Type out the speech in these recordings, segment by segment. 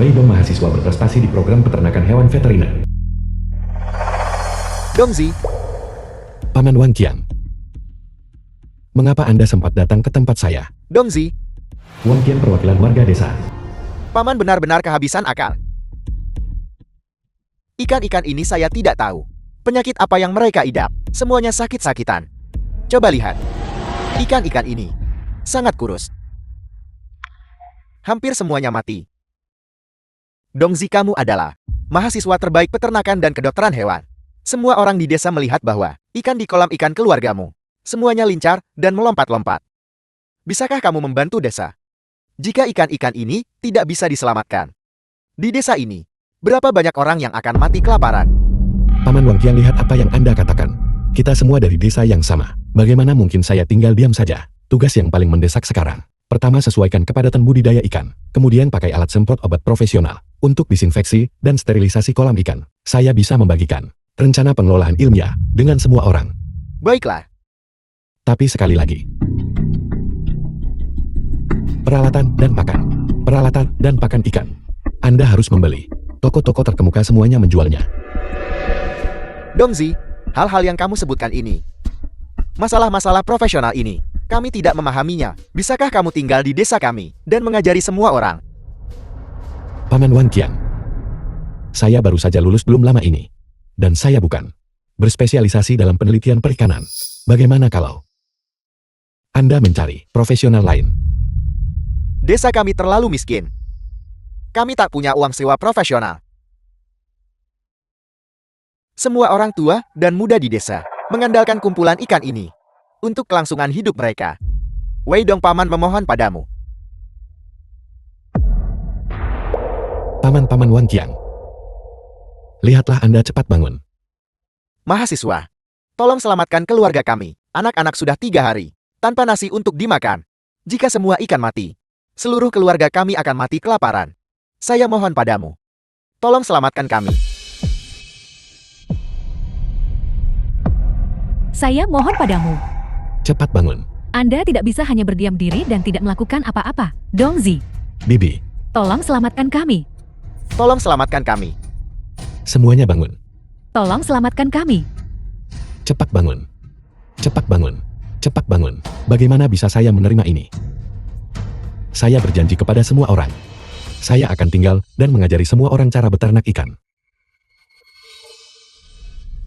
Weidong mahasiswa berprestasi di program peternakan hewan veteriner. Dongzi, Paman Wang Qiang. Mengapa Anda sempat datang ke tempat saya? Dongzi, Wang Qian perwakilan warga desa. Paman benar-benar kehabisan akal. Ikan-ikan ini saya tidak tahu. Penyakit apa yang mereka idap, semuanya sakit-sakitan. Coba lihat. Ikan-ikan ini sangat kurus. Hampir semuanya mati. Dongzi, kamu adalah mahasiswa terbaik peternakan dan kedokteran hewan. Semua orang di desa melihat bahwa ikan di kolam ikan keluargamu semuanya lincar dan melompat-lompat. Bisakah kamu membantu desa? Jika ikan-ikan ini tidak bisa diselamatkan. Di desa ini, berapa banyak orang yang akan mati kelaparan? Paman Wang Qiang, lihat apa yang Anda katakan. Kita semua dari desa yang sama. Bagaimana mungkin saya tinggal diam saja? Tugas yang paling mendesak sekarang. Pertama, sesuaikan kepadatan budidaya ikan. Kemudian pakai alat semprot obat profesional untuk disinfeksi dan sterilisasi kolam ikan. Saya bisa membagikan rencana pengelolaan ilmiah dengan semua orang. Baiklah. Tapi sekali lagi, peralatan dan pakan. Peralatan dan pakan ikan. Anda harus membeli. Toko-toko terkemuka semuanya menjualnya. Dongzi, hal-hal yang kamu sebutkan ini, masalah-masalah profesional ini, kami tidak memahaminya. Bisakah kamu tinggal di desa kami dan mengajari semua orang? Paman Wang Qiang, saya baru saja lulus belum lama ini. Dan saya bukan berspesialisasi dalam penelitian perikanan. Bagaimana kalau Anda mencari profesional lain? Desa kami terlalu miskin. Kami tak punya uang sewa profesional. Semua orang tua dan muda di desa mengandalkan kumpulan ikan ini untuk kelangsungan hidup mereka. Weidong, paman memohon padamu. Paman Wang Qiang, lihatlah Anda cepat bangun. Mahasiswa, tolong selamatkan keluarga kami. Anak-anak sudah 3 hari tanpa nasi untuk dimakan. Jika semua ikan mati, seluruh keluarga kami akan mati kelaparan. Saya mohon padamu, tolong selamatkan kami. Saya mohon padamu. Cepat bangun. Anda tidak bisa hanya berdiam diri dan tidak melakukan apa-apa. Dongzi, Bibi, tolong selamatkan kami. Tolong selamatkan kami. semuanya bangun. Tolong selamatkan kami. Cepat bangun. Cepat bangun. Cepat bangun. Bagaimana bisa saya menerima ini? Saya berjanji kepada semua orang. Saya akan tinggal dan mengajari semua orang cara beternak ikan.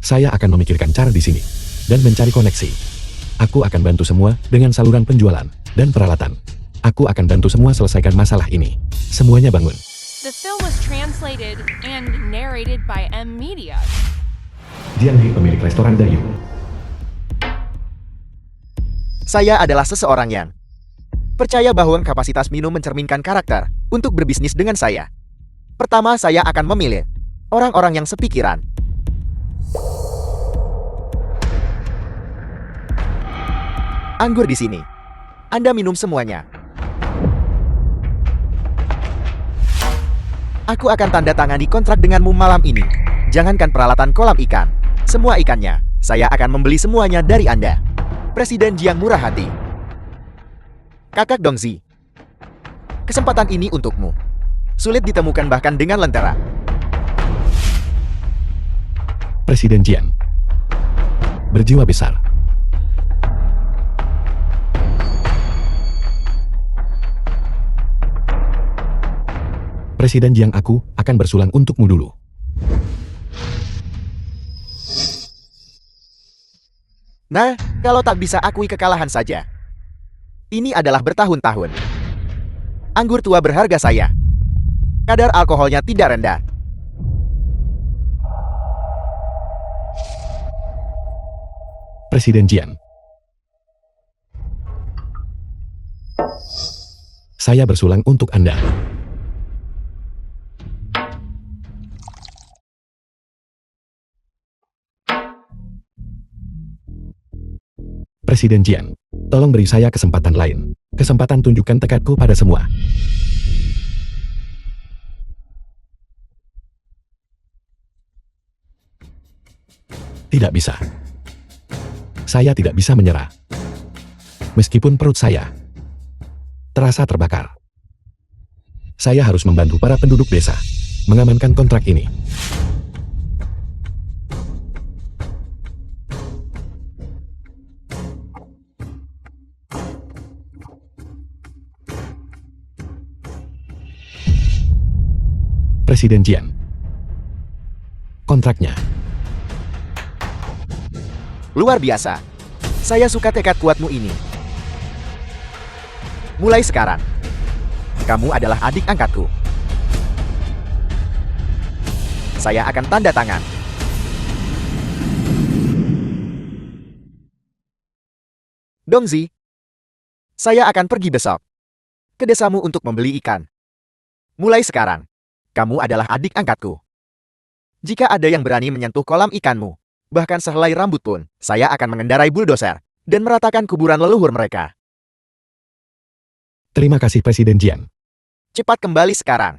Saya akan memikirkan cara di sini dan mencari koneksi. Aku akan bantu semua dengan saluran penjualan dan peralatan. Aku akan bantu semua selesaikan masalah ini. Semuanya bangun. The film was translated and narrated by M Media. Jiang He, pemilik restoran Dayu. Saya adalah seseorang yang percaya bahwa kapasitas minum mencerminkan karakter untuk berbisnis dengan saya. Pertama, saya akan memilih orang-orang yang sepikiran. Anggur di sini. Anda minum semuanya. Aku akan tanda tangani kontrak denganmu malam ini. Jangankan peralatan kolam ikan, semua ikannya, saya akan membeli semuanya dari Anda. Presiden Jiang murah hati. Kakak Dongzi, kesempatan ini untukmu. Sulit ditemukan bahkan dengan lentera. Presiden Jiang berjiwa besar. Presiden Jiang, aku akan bersulang untukmu dulu. Nah, kalau tak bisa akui kekalahan saja. Ini adalah bertahun-tahun. Anggur tua berharga saya. Kadar alkoholnya tidak rendah. Presiden Jiang, saya bersulang untuk Anda. Presiden Jiang, tolong beri saya kesempatan lain. Kesempatan tunjukkan tekadku pada semua. Tidak bisa. Saya tidak bisa menyerah. Meskipun perut saya terasa terbakar. Saya harus membantu para penduduk desa mengamankan kontrak ini. Presiden Jian. Kontraknya. Luar biasa. Saya suka tekad kuatmu ini. Mulai sekarang, kamu adalah adik angkatku. Saya akan tanda tangan. Dongzi, saya akan pergi besok ke desamu untuk membeli ikan. Mulai sekarang, kamu adalah adik angkatku. Jika ada yang berani menyentuh kolam ikanmu, bahkan sehelai rambut pun, saya akan mengendarai bulldozer dan meratakan kuburan leluhur mereka. Terima kasih Presiden Jian. Cepat kembali sekarang.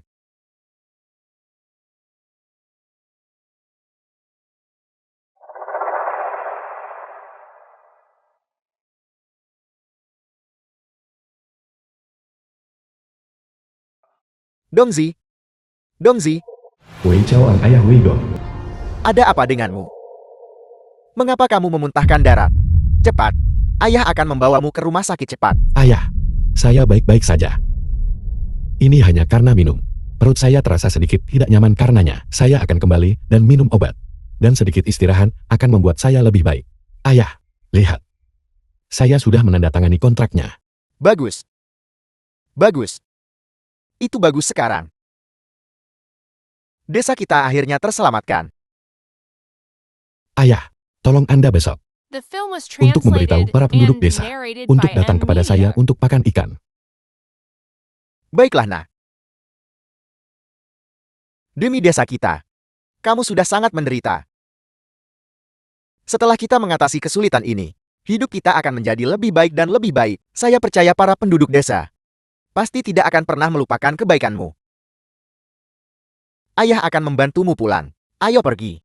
Dongzi. Dongzi, Wei Chao Ang ayah Wei Dong. ada apa denganmu? Mengapa kamu memuntahkan darah? Cepat, ayah akan membawamu ke rumah sakit cepat. Ayah, saya baik-baik saja. Ini hanya karena minum. Perut saya terasa sedikit tidak nyaman karenanya. Saya akan kembali dan minum obat. Dan sedikit istirahat akan membuat saya lebih baik. Ayah, lihat. Saya sudah menandatangani kontraknya. Bagus. Bagus. Itu bagus sekarang. Desa kita akhirnya terselamatkan. Ayah, tolong Anda besok The film was untuk memberitahu translated para penduduk and desa narrated untuk by datang M kepada saya Media. untuk pakan ikan. Baiklah, Nah. Demi desa kita, kamu sudah sangat menderita. Setelah kita mengatasi kesulitan ini, hidup kita akan menjadi lebih baik dan lebih baik. Saya percaya para penduduk desa pasti tidak akan pernah melupakan kebaikanmu. Ayah akan membantumu pulang. Ayo pergi.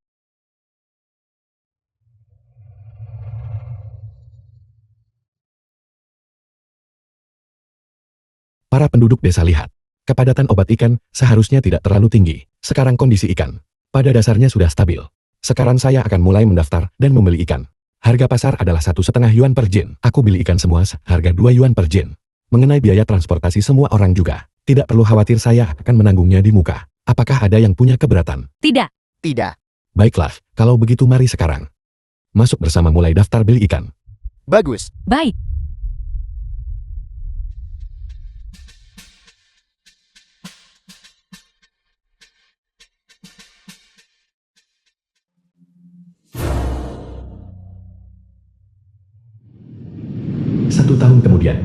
Para penduduk desa lihat. Kepadatan obat ikan seharusnya tidak terlalu tinggi. Sekarang kondisi ikan pada dasarnya sudah stabil. Sekarang saya akan mulai mendaftar dan membeli ikan. Harga pasar adalah 1,5 yuan per jin. Aku beli ikan semua harga 2 yuan per jin. Mengenai biaya transportasi semua orang juga. Tidak perlu khawatir saya akan menanggungnya di muka. Apakah ada yang punya keberatan? Tidak. Tidak. Baiklah, kalau begitu mari sekarang. Masuk bersama mulai daftar beli ikan. Bagus. Baik. Satu tahun kemudian,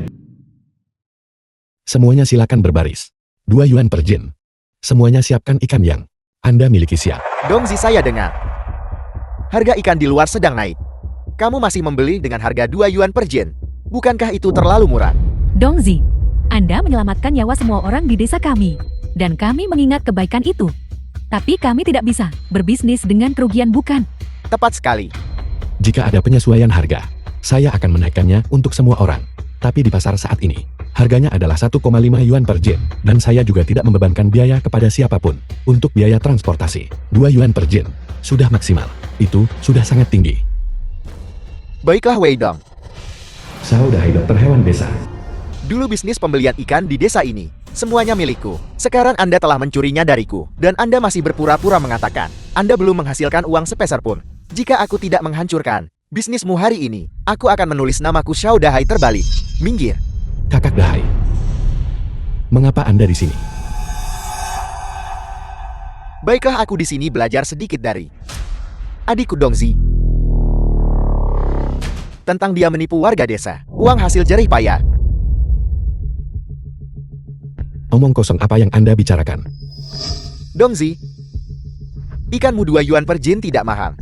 Semuanya silakan berbaris. 2 yuan per jin. Semuanya siapkan ikan yang Anda miliki siap. Dongzi, saya dengar. Harga ikan di luar sedang naik. Kamu masih membeli dengan harga 2 yuan per jin. Bukankah itu terlalu murah? Dongzi, Anda menyelamatkan nyawa semua orang di desa kami. Dan kami mengingat kebaikan itu. Tapi kami tidak bisa berbisnis dengan kerugian, bukan? Tepat sekali. Jika ada penyesuaian harga, saya akan menaikkannya untuk semua orang. Tapi di pasar saat ini, harganya adalah 1,5 yuan per jin. Dan saya juga tidak membebankan biaya kepada siapapun. Untuk biaya transportasi, 2 yuan per jin. Sudah maksimal. Itu sudah sangat tinggi. Baiklah, Wei Dong. saudara dokter hewan desa. Dulu bisnis pembelian ikan di desa ini, semuanya milikku. Sekarang Anda telah mencurinya dariku. Dan Anda masih berpura-pura mengatakan, Anda belum menghasilkan uang sepeser pun. Jika aku tidak menghancurkan bisnismu hari ini, aku akan menulis namaku Xiao Dahai terbalik. Minggir. Kakak Dahai. Mengapa Anda di sini? Baiklah, aku di sini belajar sedikit dari adikku Dongzi. Tentang dia menipu warga desa. Uang hasil jerih payah. Omong kosong apa yang Anda bicarakan? Dongzi, ikanmu 2 yuan per jin tidak mahal.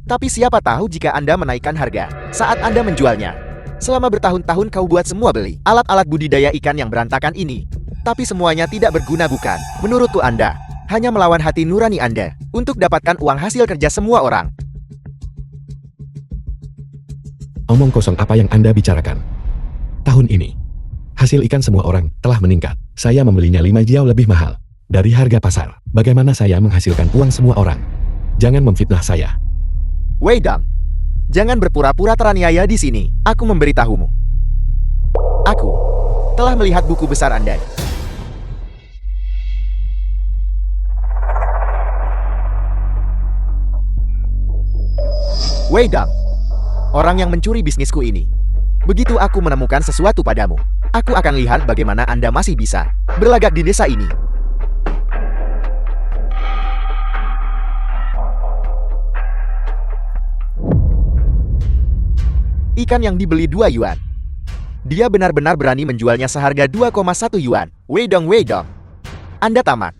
Tapi siapa tahu jika Anda menaikkan harga saat Anda menjualnya. Selama bertahun-tahun kau buat semua beli alat-alat budidaya ikan yang berantakan ini. Tapi semuanya tidak berguna, bukan? Menurutku Anda hanya melawan hati nurani Anda untuk dapatkan uang hasil kerja semua orang. Omong kosong apa yang Anda bicarakan? Tahun ini, Hasil ikan semua orang telah meningkat. Saya membelinya 5 jiao lebih mahal dari harga pasar. Bagaimana saya menghasilkan uang semua orang? Jangan memfitnah saya. Wei Dong, jangan berpura-pura teraniaya di sini. Aku memberitahumu. Aku telah melihat buku besar Anda. Wei Dong, orang yang mencuri bisnisku ini. Begitu aku menemukan sesuatu padamu, aku akan lihat bagaimana Anda masih bisa berlagak di desa ini. Ikan yang dibeli 2 yuan. Dia benar-benar berani menjualnya seharga 2,1 yuan. Wei Dong, Anda tamat.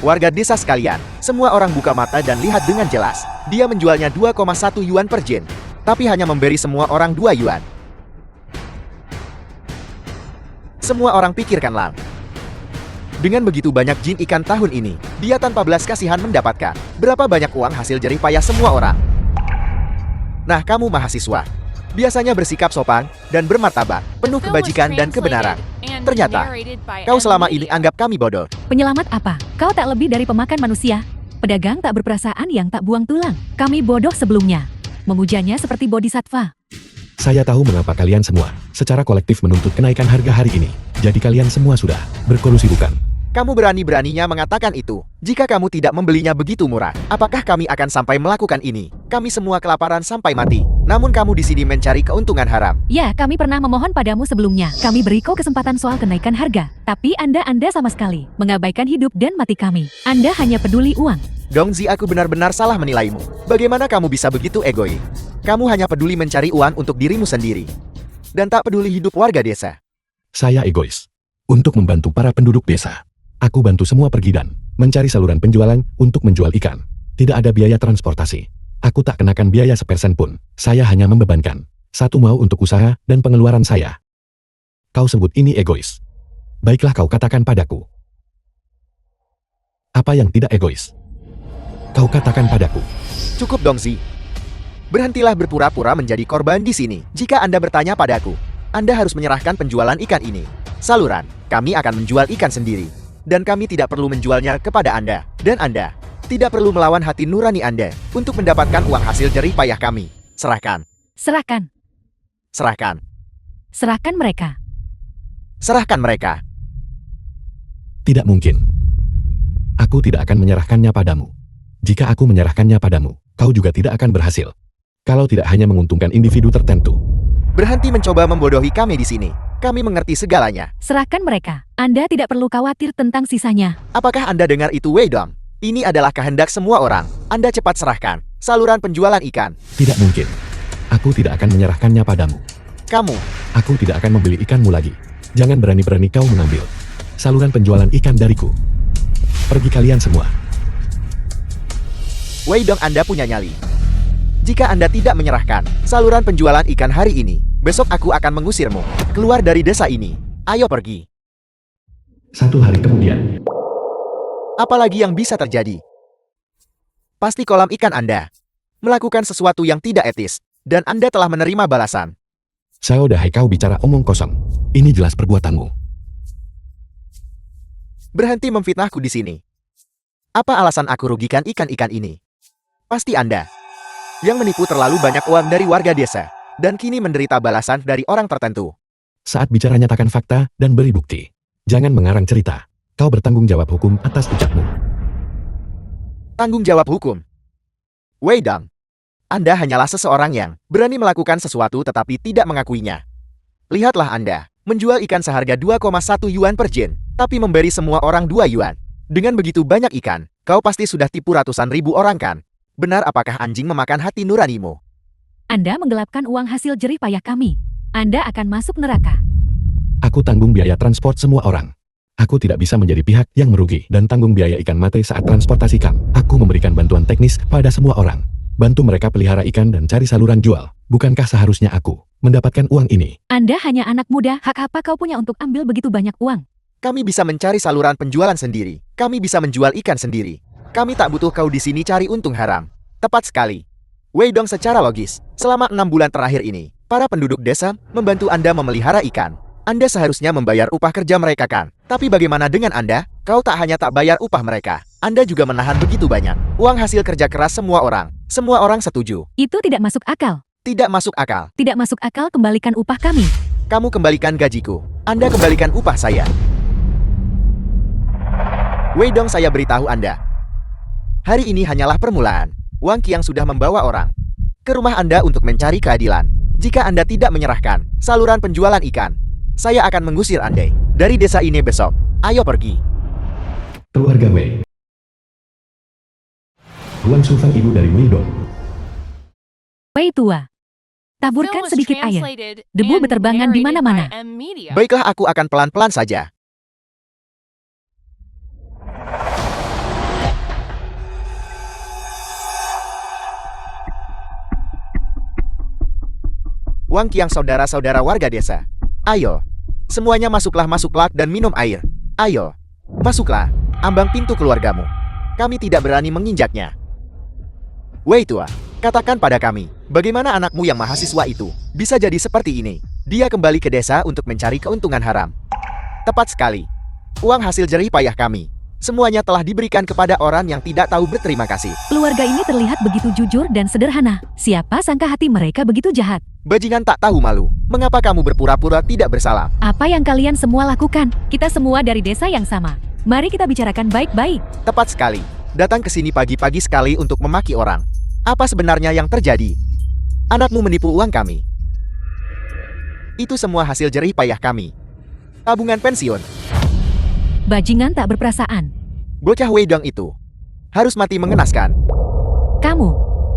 Warga desa sekalian, semua orang buka mata dan lihat dengan jelas. Dia menjualnya 2,1 yuan per jin, tapi hanya memberi semua orang 2 yuan. Semua orang pikirkanlah. Dengan begitu banyak jin ikan tahun ini, dia tanpa belas kasihan mendapatkan berapa banyak uang hasil jerih payah semua orang. Nah, kamu mahasiswa, biasanya bersikap sopan dan bermartabat, penuh kebajikan dan kebenaran. Ternyata, kau selama ini anggap kami bodoh. Penyelamat apa? Kau tak lebih dari pemakan manusia. Pedagang tak berperasaan yang tak buang tulang. Kami bodoh sebelumnya. Memujanya seperti bodhisattva. Saya tahu mengapa kalian semua secara kolektif menuntut kenaikan harga hari ini. Jadi kalian semua sudah berkolusi bukan? Kamu berani-beraninya mengatakan itu. Jika kamu tidak membelinya begitu murah, apakah kami akan sampai melakukan ini? Kami semua kelaparan sampai mati. Namun kamu di sini mencari keuntungan haram. Ya, kami pernah memohon padamu sebelumnya. Kami beri kau kesempatan soal kenaikan harga. Tapi Anda sama sekali mengabaikan hidup dan mati kami. Anda hanya peduli uang. Dongzi, aku benar-benar salah menilaimu. Bagaimana kamu bisa begitu egois? Kamu hanya peduli mencari uang untuk dirimu sendiri. Dan tak peduli hidup warga desa. Saya egois. Untuk membantu para penduduk desa. Aku bantu semua pergi dan mencari saluran penjualan untuk menjual ikan. Tidak ada biaya transportasi. Aku tak kenakan biaya sepersen pun. Saya hanya membebankan satu mau untuk usaha dan pengeluaran saya. Kau sebut ini egois. Baiklah, kau katakan padaku. Apa yang tidak egois? Kau katakan padaku. Cukup Dongzi. Berhentilah berpura-pura menjadi korban di sini. Jika Anda bertanya padaku, Anda harus menyerahkan penjualan ikan ini. Saluran, kami akan menjual ikan sendiri. Dan kami tidak perlu menjualnya kepada Anda. Dan Anda tidak perlu melawan hati nurani Anda untuk mendapatkan uang hasil jerih payah kami. Serahkan. Serahkan. Serahkan. Serahkan mereka. Serahkan mereka. Tidak mungkin. Aku tidak akan menyerahkannya padamu. Jika aku menyerahkannya padamu, kau juga tidak akan berhasil. Kalau tidak hanya menguntungkan individu tertentu. Berhenti mencoba membodohi kami di sini. Kami mengerti segalanya. Serahkan mereka. Anda tidak perlu khawatir tentang sisanya. Apakah Anda dengar itu, Wei Dong? Ini adalah kehendak semua orang. Anda cepat serahkan saluran penjualan ikan. Tidak mungkin. Aku tidak akan menyerahkannya padamu. Kamu. Aku tidak akan membeli ikanmu lagi. Jangan berani-berani kau mengambil saluran penjualan ikan dariku. Pergi kalian semua. Wei Dong, Anda punya nyali. Jika Anda tidak menyerahkan saluran penjualan ikan hari ini, besok aku akan mengusirmu keluar dari desa ini. Ayo pergi. 1 hari kemudian. Apalagi yang bisa terjadi? Pasti kolam ikan Anda melakukan sesuatu yang tidak etis, dan Anda telah menerima balasan. Saudahai, kau bicara omong kosong. Ini jelas perbuatanmu. Berhenti memfitnahku di sini. Apa alasan aku rugikan ikan-ikan ini? Pasti Anda yang menipu terlalu banyak uang dari warga desa, dan kini menderita balasan dari orang tertentu. Saat bicara nyatakan fakta dan beri bukti. Jangan mengarang cerita. Kau bertanggung jawab hukum atas ucapmu. Tanggung jawab hukum? Wei Dong, Anda hanyalah seseorang yang berani melakukan sesuatu tetapi tidak mengakuinya. Lihatlah Anda, menjual ikan seharga 2,1 yuan per jin, tapi memberi semua orang 2 yuan. Dengan begitu banyak ikan, kau pasti sudah tipu ratusan ribu orang kan? Benar, apakah anjing memakan hati nuranimu? Anda menggelapkan uang hasil jerih payah kami. Anda akan masuk neraka. Aku tanggung biaya transport semua orang. Aku tidak bisa menjadi pihak yang merugi dan tanggung biaya ikan mati saat transportasi kam. Aku memberikan bantuan teknis pada semua orang. Bantu mereka pelihara ikan dan cari saluran jual. Bukankah seharusnya aku mendapatkan uang ini? Anda hanya anak muda, hak apa kau punya untuk ambil begitu banyak uang? Kami bisa mencari saluran penjualan sendiri. Kami bisa menjual ikan sendiri. Kami tak butuh kau di sini cari untung haram. Tepat sekali. Wei Dong, secara logis, selama 6 bulan terakhir ini, Para penduduk desa membantu Anda memelihara ikan. Anda seharusnya membayar upah kerja mereka kan? Tapi bagaimana dengan Anda? Kau tak hanya tak bayar upah mereka, Anda juga menahan begitu banyak uang hasil kerja keras semua orang. Semua orang setuju. Itu tidak masuk akal. Tidak masuk akal. Tidak masuk akal, kembalikan upah kami. Kamu kembalikan gajiku. Anda kembalikan upah saya. Wei Dong, saya beritahu Anda. Hari ini hanyalah permulaan. Wang Qiang sudah membawa orang ke rumah Anda untuk mencari keadilan. Jika Anda tidak menyerahkan saluran penjualan ikan, saya akan mengusir Anda dari desa ini besok. Ayo pergi. Keluarga Wei. Tuan Sufang, ibu dari Wei Dong. Wei tua. Film Taburkan was sedikit air. translated Debu and berterbangan di narrated mana-mana. by M Media. Baiklah, aku akan pelan-pelan saja. Wang Qiang, saudara-saudara warga desa. Ayo, semuanya masuklah dan minum air. Ayo, masuklah, ambang pintu keluargamu. Kami tidak berani menginjaknya. Wei tua, katakan pada kami, bagaimana anakmu yang mahasiswa itu bisa jadi seperti ini? Dia kembali ke desa untuk mencari keuntungan haram. Tepat sekali. Uang hasil jerih payah kami, semuanya telah diberikan kepada orang yang tidak tahu berterima kasih. Keluarga ini terlihat begitu jujur dan sederhana. Siapa sangka hati mereka begitu jahat? Bajingan tak tahu malu. Mengapa kamu berpura-pura tidak bersalah? Apa yang kalian semua lakukan? Kita semua dari desa yang sama. Mari kita bicarakan baik-baik. Tepat sekali. Datang ke sini pagi-pagi sekali untuk memaki orang. Apa sebenarnya yang terjadi? Anakmu menipu uang kami. Itu semua hasil jerih payah kami. Tabungan pensiun. Bajingan tak berperasaan. Bocah Wei Dong itu harus mati mengenaskan. Kamu,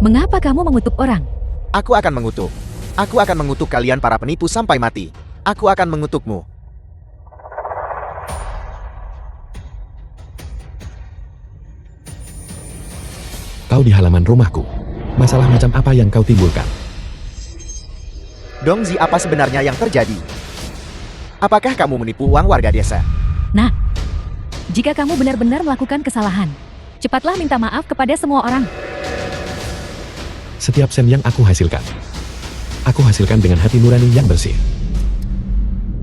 mengapa kamu mengutuk orang? Aku akan mengutuk. Aku akan mengutuk kalian para penipu sampai mati. Aku akan mengutukmu. Kau di halaman rumahku. Masalah macam apa yang kau timbulkan? Dongzi, apa sebenarnya yang terjadi? Apakah kamu menipu uang warga desa? Nah, jika kamu benar-benar melakukan kesalahan, cepatlah minta maaf kepada semua orang. Setiap sen yang aku hasilkan dengan hati nurani yang bersih.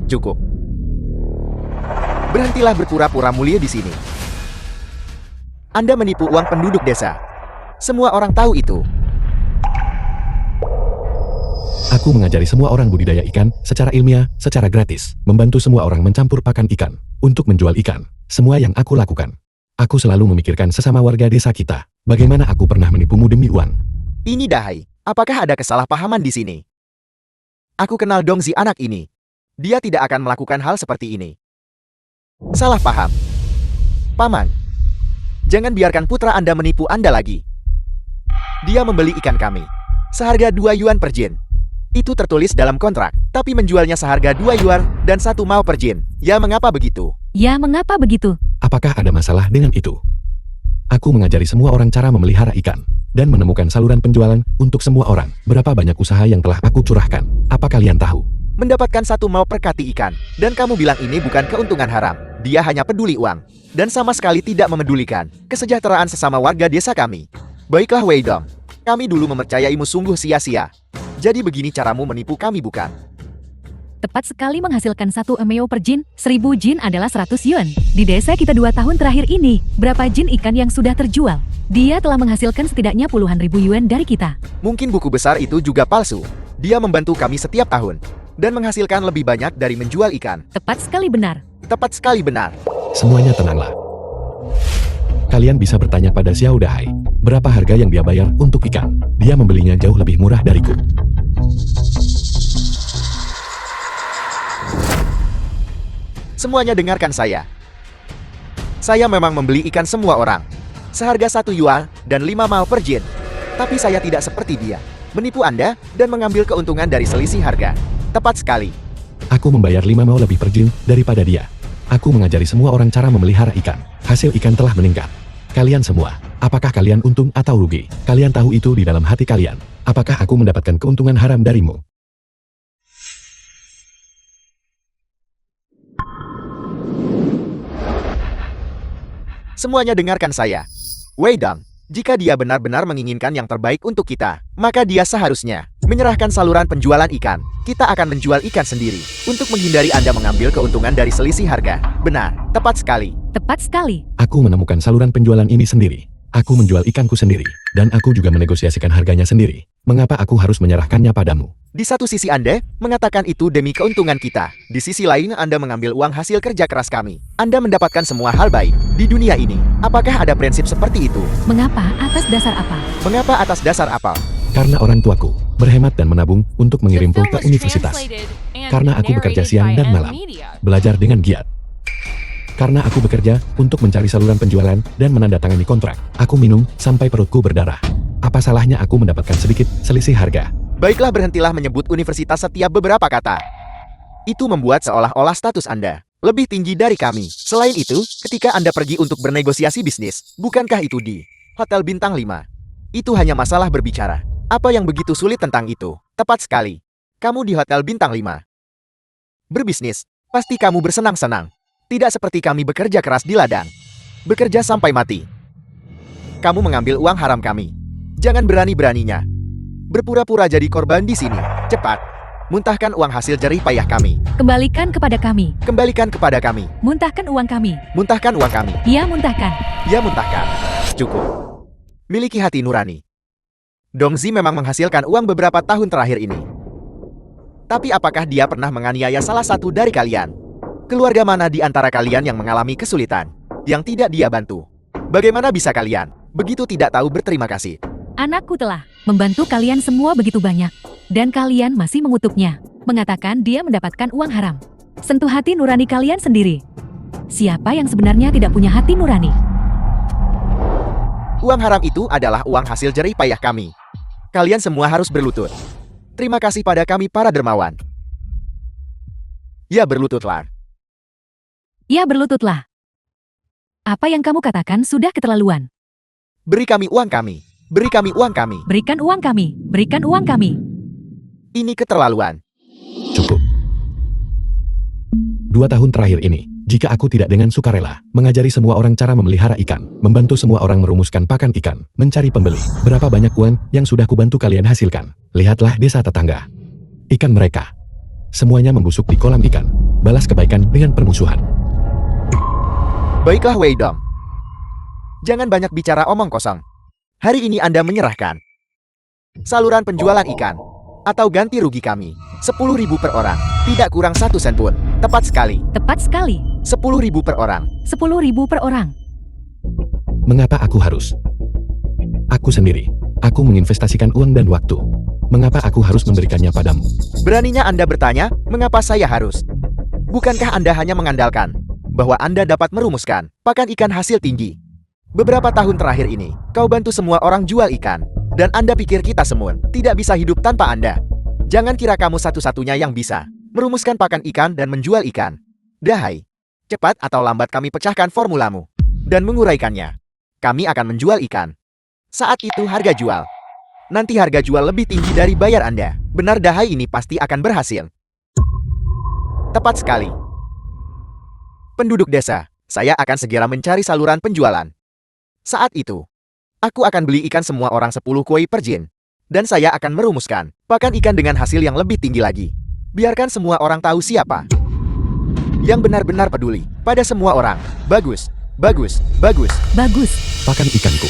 Cukup. Berhentilah berpura-pura mulia di sini. Anda menipu uang penduduk desa. Semua orang tahu itu. Aku mengajari semua orang budidaya ikan secara ilmiah, secara gratis, membantu semua orang mencampur pakan ikan, untuk menjual ikan. Semua yang aku lakukan. Aku selalu memikirkan sesama warga desa kita. Bagaimana aku pernah menipumu demi uang? Ini dahai. Apakah ada kesalahpahaman di sini? Aku kenal Dongzi anak ini. Dia tidak akan melakukan hal seperti ini. Salah paham. Paman, jangan biarkan putra Anda menipu Anda lagi. Dia membeli ikan kami seharga 2 yuan per jin. Itu tertulis dalam kontrak, tapi menjualnya seharga 2 yuan dan 1 mao per jin. Ya, mengapa begitu? Ya, mengapa begitu? Apakah ada masalah dengan itu? Aku mengajari semua orang cara memelihara ikan, dan menemukan saluran penjualan untuk semua orang. Berapa banyak usaha yang telah aku curahkan? Apa kalian tahu? Mendapatkan 1 mao per kati ikan, dan kamu bilang ini bukan keuntungan haram. Dia hanya peduli uang, dan sama sekali tidak memedulikan kesejahteraan sesama warga desa kami. Baiklah Wei Dong, kami dulu mempercayaimu sungguh sia-sia. Jadi begini caramu menipu kami, bukan? Tepat sekali menghasilkan 1 emeo per jin. 1000 jin adalah 100 yuan. Di desa kita 2 tahun terakhir ini, berapa jin ikan yang sudah terjual? Dia telah menghasilkan setidaknya puluhan ribu yuan dari kita. Mungkin buku besar itu juga palsu. Dia membantu kami setiap tahun, dan menghasilkan lebih banyak dari menjual ikan. Tepat sekali benar. Tepat sekali benar. Semuanya tenanglah. Kalian bisa bertanya pada Xiao Dahai, berapa harga yang dia bayar untuk ikan. Dia membelinya jauh lebih murah dariku. Semuanya dengarkan saya. Saya memang membeli ikan semua orang seharga 1 yuan dan 5 mao per jin. Tapi saya tidak seperti dia, menipu Anda dan mengambil keuntungan dari selisih harga. Tepat sekali. Aku membayar 5 mao lebih per jin daripada dia. Aku mengajari semua orang cara memelihara ikan. Hasil ikan telah meningkat. Kalian semua, apakah kalian untung atau rugi? Kalian tahu itu di dalam hati kalian. Apakah aku mendapatkan keuntungan haram darimu? Semuanya dengarkan saya. Wei Dong, Jika dia benar-benar menginginkan yang terbaik untuk kita, maka dia seharusnya menyerahkan saluran penjualan ikan. Kita akan menjual ikan sendiri untuk menghindari Anda mengambil keuntungan dari selisih harga. Benar, tepat sekali. Tepat sekali. Aku menemukan saluran penjualan ini sendiri. Aku menjual ikanku sendiri, dan aku juga menegosiasikan harganya sendiri. Mengapa aku harus menyerahkannya padamu? Di satu sisi Anda mengatakan itu demi keuntungan kita. Di sisi lain Anda mengambil uang hasil kerja keras kami. Anda mendapatkan semua hal baik di dunia ini. Apakah ada prinsip seperti itu? Mengapa? Atas dasar apa? Mengapa atas dasar apa? Karena orang tuaku berhemat dan menabung untuk The mengirimku film ke was universitas. translated and Karena aku bekerja narrated siang by dan M malam, Media. belajar dengan giat. Karena aku bekerja untuk mencari saluran penjualan dan menandatangani kontrak. Aku minum sampai perutku berdarah. Apa salahnya aku mendapatkan sedikit selisih harga? Baiklah, berhentilah menyebut universitas setiap beberapa kata. Itu membuat seolah-olah status Anda lebih tinggi dari kami. Selain itu, ketika Anda pergi untuk bernegosiasi bisnis, bukankah itu di Hotel Bintang 5? Itu hanya masalah berbicara. Apa yang begitu sulit tentang itu? Tepat sekali. Kamu di Hotel Bintang 5. Berbisnis, pasti kamu bersenang-senang. Tidak seperti kami bekerja keras di ladang. Bekerja sampai mati. Kamu mengambil uang haram kami. Jangan berani-beraninya berpura-pura jadi korban di sini. Cepat, muntahkan uang hasil jerih payah kami. Kembalikan kepada kami. Kembalikan kepada kami. Muntahkan uang kami. Muntahkan uang kami. Ya, muntahkan. Ya, muntahkan. Cukup. Miliki hati nurani. Dongzi memang menghasilkan uang beberapa tahun terakhir ini. Tapi apakah dia pernah menganiaya salah satu dari kalian? Keluarga mana di antara kalian yang mengalami kesulitan, yang tidak dia bantu? Bagaimana bisa kalian begitu tidak tahu berterima kasih? Anakku telah membantu kalian semua begitu banyak. Dan kalian masih mengutuknya. Mengatakan dia mendapatkan uang haram. Sentuh hati nurani kalian sendiri. Siapa yang sebenarnya tidak punya hati nurani? Uang haram itu adalah uang hasil jerih payah kami. Kalian semua harus berlutut. Terima kasih pada kami para dermawan. Ya, berlututlah. Ya, berlututlah. Apa yang kamu katakan sudah keterlaluan. Beri kami uang kami. Beri kami uang kami. Berikan uang kami. Berikan uang kami. Ini keterlaluan. Cukup. 2 tahun terakhir ini, jika aku tidak dengan sukarela, mengajari semua orang cara memelihara ikan, membantu semua orang merumuskan pakan ikan, mencari pembeli, berapa banyak uang yang sudah kubantu kalian hasilkan. Lihatlah desa tetangga. Ikan mereka. Semuanya membusuk di kolam ikan. Balas kebaikan dengan permusuhan. Baiklah, Wei Dong. Jangan banyak bicara omong kosong. Hari ini Anda menyerahkan saluran penjualan ikan atau ganti rugi kami 10.000 per orang, tidak kurang 1 sen pun. Tepat sekali. Tepat sekali. 10.000 per orang. 10.000 per orang. Mengapa aku harus? Aku sendiri. Aku menginvestasikan uang dan waktu. Mengapa aku harus memberikannya padamu? Beraninya Anda bertanya, mengapa saya harus? Bukankah Anda hanya mengandalkan bahwa Anda dapat merumuskan pakan ikan hasil tinggi? Beberapa tahun terakhir ini, kau bantu semua orang jual ikan. Dan Anda pikir kita semua tidak bisa hidup tanpa Anda. Jangan kira kamu satu-satunya yang bisa merumuskan pakan ikan dan menjual ikan. Dahai, cepat atau lambat kami pecahkan formulamu dan menguraikannya. Kami akan menjual ikan. Saat itu harga jual. Nanti harga jual lebih tinggi dari bayar Anda. Benar, Dahai ini pasti akan berhasil. Tepat sekali. Penduduk desa, saya akan segera mencari saluran penjualan. Saat itu, aku akan beli ikan semua orang 10 koi per jin. Dan saya akan merumuskan pakan ikan dengan hasil yang lebih tinggi lagi. Biarkan semua orang tahu siapa yang benar-benar peduli pada semua orang. Bagus, bagus, bagus. Bagus. Pakan ikanku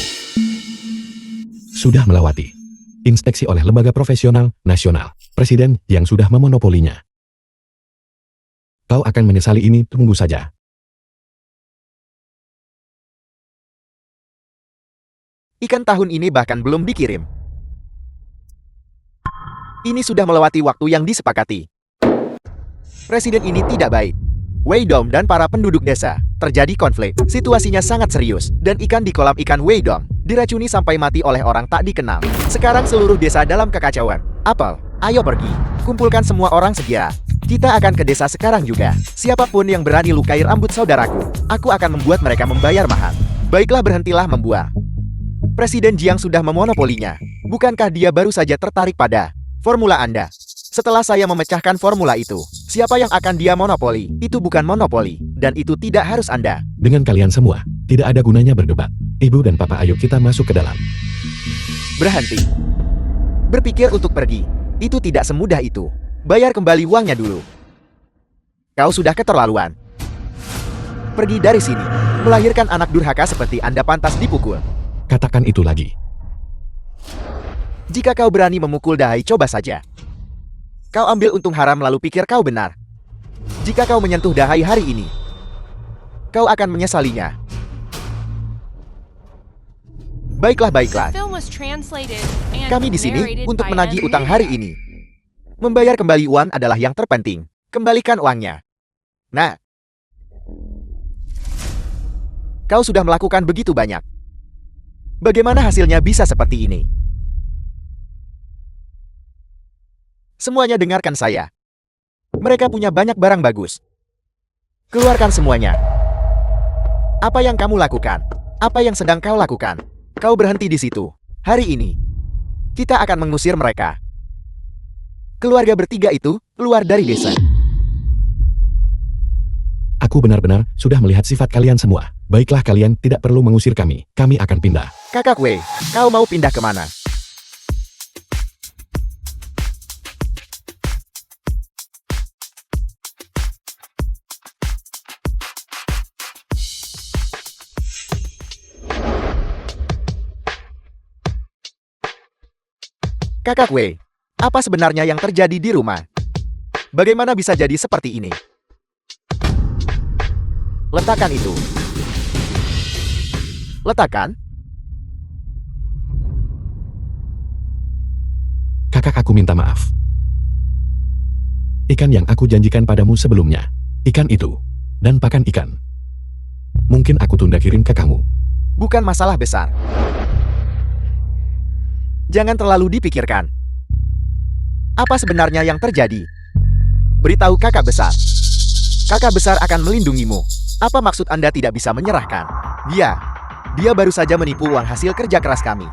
sudah melewati inspeksi oleh lembaga profesional nasional, presiden yang sudah memonopolinya. Kau akan menyesali ini, tunggu saja. Ikan tahun ini bahkan belum dikirim. Ini sudah melewati waktu yang disepakati. Presiden ini tidak baik. Wei Dong dan para penduduk desa terjadi konflik. Situasinya sangat serius dan ikan di kolam ikan Wei Dong diracuni sampai mati oleh orang tak dikenal. Sekarang seluruh desa dalam kekacauan. Apel, ayo pergi. Kumpulkan semua orang segera. Kita akan ke desa sekarang juga. Siapapun yang berani lukai rambut saudaraku, aku akan membuat mereka membayar mahal. Baiklah, berhentilah membual. Presiden Jiang sudah memonopolinya. Bukankah dia baru saja tertarik pada formula Anda? Setelah saya memecahkan formula itu, siapa yang akan dia monopoli? Itu bukan monopoli, dan itu tidak harus Anda. Dengan kalian semua, tidak ada gunanya berdebat. Ibu dan Papa, ayo kita masuk ke dalam. Berhenti. Berpikir untuk pergi. Itu tidak semudah itu. Bayar kembali uangnya dulu. Kau sudah keterlaluan. Pergi dari sini. Melahirkan anak durhaka seperti Anda pantas dipukul. Katakan itu lagi. Jika kau berani memukul Dahai, coba saja. Kau ambil untung haram lalu pikir kau benar. Jika kau menyentuh Dahai hari ini, kau akan menyesalinya. Baiklah. Film was translated and Kami di sini narrated untuk by menagih M. utang hari ini. Membayar kembali uang adalah yang terpenting. Kembalikan uangnya. Nah, kau sudah melakukan begitu banyak. Bagaimana hasilnya bisa seperti ini? Semuanya dengarkan saya. Mereka punya banyak barang bagus. Keluarkan semuanya. Apa yang kamu lakukan? Apa yang sedang kau lakukan? Kau berhenti di situ. Hari ini, kita akan mengusir mereka. Keluarga bertiga itu keluar dari desa. Aku benar-benar sudah melihat sifat kalian semua. Baiklah, kalian tidak perlu mengusir kami. Kami akan pindah. Kakak Wei, kau mau pindah kemana? Kakak Wei, apa sebenarnya yang terjadi di rumah? Bagaimana bisa jadi seperti ini? Letakkan itu. Letakkan. Kakak, aku minta maaf. Ikan yang aku janjikan padamu sebelumnya. Ikan itu. Dan pakan ikan. Mungkin aku tunda kirim ke kamu. Bukan masalah besar. Jangan terlalu dipikirkan. Apa sebenarnya yang terjadi? Beritahu kakak besar. Kakak besar akan melindungimu. Apa maksud Anda tidak bisa menyerahkan? Dia baru saja menipu uang hasil kerja keras kami.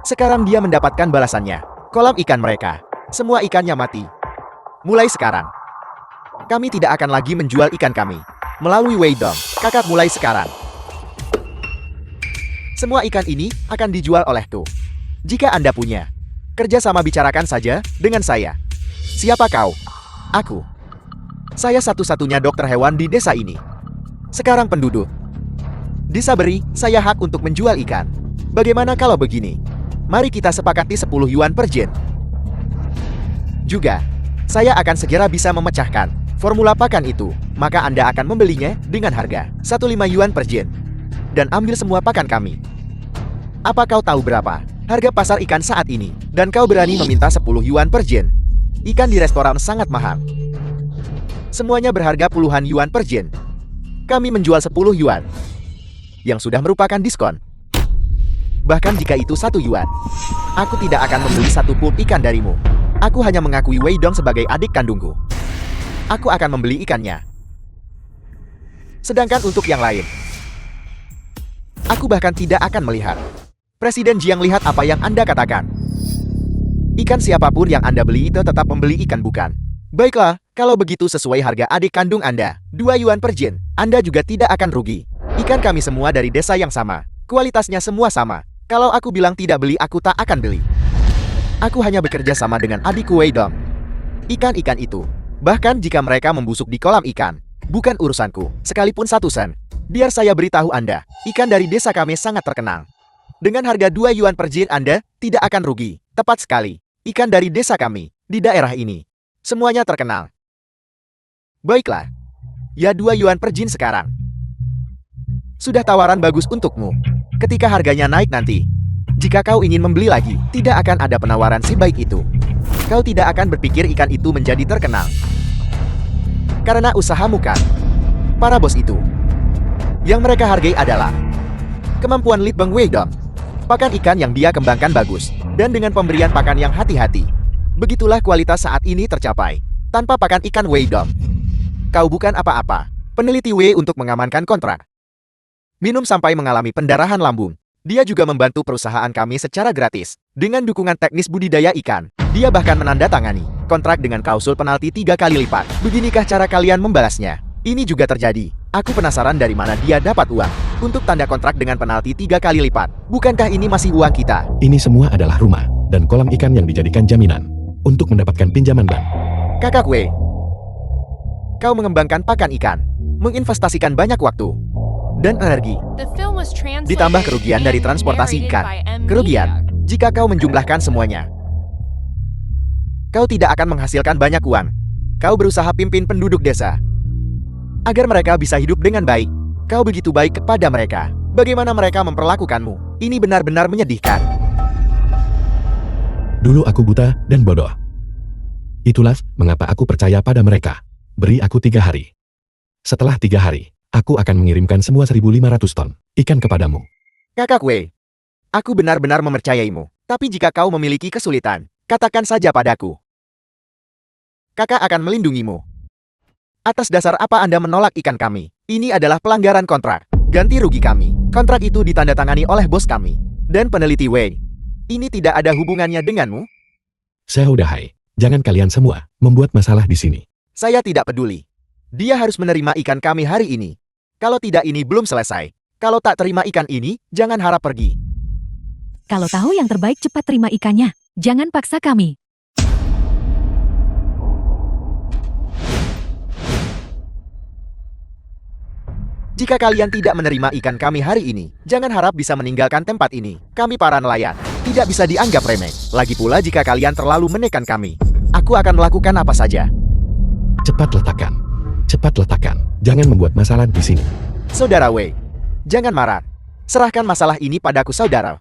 Sekarang dia mendapatkan balasannya. Kolam ikan mereka. Semua ikannya mati. Mulai sekarang, kami tidak akan lagi menjual ikan kami melalui Weidong. Kakak, mulai sekarang, semua ikan ini akan dijual oleh Tu. Jika Anda punya kerja sama, bicarakan saja dengan saya. Siapa kau? Aku. Saya satu-satunya dokter hewan di desa ini. Sekarang penduduk desa beri saya hak untuk menjual ikan. Bagaimana kalau begini? Mari kita sepakati 10 yuan per jin. Juga, saya akan segera bisa memecahkan formula pakan itu. Maka Anda akan membelinya dengan harga 15 yuan per jin. Dan ambil semua pakan kami. Apa kau tahu berapa harga pasar ikan saat ini? Dan kau berani meminta 10 yuan per jin? Ikan di restoran sangat mahal. Semuanya berharga puluhan yuan per jin. Kami menjual 10 yuan, yang sudah merupakan diskon. Bahkan jika itu 1 yuan, aku tidak akan membeli satu pup ikan darimu. Aku hanya mengakui Weidong sebagai adik kandungku. Aku akan membeli ikannya. Sedangkan untuk yang lain, aku bahkan tidak akan melihat. Presiden Jiang, lihat apa yang Anda katakan. Ikan siapapun yang Anda beli itu tetap membeli ikan, bukan? Baiklah, kalau begitu sesuai harga adik kandung Anda, 2 yuan per jin. Anda juga tidak akan rugi. Ikan kami semua dari desa yang sama. Kualitasnya semua sama. Kalau aku bilang tidak beli, aku tak akan beli. Aku hanya bekerja sama dengan adikku Weidong. Ikan-ikan itu, bahkan jika mereka membusuk di kolam ikan, bukan urusanku, sekalipun 1 sen. Biar saya beritahu Anda, ikan dari desa kami sangat terkenal. Dengan harga 2 yuan per jin Anda tidak akan rugi. Tepat sekali. Ikan dari desa kami, di daerah ini, semuanya terkenal. Baiklah. Ya, 2 yuan per jin sekarang. Sudah tawaran bagus untukmu. Ketika harganya naik nanti, jika kau ingin membeli lagi, tidak akan ada penawaran sebaik itu. Kau tidak akan berpikir ikan itu menjadi terkenal. Karena usahamu kan. Para bos itu, yang mereka hargai adalah kemampuan Li Beng Weidong. Pakan ikan yang dia kembangkan bagus, dan dengan pemberian pakan yang hati-hati. Begitulah kualitas saat ini tercapai. Tanpa pakan ikan Weidong, kau bukan apa-apa. Peneliti Wei untuk mengamankan kontrak. Minum sampai mengalami pendarahan lambung. Dia juga membantu perusahaan kami secara gratis. Dengan dukungan teknis budidaya ikan, dia bahkan menandatangani kontrak dengan klausul penalti 3 kali lipat. Beginikah cara kalian membalasnya? Ini juga terjadi. Aku penasaran dari mana dia dapat uang. untuk tanda kontrak dengan penalti 3 kali lipat. Bukankah ini masih uang kita? Ini semua adalah rumah dan kolam ikan yang dijadikan jaminan untuk mendapatkan pinjaman bank. Kakak Wei, kau mengembangkan pakan ikan, menginvestasikan banyak waktu dan energi, The film was translated ditambah kerugian dari and transportasi narrated ikan. by M Kerugian, Media. jika kau menjumlahkan semuanya, kau tidak akan menghasilkan banyak uang. Kau berusaha pimpin penduduk desa agar mereka bisa hidup dengan baik. Kau begitu baik kepada mereka. Bagaimana mereka memperlakukanmu? Ini benar-benar menyedihkan. Dulu aku buta dan bodoh. Itulah mengapa aku percaya pada mereka. Beri aku 3 hari. Setelah 3 hari, aku akan mengirimkan semua 1.500 ton ikan kepadamu. Kakak Wei, aku benar-benar mempercayaimu. Tapi jika kau memiliki kesulitan, katakan saja padaku. Kakak akan melindungimu. Atas dasar apa Anda menolak ikan kami? Ini adalah pelanggaran kontrak. Ganti rugi kami. Kontrak itu ditandatangani oleh bos kami dan peneliti Wei. Ini tidak ada hubungannya denganmu. Saudahai, jangan kalian semua membuat masalah di sini. Saya tidak peduli. Dia harus menerima ikan kami hari ini. Kalau tidak, ini belum selesai. Kalau tak terima ikan ini, jangan harap pergi. Kalau tahu yang terbaik, cepat terima ikannya. Jangan paksa kami. Jika kalian tidak menerima ikan kami hari ini, jangan harap bisa meninggalkan tempat ini. Kami para nelayan, tidak bisa dianggap remeh. Lagi pula jika kalian terlalu menekan kami, aku akan melakukan apa saja. Cepat letakkan. Cepat letakkan. Jangan membuat masalah di sini. Saudara Wei, jangan marah. Serahkan masalah ini padaku, saudara.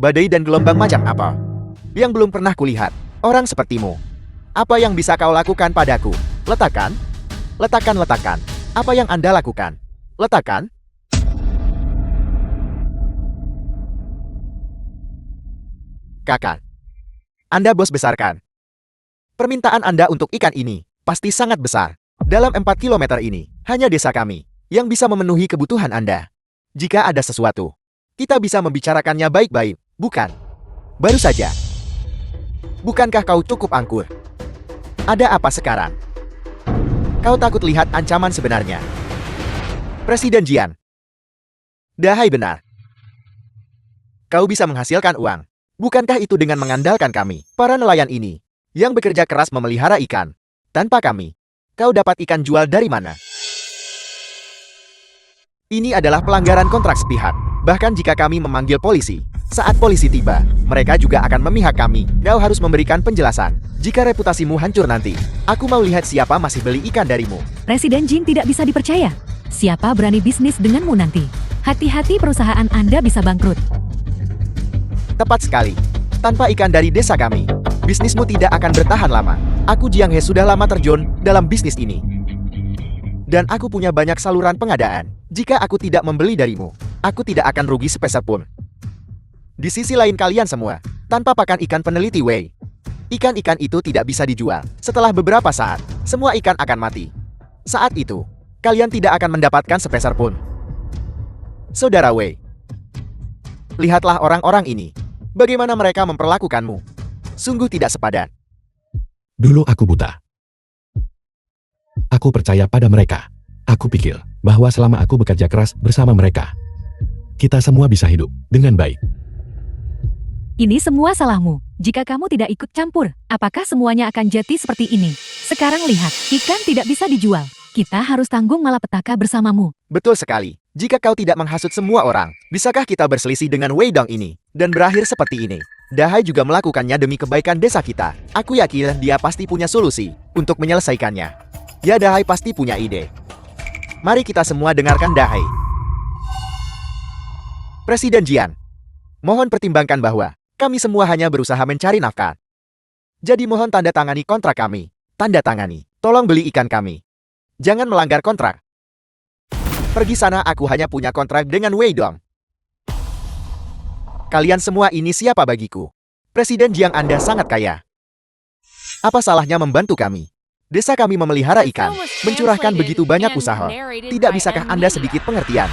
Badai dan gelombang macam apa yang belum pernah kulihat orang sepertimu? Apa yang bisa kau lakukan padaku? Letakkan. Letakkan, letakkan. Apa yang Anda lakukan? Letakkan. Kakak, Anda bos besarkan. Permintaan Anda untuk ikan ini pasti sangat besar. Dalam 4 kilometer ini, hanya desa kami yang bisa memenuhi kebutuhan Anda. Jika ada sesuatu, kita bisa membicarakannya baik-baik, bukan? Baru saja. Bukankah kau cukup angkur? Ada apa sekarang? Kau takut lihat ancaman sebenarnya? Presiden Jian. Dahai benar. Kau bisa menghasilkan uang. Bukankah itu dengan mengandalkan kami, para nelayan ini, yang bekerja keras memelihara ikan? Tanpa kami, kau dapat ikan jual dari mana? Ini adalah pelanggaran kontrak sepihak. Bahkan jika kami memanggil polisi, saat polisi tiba, mereka juga akan memihak kami. Kau harus memberikan penjelasan. Jika reputasimu hancur nanti, aku mau lihat siapa masih beli ikan darimu. Presiden Jin tidak bisa dipercaya. Siapa berani bisnis denganmu nanti? Hati-hati, perusahaan Anda bisa bangkrut. Tepat sekali. Tanpa ikan dari desa kami, bisnismu tidak akan bertahan lama. Aku Jiang He sudah lama terjun dalam bisnis ini. Dan aku punya banyak saluran pengadaan. Jika aku tidak membeli darimu, aku tidak akan rugi sepeser pun. Di sisi lain kalian semua, tanpa pakan ikan peneliti Wei, ikan-ikan itu tidak bisa dijual. Setelah beberapa saat, semua ikan akan mati. Saat itu, kalian tidak akan mendapatkan sepeser pun. Saudara Wei, lihatlah orang-orang ini. Bagaimana mereka memperlakukanmu? Sungguh tidak sepadan. Dulu aku buta. Aku percaya pada mereka. Aku pikir bahwa selama aku bekerja keras bersama mereka, kita semua bisa hidup dengan baik. Ini semua salahmu. Jika kamu tidak ikut campur, apakah semuanya akan jadi seperti ini? Sekarang lihat, ikan tidak bisa dijual. Kita harus tanggung malapetaka bersamamu. Betul sekali. Jika kau tidak menghasut semua orang, bisakah kita berselisih dengan Wei Dong ini dan berakhir seperti ini? Dahai juga melakukannya demi kebaikan desa kita. Aku yakin dia pasti punya solusi untuk menyelesaikannya. Ya, Dahai pasti punya ide. Mari kita semua dengarkan Dahai. Presiden Jian, mohon pertimbangkan bahwa kami semua hanya berusaha mencari nafkah. Jadi mohon tanda tangani kontrak kami. Tanda tangani. Tolong beli ikan kami. Jangan melanggar kontrak. Pergi sana, aku hanya punya kontrak dengan Wei Dong. Kalian semua ini siapa bagiku? Presiden Jiang, Anda sangat kaya. Apa salahnya membantu kami? Desa kami memelihara ikan, mencurahkan begitu banyak usaha. Tidak bisakah Anda sedikit pengertian?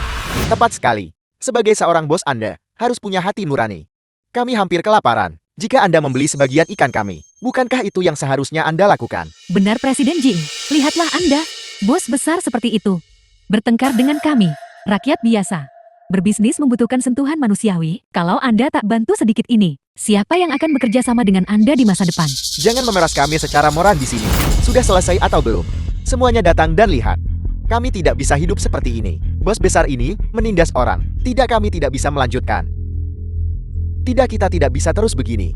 Tepat sekali. Sebagai seorang bos Anda, harus punya hati nurani. Kami hampir kelaparan. Jika Anda membeli sebagian ikan kami, bukankah itu yang seharusnya Anda lakukan? Benar Presiden Jing, lihatlah Anda. Bos besar seperti itu. Bertengkar dengan kami, rakyat biasa. Berbisnis membutuhkan sentuhan manusiawi. Kalau Anda tak bantu sedikit ini, siapa yang akan bekerja sama dengan Anda di masa depan? Jangan memeras kami secara moral di sini. Sudah selesai atau belum? Semuanya datang dan lihat. Kami tidak bisa hidup seperti ini. Bos besar ini menindas orang. Tidak, kami tidak bisa melanjutkan. Tidak, kita tidak bisa terus begini.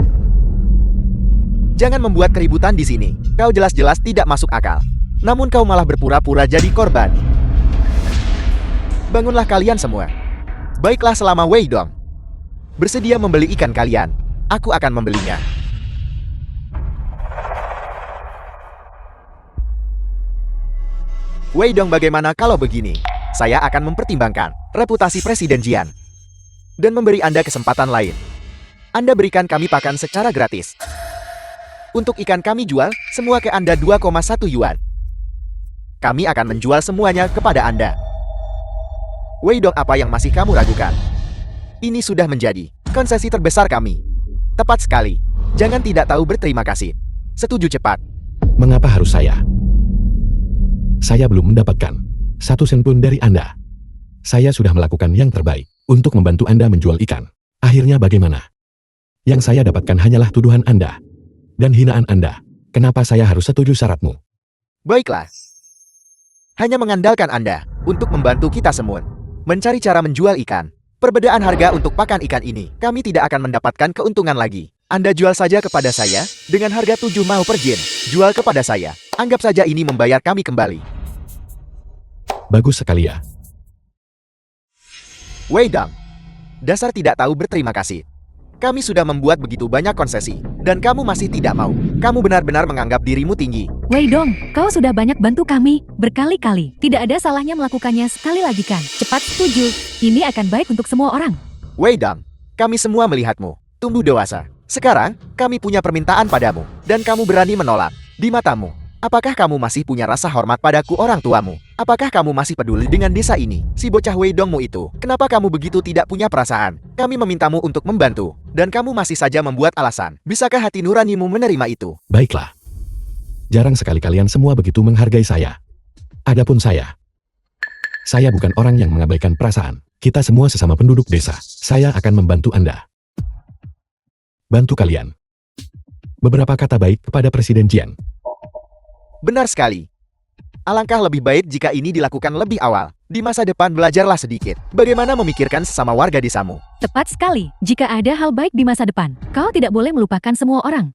Jangan membuat keributan di sini. Kau jelas-jelas tidak masuk akal. Namun kau malah berpura-pura jadi korban. Bangunlah kalian semua. Baiklah, selama Wei Dong bersedia membeli ikan kalian, aku akan membelinya. Wei Dong, bagaimana kalau begini? Saya akan mempertimbangkan reputasi Presiden Jian dan memberi Anda kesempatan lain. Anda berikan kami pakan secara gratis. Untuk ikan kami jual, semua ke Anda 2,1 yuan. Kami akan menjual semuanya kepada Anda. Wei Dong, apa yang masih kamu ragukan? Ini sudah menjadi konsesi terbesar kami. Tepat sekali. Jangan tidak tahu berterima kasih. Setuju cepat. Mengapa harus saya? Saya belum mendapatkan 1 sen pun dari Anda. Saya sudah melakukan yang terbaik untuk membantu Anda menjual ikan. Akhirnya bagaimana? Yang saya dapatkan hanyalah tuduhan Anda dan hinaan Anda. Kenapa saya harus setuju syaratmu? Baiklah. Hanya mengandalkan Anda untuk membantu kita semua mencari cara menjual ikan. Perbedaan harga untuk pakan ikan ini, kami tidak akan mendapatkan keuntungan lagi. Anda jual saja kepada saya dengan harga 7 mao per jin. Jual kepada saya. Anggap saja ini membayar kami kembali. Bagus sekali ya. Wei Dong, dasar tidak tahu berterima kasih. Kami sudah membuat begitu banyak konsesi, dan kamu masih tidak mau. Kamu benar-benar menganggap dirimu tinggi. Wei Dong, kau sudah banyak bantu kami, berkali-kali. Tidak ada salahnya melakukannya sekali lagi kan? Cepat setuju, ini akan baik untuk semua orang. Wei Dong, kami semua melihatmu tumbuh dewasa. Sekarang, kami punya permintaan padamu, dan kamu berani menolak. Di matamu, apakah kamu masih punya rasa hormat padaku, orang tuamu? Apakah kamu masih peduli dengan desa ini? Si bocah Wei Dongmu itu, kenapa kamu begitu tidak punya perasaan? Kami memintamu untuk membantu, dan kamu masih saja membuat alasan. Bisakah hati nuranimu menerima itu? Baiklah. Jarang sekali kalian semua begitu menghargai saya. Adapun saya bukan orang yang mengabaikan perasaan. Kita semua sesama penduduk desa. Saya akan membantu Anda. Bantu kalian. Beberapa kata baik kepada Presiden Jian. Benar sekali. Alangkah lebih baik jika ini dilakukan lebih awal. Di masa depan belajarlah sedikit. Bagaimana memikirkan sesama warga desamu. Tepat sekali, jika ada hal baik di masa depan, kau tidak boleh melupakan semua orang.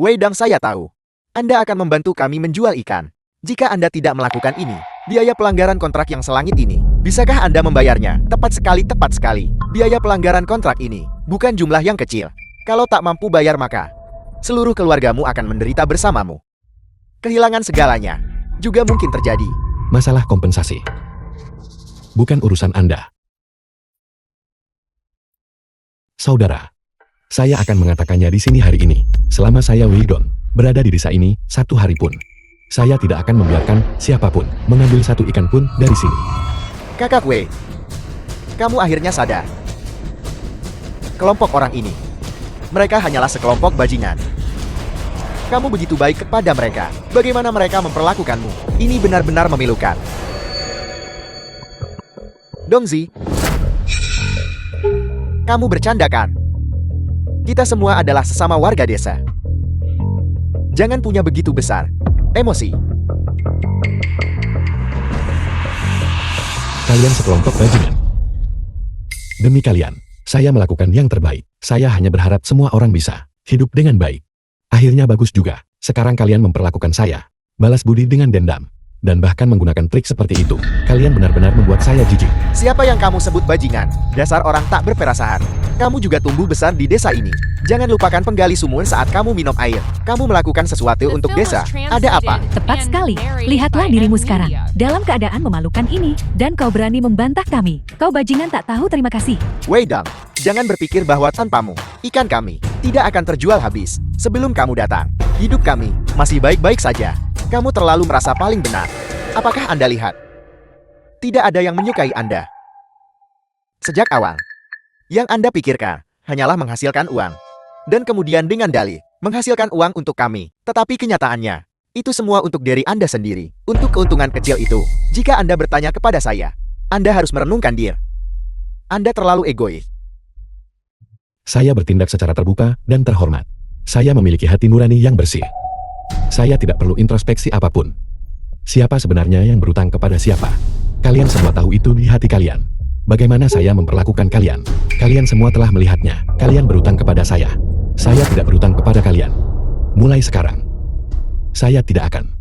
Wei Dong, saya tahu. Anda akan membantu kami menjual ikan. Jika Anda tidak melakukan ini, biaya pelanggaran kontrak yang selangit ini, bisakah Anda membayarnya? Tepat sekali, tepat sekali. Biaya pelanggaran kontrak ini bukan jumlah yang kecil. Kalau tak mampu bayar maka seluruh keluargamu akan menderita bersamamu. Kehilangan segalanya juga mungkin terjadi. Masalah kompensasi bukan urusan Anda. Saudara, saya akan mengatakannya di sini hari ini. Selama saya Wei Dong berada di desa ini 1 hari pun, saya tidak akan membiarkan siapapun mengambil 1 ikan pun dari sini. Kakak Wei, kamu akhirnya sadar. Kelompok orang ini, mereka hanyalah sekelompok bajingan. Kamu begitu baik kepada mereka. Bagaimana mereka memperlakukanmu? Ini benar-benar memilukan. Dongzi, kamu bercanda kan? Kita semua adalah sesama warga desa. Jangan punya begitu besar emosi. Kalian sekelompok bajingan. Demi kalian, saya melakukan yang terbaik. Saya hanya berharap semua orang bisa hidup dengan baik. Akhirnya bagus juga. Sekarang kalian memperlakukan saya balas budi dengan dendam, dan bahkan menggunakan trik seperti itu. Kalian benar-benar membuat saya jijik. Siapa yang kamu sebut bajingan? Dasar orang tak berperasaan. Kamu juga tumbuh besar di desa ini. Jangan lupakan penggali sumur saat kamu minum air. Kamu melakukan sesuatu untuk desa. Ada apa? Tepat sekali. Lihatlah dirimu sekarang, dalam keadaan memalukan ini, dan kau berani membantah kami. Kau bajingan tak tahu terima kasih. Wei Dong, jangan berpikir bahwa tanpamu, ikan kami tidak akan terjual habis. Sebelum kamu datang, hidup kami masih baik-baik saja. Kamu terlalu merasa paling benar. Apakah Anda lihat? Tidak ada yang menyukai Anda. Sejak awal, yang Anda pikirkan hanyalah menghasilkan uang. dan kemudian dengan dalih menghasilkan uang untuk kami. Tetapi kenyataannya, itu semua untuk diri Anda sendiri. Untuk keuntungan kecil itu, jika Anda bertanya kepada saya, Anda harus merenungkan diri. Anda terlalu egois. Saya bertindak secara terbuka dan terhormat. Saya memiliki hati nurani yang bersih. Saya tidak perlu introspeksi apapun. Siapa sebenarnya yang berutang kepada siapa? Kalian semua tahu itu di hati kalian. Bagaimana saya memperlakukan kalian? Kalian semua telah melihatnya. Kalian berutang kepada saya. Saya tidak berutang kepada kalian. Mulai sekarang, saya tidak akan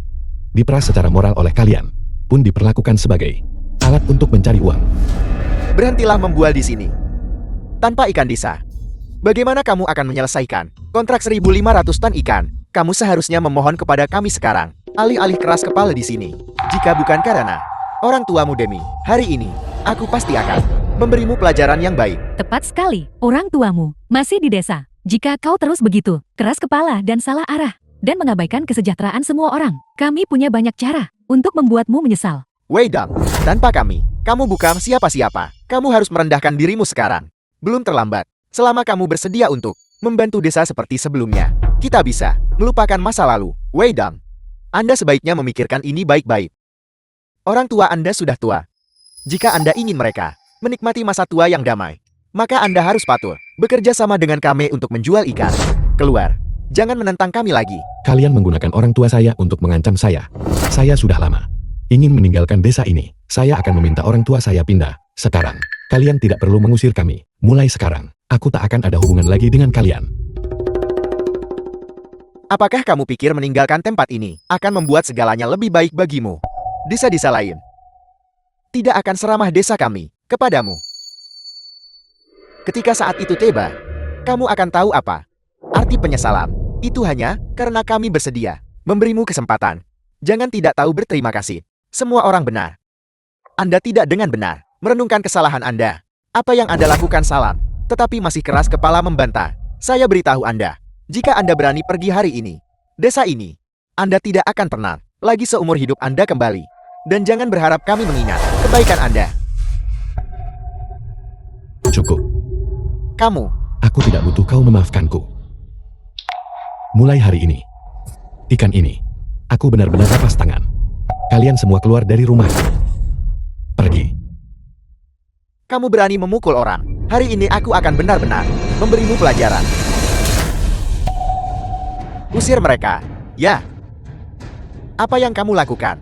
diperas secara moral oleh kalian, pun diperlakukan sebagai alat untuk mencari uang. Berhentilah membual di sini. Tanpa ikan desa, bagaimana kamu akan menyelesaikan kontrak 1.500 ton ikan? Kamu seharusnya memohon kepada kami sekarang. Alih-alih keras kepala di sini. Jika bukan karena orang tuamu Demi, hari ini, aku pasti akan memberimu pelajaran yang baik. Tepat sekali, orang tuamu masih di desa. Jika kau terus begitu, keras kepala dan salah arah, dan mengabaikan kesejahteraan semua orang, kami punya banyak cara untuk membuatmu menyesal. Wei Dang, tanpa kami, kamu bukan siapa-siapa. Kamu harus merendahkan dirimu sekarang. Belum terlambat. Selama kamu bersedia untuk membantu desa seperti sebelumnya, kita bisa melupakan masa lalu. Wei Dang, Anda sebaiknya memikirkan ini baik-baik. Orang tua Anda sudah tua. Jika Anda ingin mereka menikmati masa tua yang damai, maka Anda harus patuh bekerja sama dengan kami untuk menjual ikan. Keluar. Jangan menentang kami lagi. Kalian menggunakan orang tua saya untuk mengancam saya. Saya sudah lama ingin meninggalkan desa ini. Saya akan meminta orang tua saya pindah. Sekarang, kalian tidak perlu mengusir kami. Mulai sekarang, aku tak akan ada hubungan lagi dengan kalian. Apakah kamu pikir meninggalkan tempat ini akan membuat segalanya lebih baik bagimu? Desa-desa lain tidak akan seramah desa kami kepadamu. Ketika saat itu tiba, kamu akan tahu apa arti penyesalan. Itu hanya karena kami bersedia memberimu kesempatan. Jangan tidak tahu berterima kasih. Semua orang benar. Anda tidak dengan benar merenungkan kesalahan Anda. Apa yang Anda lakukan salah, tetapi masih keras kepala membantah. Saya beritahu Anda, jika Anda berani pergi hari ini, desa ini, Anda tidak akan pernah lagi seumur hidup Anda kembali. Dan jangan berharap kami mengingat kebaikan Anda. Cukup. Kamu, Aku tidak butuh kau memaafkanku. Mulai hari ini, ikan ini, aku benar-benar lepas tangan. Kalian semua keluar dari rumah. Pergi. kamu berani memukul orang. Hari ini aku akan benar-benar memberimu pelajaran. Usir mereka. Ya. Apa yang kamu lakukan?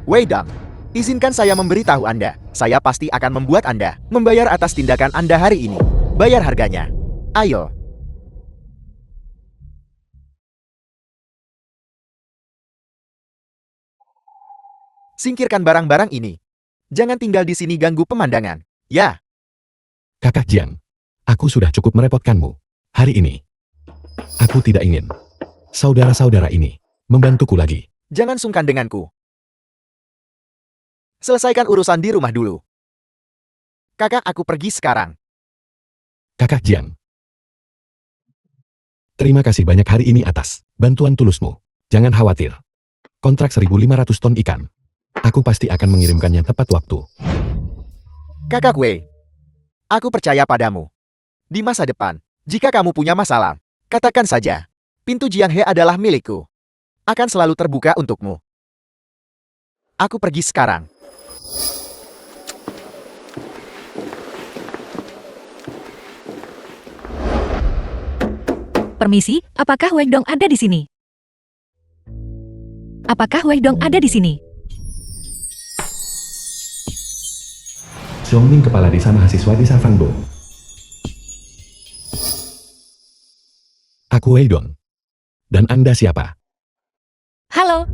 Wei Dang, izinkan saya memberitahu Anda. Saya pasti akan membuat Anda membayar atas tindakan Anda hari ini. Bayar harganya. Ayo. Singkirkan barang-barang ini. Jangan tinggal di sini ganggu pemandangan. Ya. Kakak Jiang, aku sudah cukup merepotkanmu. Hari ini, aku tidak ingin saudara-saudara ini membantuku lagi. Jangan sungkan denganku. Selesaikan urusan di rumah dulu. Kakak, aku pergi sekarang. Kakak Jiang, terima kasih banyak hari ini atas bantuan tulusmu. Jangan khawatir. Kontrak 1.500 ton ikan. Aku pasti akan mengirimkannya tepat waktu. Kakak Wei, aku percaya padamu. Di masa depan, jika kamu punya masalah, katakan saja. Pintu Jiang He adalah milikku. Akan selalu terbuka untukmu. Aku pergi sekarang. Permisi, apakah Wei Dong ada di sini? Apakah Wei Dong ada di sini? Xiongming, kepala desa mahasiswa desa Fangbo. Aku Wei Dong. Dan Anda siapa? Halo,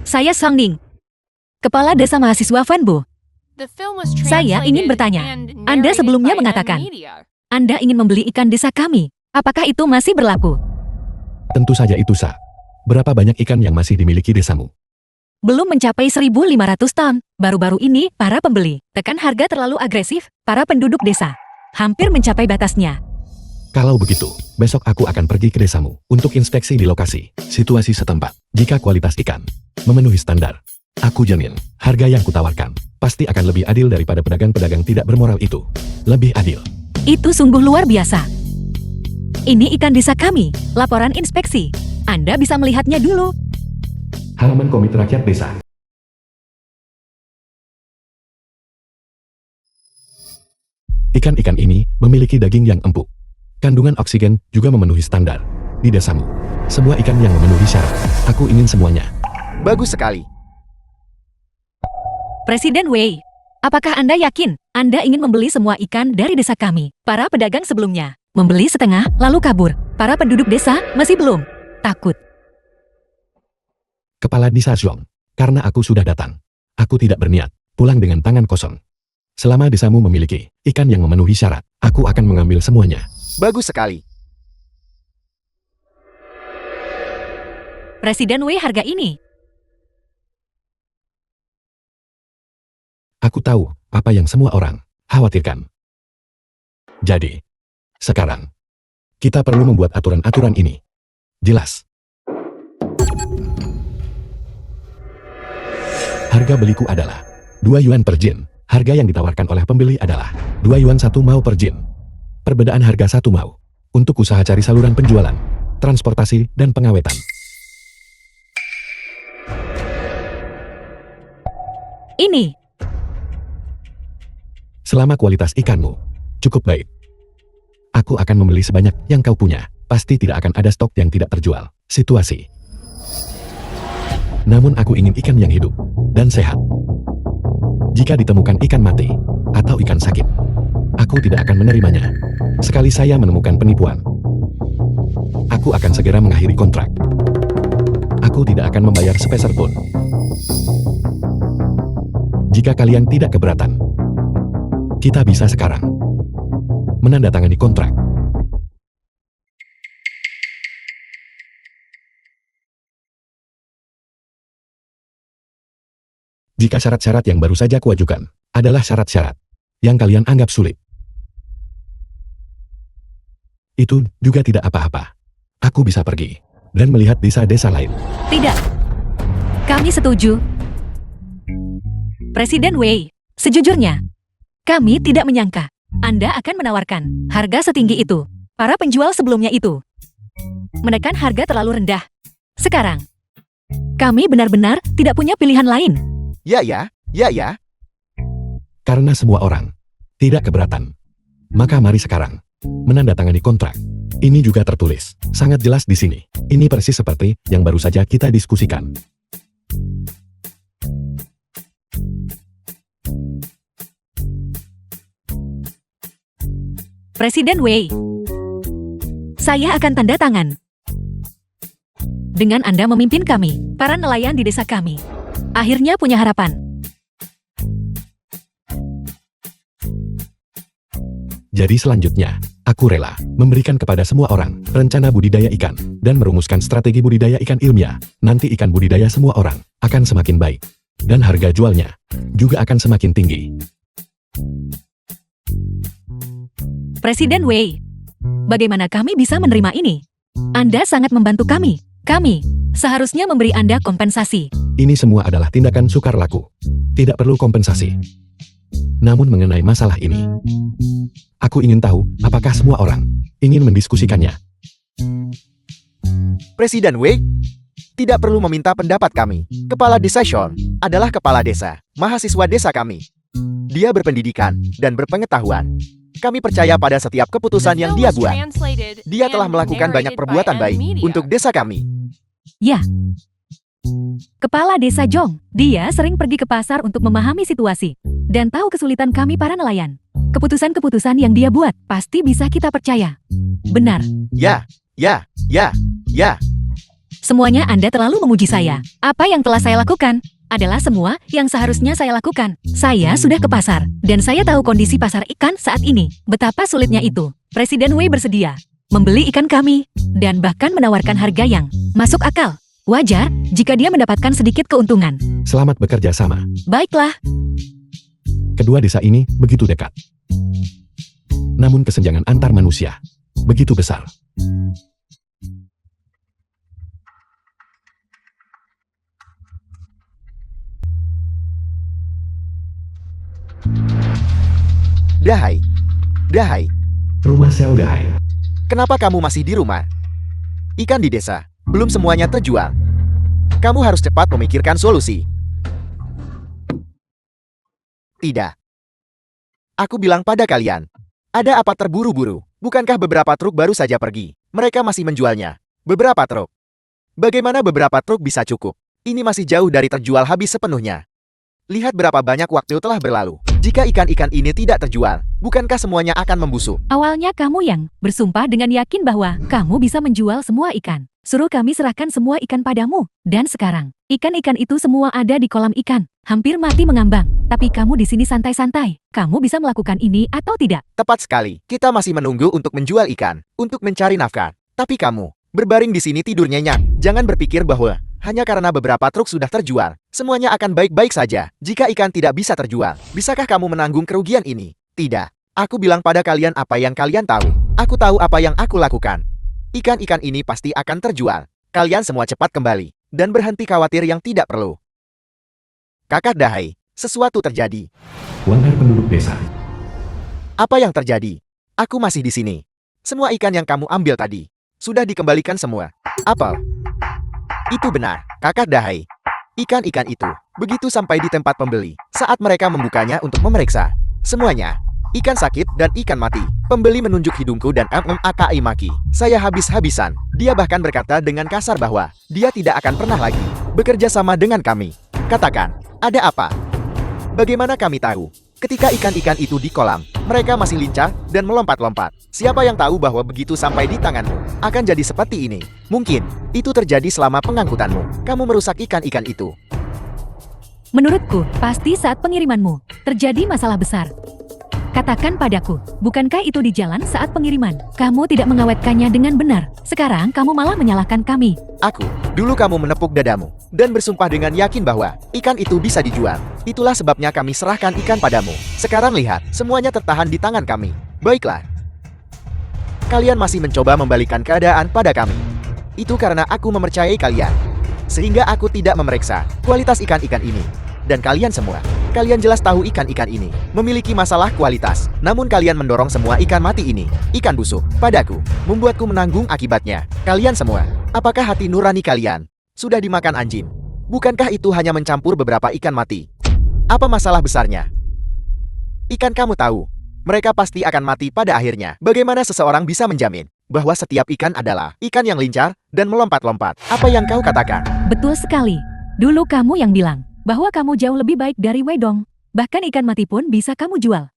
saya Song Ning, kepala desa mahasiswa Fanbo. The film was Saya ingin translated bertanya, and Anda narrated sebelumnya by mengatakan, M-Media. Anda ingin membeli ikan desa kami. Apakah itu masih berlaku? Tentu saja itu sah. Berapa banyak ikan yang masih dimiliki desamu? Belum mencapai 1.500 ton. Baru-baru ini, para pembeli tekan harga terlalu agresif. Para penduduk desa hampir mencapai batasnya. Kalau begitu, besok aku akan pergi ke desamu untuk inspeksi di lokasi situasi setempat. Jika kualitas ikan memenuhi standar, aku jamin harga yang kutawarkan pasti akan lebih adil daripada pedagang-pedagang tidak bermoral itu. Lebih adil. Itu sungguh luar biasa. Ini ikan desa kami. Laporan inspeksi. Anda bisa melihatnya dulu. Halaman Komite Rakyat Desa. Ikan-ikan ini memiliki daging yang empuk. Kandungan oksigen juga memenuhi standar. Di desamu, semua ikan yang memenuhi syarat. Aku ingin semuanya. Bagus sekali. Presiden Wei, apakah Anda yakin Anda ingin membeli semua ikan dari desa kami? Para pedagang sebelumnya membeli setengah lalu kabur. Para penduduk desa masih belum takut. Kepala Desa Zhong, karena aku sudah datang. Aku tidak berniat pulang dengan tangan kosong. Selama desamu memiliki ikan yang memenuhi syarat, aku akan mengambil semuanya. Bagus sekali. Presiden Wei, harga ini. Aku tahu apa yang semua orang khawatirkan. Jadi, sekarang, kita perlu membuat aturan-aturan ini jelas. Harga beliku adalah 2 yuan per jin. Harga yang ditawarkan oleh pembeli adalah 2 yuan 1 mao per jin. Perbedaan harga 1 mao untuk usaha cari saluran penjualan, transportasi, dan pengawetan. Ini. Selama kualitas ikanmu cukup baik, aku akan membeli sebanyak yang kau punya. Pasti tidak akan ada stok yang tidak terjual. Situasi. Namun aku ingin ikan yang hidup dan sehat. Jika ditemukan ikan mati atau ikan sakit, aku tidak akan menerimanya. Sekali saya menemukan penipuan, aku akan segera mengakhiri kontrak. Aku tidak akan membayar sepeser pun. Jika kalian tidak keberatan, kita bisa sekarang menandatangani kontrak. Jika syarat-syarat yang baru saja kuajukan adalah syarat-syarat yang kalian anggap sulit, itu juga tidak apa-apa. Aku bisa pergi dan melihat desa-desa lain. Tidak. Kami setuju. Presiden Wei, sejujurnya, kami tidak menyangka Anda akan menawarkan harga setinggi itu. Para penjual sebelumnya itu menekan harga terlalu rendah. Sekarang, kami benar-benar tidak punya pilihan lain. Ya. Karena semua orang tidak keberatan, maka mari sekarang menandatangani kontrak. Ini juga tertulis sangat jelas di sini. Ini persis seperti yang baru saja kita diskusikan. Presiden Wei, saya akan tanda tangan. Dengan Anda memimpin kami, para nelayan di desa kami akhirnya punya harapan. Jadi selanjutnya, aku rela memberikan kepada semua orang rencana budidaya ikan dan merumuskan strategi budidaya ikan ilmiah. Nanti ikan budidaya semua orang akan semakin baik dan harga jualnya juga akan semakin tinggi. Presiden Wei, bagaimana kami bisa menerima ini? Anda sangat membantu kami. Kami seharusnya memberi Anda kompensasi. Ini semua adalah tindakan sukar laku. Tidak perlu kompensasi. Namun mengenai masalah ini, aku ingin tahu apakah semua orang ingin mendiskusikannya. Presiden Wei, tidak perlu meminta pendapat kami. Kepala Desa Sean adalah kepala desa, mahasiswa desa kami. Dia berpendidikan dan berpengetahuan. Kami percaya pada setiap keputusan yang dia buat. Dia telah melakukan banyak perbuatan baik untuk desa kami. Ya. Kepala Desa Zhong, dia sering pergi ke pasar untuk memahami situasi dan tahu kesulitan kami para nelayan. Keputusan-keputusan yang dia buat pasti bisa kita percaya. Benar. Ya. Semuanya Anda terlalu memuji saya. Apa yang telah saya lakukan adalah semua yang seharusnya saya lakukan. Saya sudah ke pasar dan saya tahu kondisi pasar ikan saat ini. Betapa sulitnya itu. Presiden Wei bersedia membeli ikan kami dan bahkan menawarkan harga yang masuk akal. Wajar jika dia mendapatkan sedikit keuntungan. Selamat bekerja sama. Baiklah. Kedua desa ini begitu dekat. Namun kesenjangan antar manusia begitu besar. Dahai. Rumah sel Dahai. Kenapa kamu masih di rumah? Ikan di desa belum semuanya terjual. Kamu harus cepat memikirkan solusi. Tidak. Aku bilang pada kalian, ada apa terburu-buru? Bukankah beberapa truk baru saja pergi? Mereka masih menjualnya. Beberapa truk. Bagaimana beberapa truk bisa cukup? Ini masih jauh dari terjual habis sepenuhnya. Lihat berapa banyak waktu telah berlalu. Jika ikan-ikan ini tidak terjual, bukankah semuanya akan membusuk? Awalnya kamu yang bersumpah dengan yakin bahwa kamu bisa menjual semua ikan. Suruh kami serahkan semua ikan padamu. Dan sekarang, ikan-ikan itu semua ada di kolam ikan. Hampir mati mengambang. Tapi kamu di sini santai-santai. Kamu bisa melakukan ini atau tidak? Tepat sekali. Kita masih menunggu untuk menjual ikan, untuk mencari nafkah. Tapi kamu, berbaring di sini tidur nyenyak. Jangan berpikir bahwa hanya karena beberapa truk sudah terjual, semuanya akan baik-baik saja. Jika ikan tidak bisa terjual, bisakah kamu menanggung kerugian ini? Tidak. Aku bilang pada kalian apa yang kalian tahu. Aku tahu apa yang aku lakukan. Ikan-ikan ini pasti akan terjual. Kalian semua cepat kembali, dan berhenti khawatir yang tidak perlu. Kakak Dahai, sesuatu terjadi. Wanggar penduduk desa. Apa yang terjadi? Aku masih di sini. Semua ikan yang kamu ambil tadi, sudah dikembalikan semua. Apel. Itu benar, Kakak Dahai. Ikan-ikan itu, begitu sampai di tempat pembeli, saat mereka membukanya untuk memeriksa, semuanya ikan sakit dan ikan mati. Pembeli menunjuk hidungku dan maki maki. Saya habis-habisan. Dia bahkan berkata dengan kasar bahwa dia tidak akan pernah lagi bekerja sama dengan kami. Katakan, ada apa? Bagaimana kami tahu? Ketika ikan-ikan itu di kolam, mereka masih lincah dan melompat-lompat. Siapa yang tahu bahwa begitu sampai di tanganmu, akan jadi seperti ini? Mungkin, itu terjadi selama pengangkutanmu. Kamu merusak ikan-ikan itu. Menurutku, pasti saat pengirimanmu terjadi masalah besar. Katakan padaku, bukankah itu di jalan saat pengiriman? Kamu tidak mengawetkannya dengan benar. Sekarang kamu malah menyalahkan kami. Dulu kamu menepuk dadamu dan bersumpah dengan yakin bahwa ikan itu bisa dijual. Itulah sebabnya kami serahkan ikan padamu. Sekarang lihat, semuanya tertahan di tangan kami. Baiklah. Kalian masih mencoba membalikan keadaan pada kami. Itu karena aku mempercayai kalian. Sehingga aku tidak memeriksa kualitas ikan-ikan ini. Dan kalian semua, kalian jelas tahu ikan-ikan ini memiliki masalah kualitas. Namun kalian mendorong semua ikan mati ini, ikan busuk, padaku, membuatku menanggung akibatnya. Kalian semua, apakah hati nurani kalian sudah dimakan anjing? Bukankah itu hanya mencampur beberapa ikan mati? Apa masalah besarnya? Ikan kamu tahu, mereka pasti akan mati pada akhirnya. Bagaimana seseorang bisa menjamin bahwa setiap ikan adalah ikan yang lincah dan melompat-lompat? Apa yang kau katakan? Betul sekali. Dulu kamu yang bilang bahwa kamu jauh lebih baik dari Weidong. Bahkan ikan mati pun bisa kamu jual.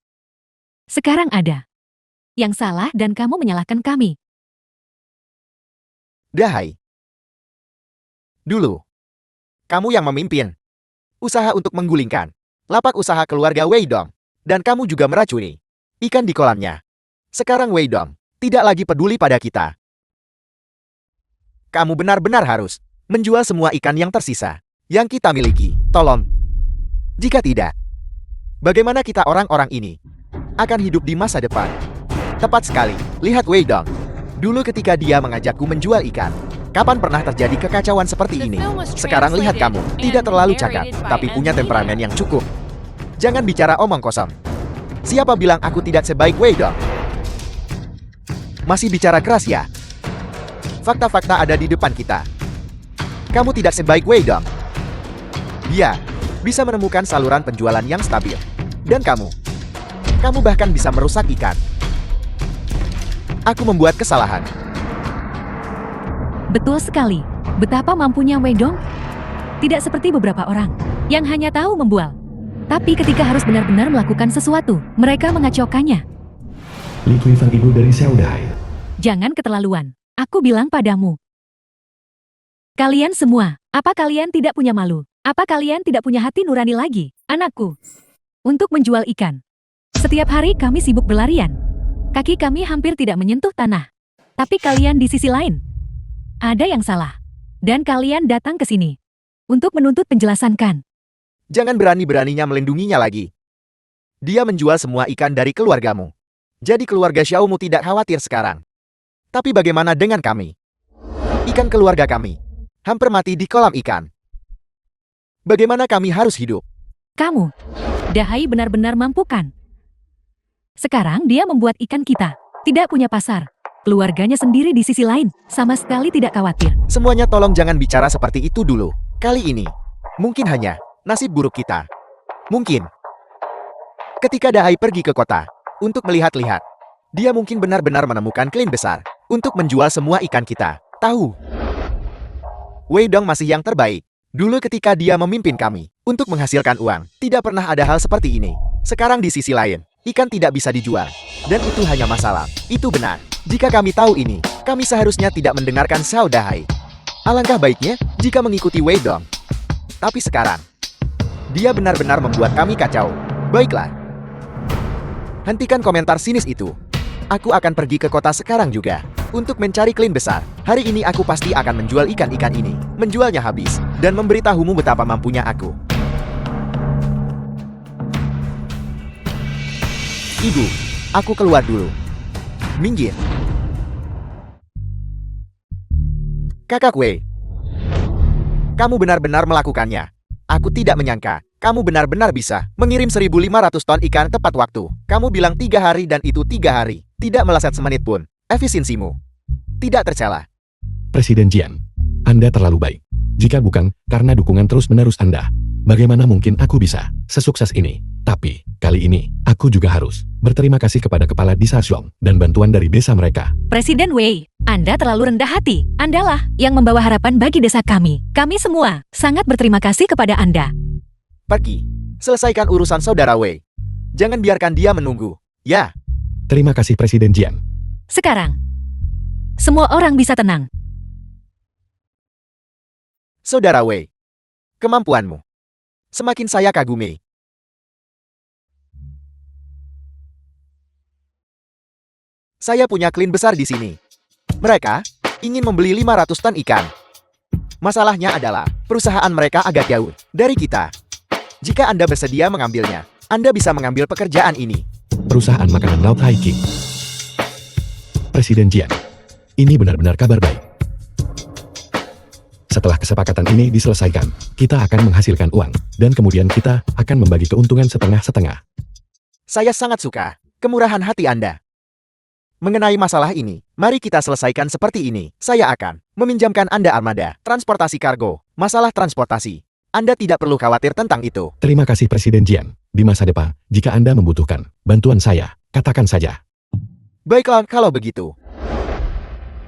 Sekarang ada yang salah dan kamu menyalahkan kami. Dahai. Dulu, kamu yang memimpin usaha untuk menggulingkan lapak usaha keluarga Weidong. Dan kamu juga meracuni ikan di kolamnya. Sekarang Weidong tidak lagi peduli pada kita. Kamu benar-benar harus menjual semua ikan yang tersisa yang kita miliki. Tolong. Jika tidak, bagaimana kita orang-orang ini akan hidup di masa depan? Tepat sekali. Lihat Weidong. Dulu ketika dia mengajakku menjual ikan, kapan pernah terjadi kekacauan seperti ini? Sekarang lihat kamu, tidak terlalu cakap, tapi punya temperamen yang cukup. Jangan bicara omong kosong. Siapa bilang aku tidak sebaik Weidong? Masih bicara keras ya? Fakta-fakta ada di depan kita. Kamu tidak sebaik Weidong. Dia bisa menemukan saluran penjualan yang stabil. Dan kamu bahkan bisa merusak ikan. Aku membuat kesalahan. Betul sekali. Betapa mampunya Weidong? Tidak seperti beberapa orang yang hanya tahu membual. Tapi ketika harus benar-benar melakukan sesuatu, mereka mengacaukannya. Li Kui Fang, ibu dari Xiao Dahai. Jangan keterlaluan. Aku bilang padamu. Kalian semua, apa kalian tidak punya malu? Apa kalian tidak punya hati nurani lagi, anakku? Untuk menjual ikan. Setiap hari kami sibuk berlarian. Kaki kami hampir tidak menyentuh tanah. Tapi kalian di sisi lain, ada yang salah. Dan kalian datang ke sini untuk menuntut penjelasan kan? Jangan berani-beraninya melindunginya lagi. Dia menjual semua ikan dari keluargamu. Jadi keluarga Xiaomu tidak khawatir sekarang. Tapi bagaimana dengan kami? Ikan keluarga kami hampir mati di kolam ikan. Bagaimana kami harus hidup? Kamu, Dahai benar-benar mampu kan? Sekarang dia membuat ikan kita tidak punya pasar. Keluarganya sendiri di sisi lain, sama sekali tidak khawatir. Semuanya tolong jangan bicara seperti itu dulu. Kali ini, mungkin hanya nasib buruk kita. Mungkin. Ketika Dahai pergi ke kota untuk melihat-lihat, dia mungkin benar-benar menemukan klin besar untuk menjual semua ikan kita. Tahu? Wei Dong masih yang terbaik. Dulu ketika dia memimpin kami untuk menghasilkan uang, tidak pernah ada hal seperti ini. Sekarang di sisi lain, ikan tidak bisa dijual. Dan itu hanya masalah. Itu benar. Jika kami tahu ini, kami seharusnya tidak mendengarkan Xiao Dahai. Alangkah baiknya jika mengikuti Wei Dong. Tapi sekarang, dia benar-benar membuat kami kacau. Baiklah. Hentikan komentar sinis itu. Aku akan pergi ke kota sekarang juga untuk mencari klin besar. Hari ini aku pasti akan menjual ikan-ikan ini, menjualnya habis, dan memberitahumu betapa mampunya aku. Ibu, aku keluar dulu. Minggir. Kakak Wei, kamu benar-benar melakukannya. Aku tidak menyangka kamu benar-benar bisa mengirim 1.500 ton ikan tepat waktu. Kamu bilang 3 hari dan itu 3 hari. Tidak meleset semenit pun. Efisiensimu tidak tercela. Presiden Jian, Anda terlalu baik. Jika bukan karena dukungan terus-menerus Anda, bagaimana mungkin aku bisa sesukses ini? Tapi, kali ini, aku juga harus berterima kasih kepada Kepala Desa Xiong dan bantuan dari desa mereka. Presiden Wei, Anda terlalu rendah hati. Andalah yang membawa harapan bagi desa kami. Kami semua sangat berterima kasih kepada Anda. Pergi. Selesaikan urusan saudara Wei. Jangan biarkan dia menunggu. Ya. Terima kasih Presiden Jian. Sekarang, semua orang bisa tenang. Saudara Wei, kemampuanmu semakin saya kagumi. Saya punya klin besar di sini. Mereka ingin membeli 500 ton ikan. Masalahnya adalah, perusahaan mereka agak jauh dari kita. Jika Anda bersedia mengambilnya, Anda bisa mengambil pekerjaan ini. Perusahaan makanan laut Hai King. Presiden Jian, ini benar-benar kabar baik. Setelah kesepakatan ini diselesaikan, kita akan menghasilkan uang, dan kemudian kita akan membagi keuntungan setengah-setengah. Saya sangat suka kemurahan hati Anda. Mengenai masalah ini, mari kita selesaikan seperti ini. Saya akan meminjamkan Anda armada transportasi kargo. Masalah transportasi, Anda tidak perlu khawatir tentang itu. Terima kasih Presiden Jian. Di masa depan, jika Anda membutuhkan bantuan saya, katakan saja. Baiklah, kalau begitu.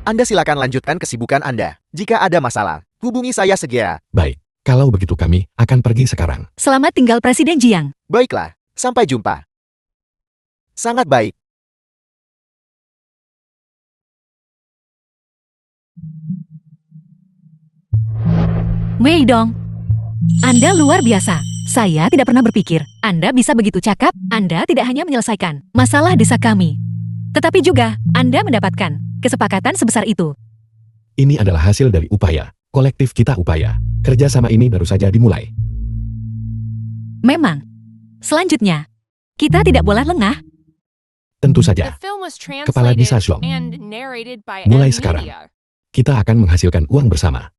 Anda silakan lanjutkan kesibukan Anda. Jika ada masalah, hubungi saya segera. Baik, kalau begitu kami akan pergi sekarang. Selamat tinggal Presiden Jiang. Baiklah, sampai jumpa. Sangat baik. Wei Dong, Anda luar biasa. Saya tidak pernah berpikir Anda bisa begitu cakap. Anda tidak hanya menyelesaikan masalah desa kami, tetapi juga Anda mendapatkan kesepakatan sebesar itu. Ini adalah hasil dari upaya kolektif kita. Kerjasama ini baru saja dimulai. Memang. Selanjutnya, kita tidak boleh lengah. Tentu The saja, film was Kepala Desa translated Xiong. and narrated by Mulai M sekarang, Media. kita akan menghasilkan uang bersama.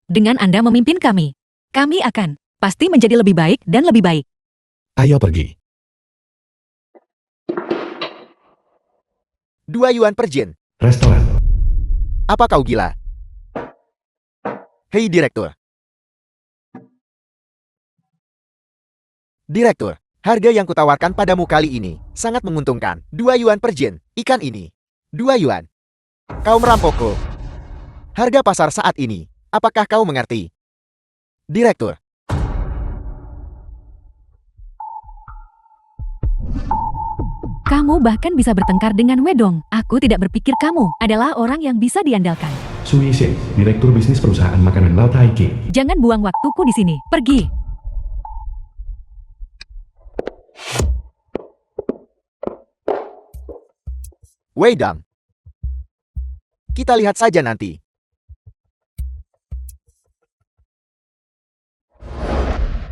Dengan Anda memimpin kami akan pasti menjadi lebih baik dan lebih baik. Ayo pergi. 2 yuan per jin. Restoran. Apa kau gila? Hei Direktur. Direktur, harga yang kutawarkan padamu kali ini sangat menguntungkan. 2 yuan per jin. Ikan ini. 2 yuan. Kau merampokku. Harga pasar saat ini. Apakah kau mengerti? Direktur. Kamu bahkan bisa bertengkar dengan Wedong. Aku tidak berpikir kamu adalah orang yang bisa diandalkan. Sui Shen, Direktur Bisnis Perusahaan Makanan Laut Hai King. Jangan buang waktuku di sini. Pergi. Wei Dong. Kita lihat saja nanti.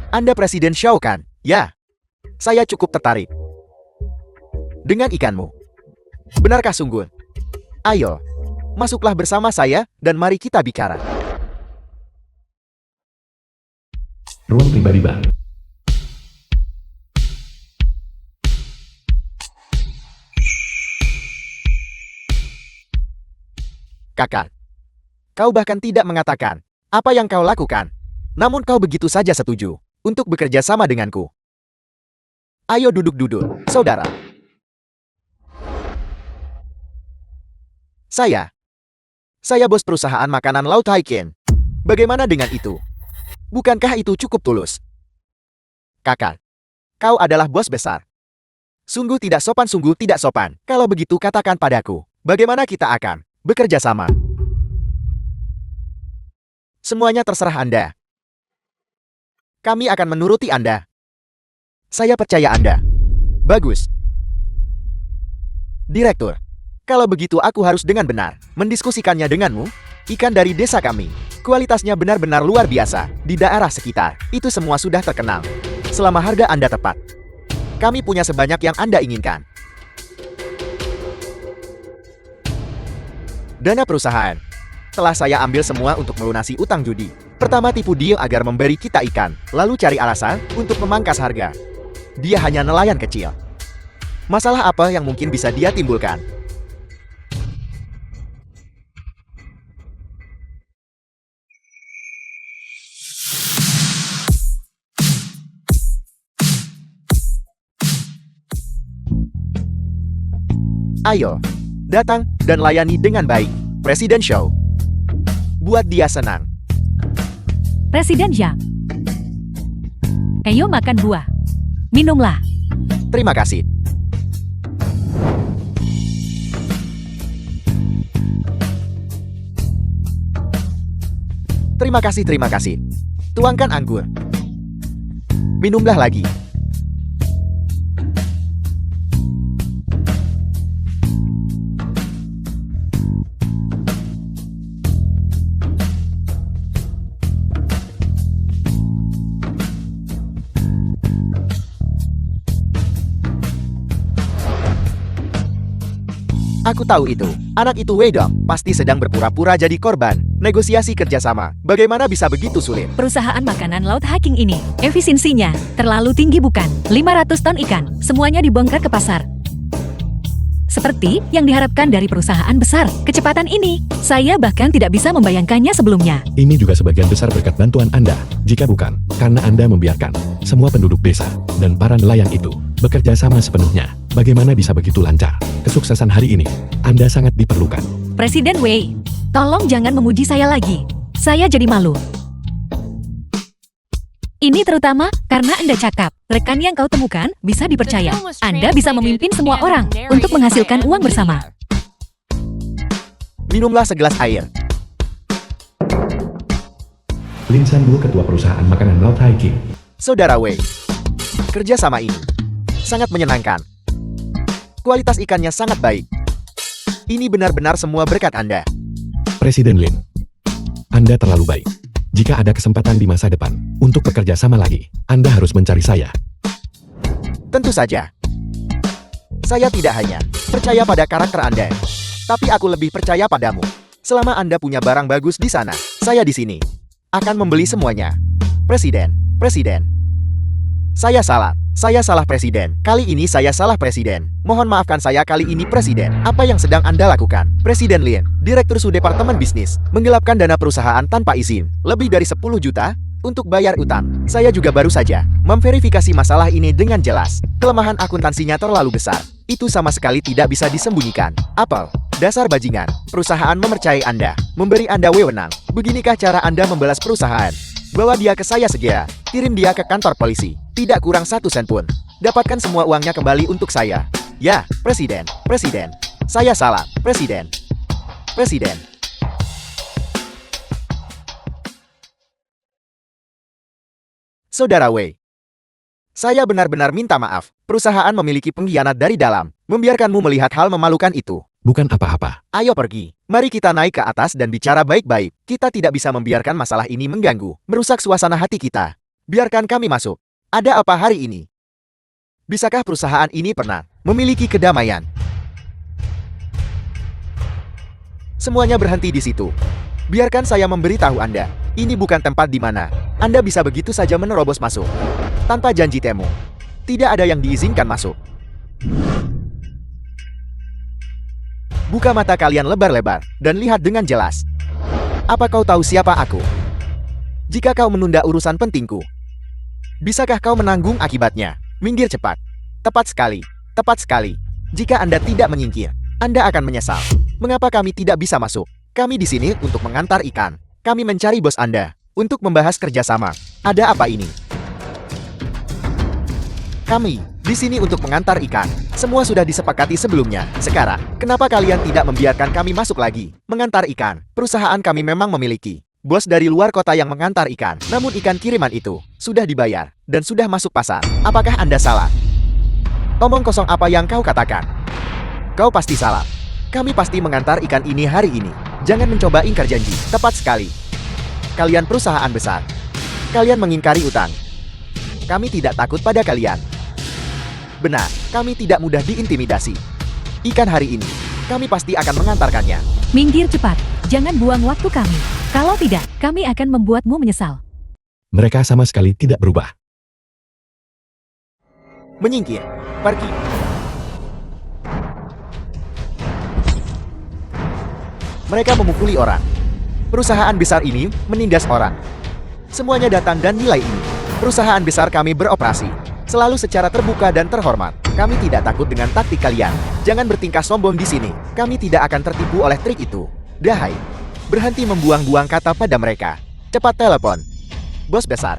Anda Presiden Xiao kan? Ya. Saya cukup tertarik dengan ikanmu. Benarkah sungguh? Ayo, masuklah bersama saya dan mari kita bicara. Ruang pribadi Bang. Kakak. Kau bahkan tidak mengatakan apa yang kau lakukan. Namun kau begitu saja setuju untuk bekerja sama denganku. Ayo duduk-duduk, saudara. Saya bos perusahaan makanan Laut Haiken. Bagaimana dengan itu? Bukankah itu cukup tulus? Kakak, kau adalah bos besar. Sungguh tidak sopan. Kalau begitu katakan padaku, bagaimana kita akan bekerja sama? Semuanya terserah Anda. Kami akan menuruti Anda. Saya percaya Anda. Bagus. Direktur, kalau begitu aku harus dengan benar mendiskusikannya denganmu. Ikan dari desa kami, kualitasnya benar-benar luar biasa. Di daerah sekitar, itu semua sudah terkenal. Selama harga Anda tepat, kami punya sebanyak yang Anda inginkan. Dana perusahaan telah saya ambil semua untuk melunasi utang judi. Pertama tipu dia agar memberi kita ikan, lalu cari alasan untuk memangkas harga. Dia hanya nelayan kecil. Masalah apa yang mungkin bisa dia timbulkan? Ayo, datang dan layani dengan baik. Presiden Show. Buat dia senang. Presiden Zhang. Ayo makan buah. Minumlah. Terima kasih. Terima kasih. Tuangkan anggur. Minumlah lagi. Aku tahu itu. Anak itu Wei Dong pasti sedang berpura-pura jadi korban negosiasi kerjasama. Bagaimana bisa begitu sulit? Perusahaan makanan Laut Haiking ini, efisiensinya terlalu tinggi bukan? 500 ton ikan, semuanya dibongkar ke pasar. Seperti yang diharapkan dari perusahaan besar. Kecepatan ini, saya bahkan tidak bisa membayangkannya sebelumnya. Ini juga sebagian besar berkat bantuan Anda. Jika bukan, karena Anda membiarkan semua penduduk desa dan para nelayan itu bekerja sama sepenuhnya, bagaimana bisa begitu lancar? Kesuksesan hari ini, Anda sangat diperlukan. Presiden Wei, tolong jangan memuji saya lagi. Saya jadi malu. Ini terutama karena Anda cakap. Rekan yang kau temukan bisa dipercaya. Anda bisa memimpin semua orang untuk menghasilkan uang bersama. Minumlah segelas air. Lin Sandu, ketua perusahaan makanan Laut Haiking. Saudara Wei, kerjasama ini sangat menyenangkan. Kualitas ikannya sangat baik. Ini benar-benar semua berkat Anda. Presiden Lin, Anda terlalu baik. Jika ada kesempatan di masa depan untuk bekerja sama lagi, Anda harus mencari saya. Tentu saja. Saya tidak hanya percaya pada karakter Anda, tapi aku lebih percaya padamu. Selama Anda punya barang bagus di sana, saya di sini akan membeli semuanya. Presiden. Saya salah Presiden. Kali ini saya salah Presiden. Mohon maafkan saya kali ini Presiden. Apa yang sedang Anda lakukan? Presiden Lin, Direktur Departemen Bisnis, menggelapkan dana perusahaan tanpa izin. Lebih dari 10 juta untuk bayar utang. Saya juga baru saja memverifikasi masalah ini dengan jelas. Kelemahan akuntansinya terlalu besar. Itu sama sekali tidak bisa disembunyikan. Apel, dasar bajingan. Perusahaan mempercayai Anda, memberi Anda wewenang. Beginikah cara Anda membalas perusahaan? Bawa dia ke saya segera. Kirim dia ke kantor polisi. Tidak kurang 1 sen pun. Dapatkan semua uangnya kembali untuk saya. Ya, Presiden. Saya salah, Presiden. Saudara Wei, saya benar-benar minta maaf. Perusahaan memiliki pengkhianat dari dalam, membiarkanmu melihat hal memalukan itu. Bukan apa-apa. Ayo pergi. Mari kita naik ke atas dan bicara baik-baik. Kita tidak bisa membiarkan masalah ini mengganggu, merusak suasana hati kita. Biarkan kami masuk. Ada apa hari ini? Bisakah perusahaan ini pernah memiliki kedamaian? Semuanya berhenti di situ. Biarkan saya memberitahu Anda. Ini bukan tempat di mana Anda bisa begitu saja menerobos masuk tanpa janji temu. Tidak ada yang diizinkan masuk. Buka mata kalian lebar-lebar, dan lihat dengan jelas. Apa kau tahu siapa aku? Jika kau menunda urusan pentingku, bisakah kau menanggung akibatnya? Minggir cepat. Tepat sekali. Tepat sekali. Jika Anda tidak menyingkir, Anda akan menyesal. Mengapa kami tidak bisa masuk? Kami di sini untuk mengantar ikan. Kami mencari bos Anda untuk membahas kerjasama. Ada apa ini? Kami di sini untuk mengantar ikan. Semua sudah disepakati sebelumnya. Sekarang, kenapa kalian tidak membiarkan kami masuk lagi? Mengantar ikan. Perusahaan kami memang memiliki bos dari luar kota yang mengantar ikan. Namun ikan kiriman itu sudah dibayar dan sudah masuk pasar. Apakah Anda salah? Omong kosong apa yang kau katakan? Kau pasti salah. Kami pasti mengantar ikan ini hari ini. Jangan mencoba ingkar janji. Tepat sekali. Kalian perusahaan besar. Kalian mengingkari utang. Kami tidak takut pada kalian. Benar, kami tidak mudah diintimidasi. Ikan hari ini, kami pasti akan mengantarkannya. Minggir cepat, jangan buang waktu kami. Kalau tidak, kami akan membuatmu menyesal. Mereka sama sekali tidak berubah. Menyingkir, pergi. Mereka memukuli orang. Perusahaan besar ini menindas orang. Semuanya datang dan nilai ini. Perusahaan besar kami beroperasi selalu secara terbuka dan terhormat. Kami tidak takut dengan taktik kalian. Jangan bertingkah sombong di sini. Kami tidak akan tertipu oleh trik itu. Dahai, berhenti membuang-buang kata pada mereka. Cepat telepon bos besar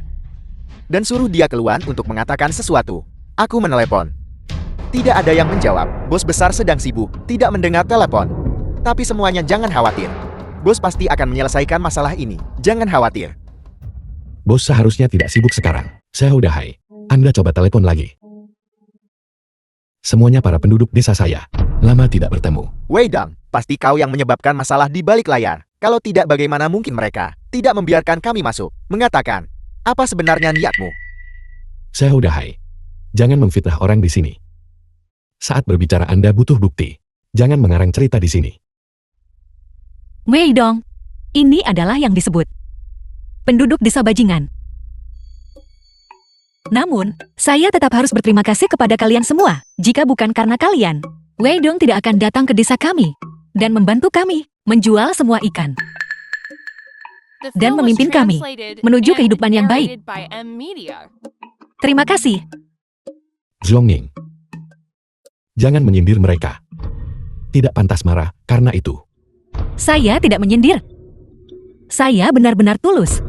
dan suruh dia keluar untuk mengatakan sesuatu. Aku menelepon. Tidak ada yang menjawab. Bos besar sedang sibuk, tidak mendengar telepon. Tapi semuanya jangan khawatir. Bos pasti akan menyelesaikan masalah ini. Jangan khawatir. Bos seharusnya tidak sibuk sekarang. Dahai, Anda coba telepon lagi. Semuanya para penduduk desa saya. Lama tidak bertemu. Wei Dong, pasti kau yang menyebabkan masalah di balik layar. Kalau tidak, bagaimana mungkin mereka tidak membiarkan kami masuk? Mengatakan, apa sebenarnya niatmu? Dahai, jangan memfitnah orang di sini. Saat berbicara Anda butuh bukti. Jangan mengarang cerita di sini. Wei Dong, ini adalah yang disebut penduduk desa bajingan. Namun, saya tetap harus berterima kasih kepada kalian semua. Jika bukan karena kalian, Wei Dong tidak akan datang ke desa kami dan membantu kami menjual semua ikan The dan film was memimpin kami translated menuju and kehidupan yang baik. narrated by M Media. Terima kasih. Zhongning, jangan menyindir mereka. Tidak pantas marah karena itu. Saya tidak menyindir. Saya benar-benar tulus.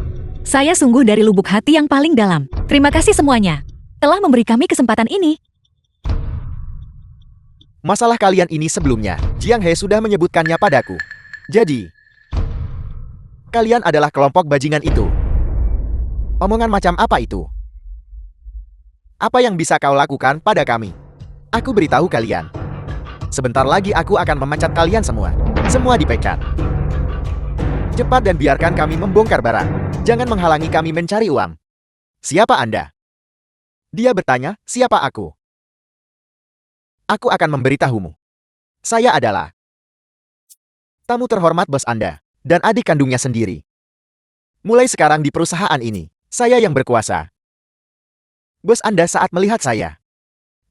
Saya sungguh dari lubuk hati yang paling dalam. Terima kasih semuanya telah memberi kami kesempatan ini. Masalah kalian ini sebelumnya, Jiang He sudah menyebutkannya padaku. Jadi, kalian adalah kelompok bajingan itu. Omongan macam apa itu? Apa yang bisa kau lakukan pada kami? Aku beritahu kalian. Sebentar lagi aku akan memecat kalian semua. Semua dipecat. Cepat dan biarkan kami membongkar barang. Jangan menghalangi kami mencari uang. Siapa Anda? Dia bertanya, siapa aku? Aku akan memberitahumu. Saya adalah tamu terhormat bos Anda dan adik kandungnya sendiri. Mulai sekarang di perusahaan ini, saya yang berkuasa. Bos Anda saat melihat saya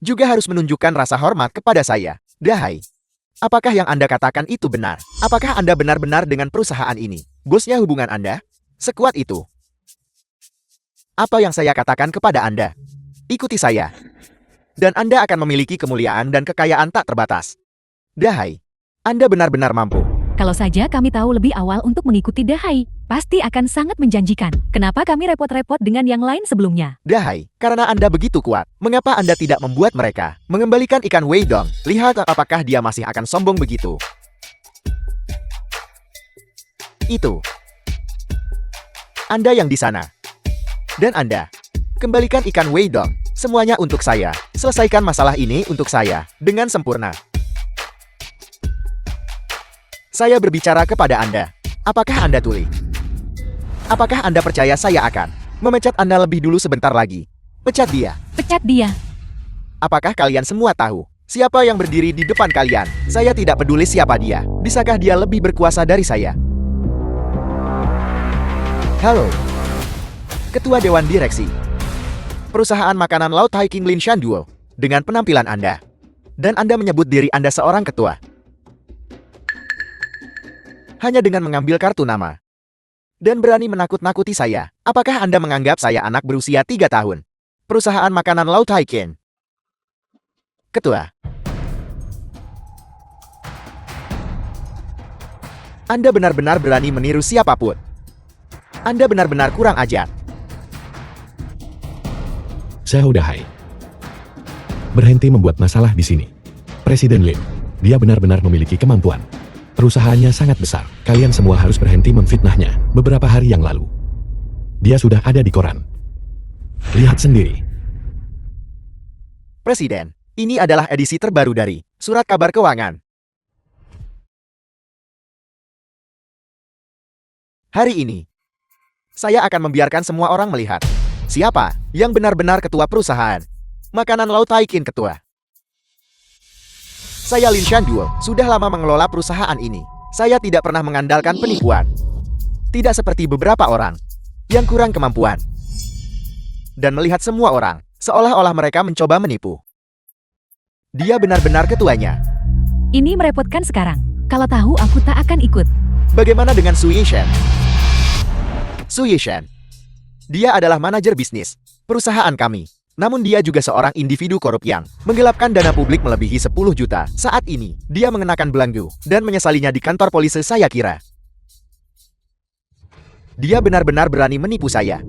juga harus menunjukkan rasa hormat kepada saya. Dahai, apakah yang Anda katakan itu benar? Apakah Anda benar-benar dengan perusahaan ini? Bosnya hubungan Anda sekuat itu? Apa yang saya katakan kepada Anda? Ikuti saya. Dan Anda akan memiliki kemuliaan dan kekayaan tak terbatas. Dahai, Anda benar-benar mampu. Kalau saja kami tahu lebih awal untuk mengikuti Dahai, pasti akan sangat menjanjikan. Kenapa kami repot-repot dengan yang lain sebelumnya? Dahai, karena Anda begitu kuat, mengapa Anda tidak membuat mereka mengembalikan ikan Wei Dong? Lihat apakah dia masih akan sombong begitu. Itu. Anda yang di sana. Dan Anda, kembalikan ikan Wei Dong. Semuanya untuk saya. Selesaikan masalah ini untuk saya dengan sempurna. Saya berbicara kepada Anda. Apakah Anda tuli? Apakah Anda percaya saya akan memecat Anda lebih dulu sebentar lagi? Pecat dia. Pecat dia. Apakah kalian semua tahu siapa yang berdiri di depan kalian? Saya tidak peduli siapa dia. Bisakah dia lebih berkuasa dari saya? Halo. Ketua Dewan Direksi Perusahaan Makanan Laut Hiking Lin Shan Duo. Dengan penampilan Anda. Dan Anda menyebut diri Anda seorang ketua. hanya dengan mengambil kartu nama. Dan berani menakut-nakuti saya. Apakah Anda menganggap saya anak berusia 3 tahun? Perusahaan makanan Laut Haikin. Ketua. Anda benar-benar berani meniru siapapun. Anda benar-benar kurang ajar. Syaudahai. Berhenti membuat masalah di sini. Presiden Lim, dia benar-benar memiliki kemampuan. Perusahaannya sangat besar. Kalian semua harus berhenti memfitnahnya. Beberapa hari yang lalu, dia sudah ada di koran. Lihat sendiri. Presiden, ini adalah edisi terbaru dari Surat Kabar Keuangan. Hari ini, saya akan membiarkan semua orang melihat siapa yang benar-benar ketua perusahaan Makanan Laut Haikin Ketua. Saya Lin Shanduo, sudah lama mengelola perusahaan ini. Saya tidak pernah mengandalkan penipuan. Tidak seperti beberapa orang yang kurang kemampuan. Dan melihat semua orang, seolah-olah mereka mencoba menipu. Dia benar-benar ketuanya. Ini merepotkan sekarang. Kalau tahu aku tak akan ikut. Bagaimana dengan Su Yishan? Su Yishan. Dia adalah manajer bisnis perusahaan kami. Namun dia juga seorang individu korup yang menggelapkan dana publik melebihi 10 juta. Saat ini, dia mengenakan belanggu dan menyesalinya di kantor polisi saya kira. Dia benar-benar berani menipu saya.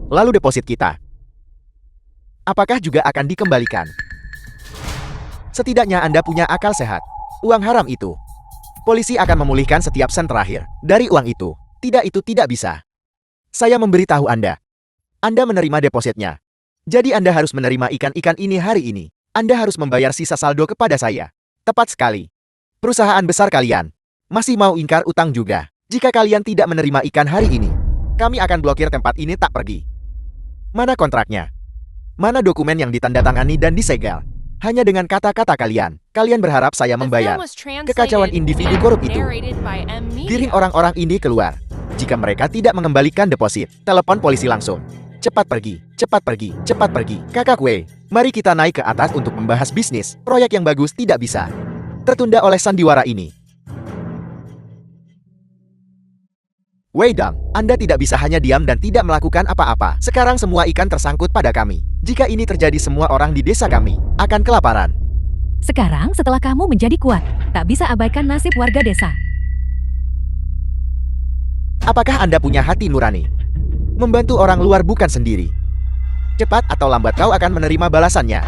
Lalu deposit kita, apakah juga akan dikembalikan? Setidaknya Anda punya akal sehat. Uang haram itu, polisi akan memulihkan setiap sen terakhir dari uang itu. Tidak, itu tidak bisa. Saya memberitahu Anda. Anda menerima depositnya. Jadi Anda harus menerima ikan-ikan ini hari ini. Anda harus membayar sisa saldo kepada saya. Tepat sekali. Perusahaan besar kalian masih mau ingkar utang juga. Jika kalian tidak menerima ikan hari ini, kami akan blokir tempat ini tak pergi. Mana kontraknya? Mana dokumen yang ditandatangani dan disegel? Hanya dengan kata-kata kalian, kalian berharap saya membayar kekacauan individu korup itu. Giring orang-orang ini keluar. Jika mereka tidak mengembalikan deposit, telepon polisi langsung. Cepat pergi, cepat pergi, cepat pergi. Kakak Wei, mari kita naik ke atas untuk membahas bisnis. Proyek yang bagus tidak bisa tertunda oleh sandiwara ini. Wei Dang, Anda tidak bisa hanya diam dan tidak melakukan apa-apa. Sekarang semua ikan tersangkut pada kami. Jika ini terjadi, semua orang di desa kami akan kelaparan. Sekarang setelah kamu menjadi kuat, tak bisa abaikan nasib warga desa. Apakah Anda punya hati nurani? Membantu orang luar bukan sendiri. Cepat atau lambat kau akan menerima balasannya.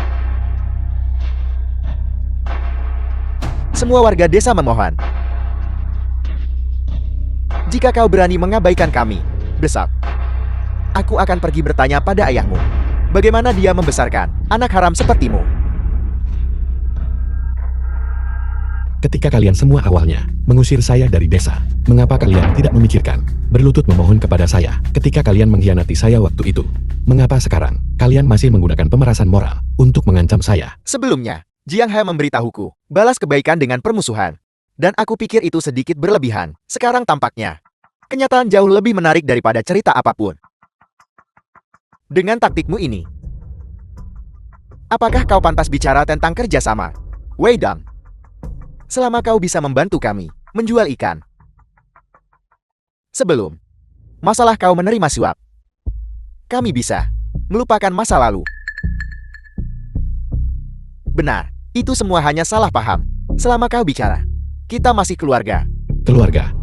Semua warga desa memohon. Jika kau berani mengabaikan kami, besok aku akan pergi bertanya pada ayahmu. Bagaimana dia membesarkan anak haram sepertimu? Ketika kalian semua awalnya mengusir saya dari desa, mengapa kalian tidak memikirkan berlutut memohon kepada saya ketika kalian mengkhianati saya waktu itu? Mengapa sekarang kalian masih menggunakan pemerasan moral untuk mengancam saya? Sebelumnya, Jiang He memberitahuku balas kebaikan dengan permusuhan. Dan aku pikir itu sedikit berlebihan. Sekarang tampaknya kenyataan jauh lebih menarik daripada cerita apapun. Dengan taktikmu ini, apakah kau pantas bicara tentang kerjasama? Wei Dang, selama kau bisa membantu kami menjual ikan. Sebelum masalah kau menerima suap, kami bisa melupakan masa lalu. Benar, itu semua hanya salah paham. Selama kau bicara, kita masih keluarga. Keluarga.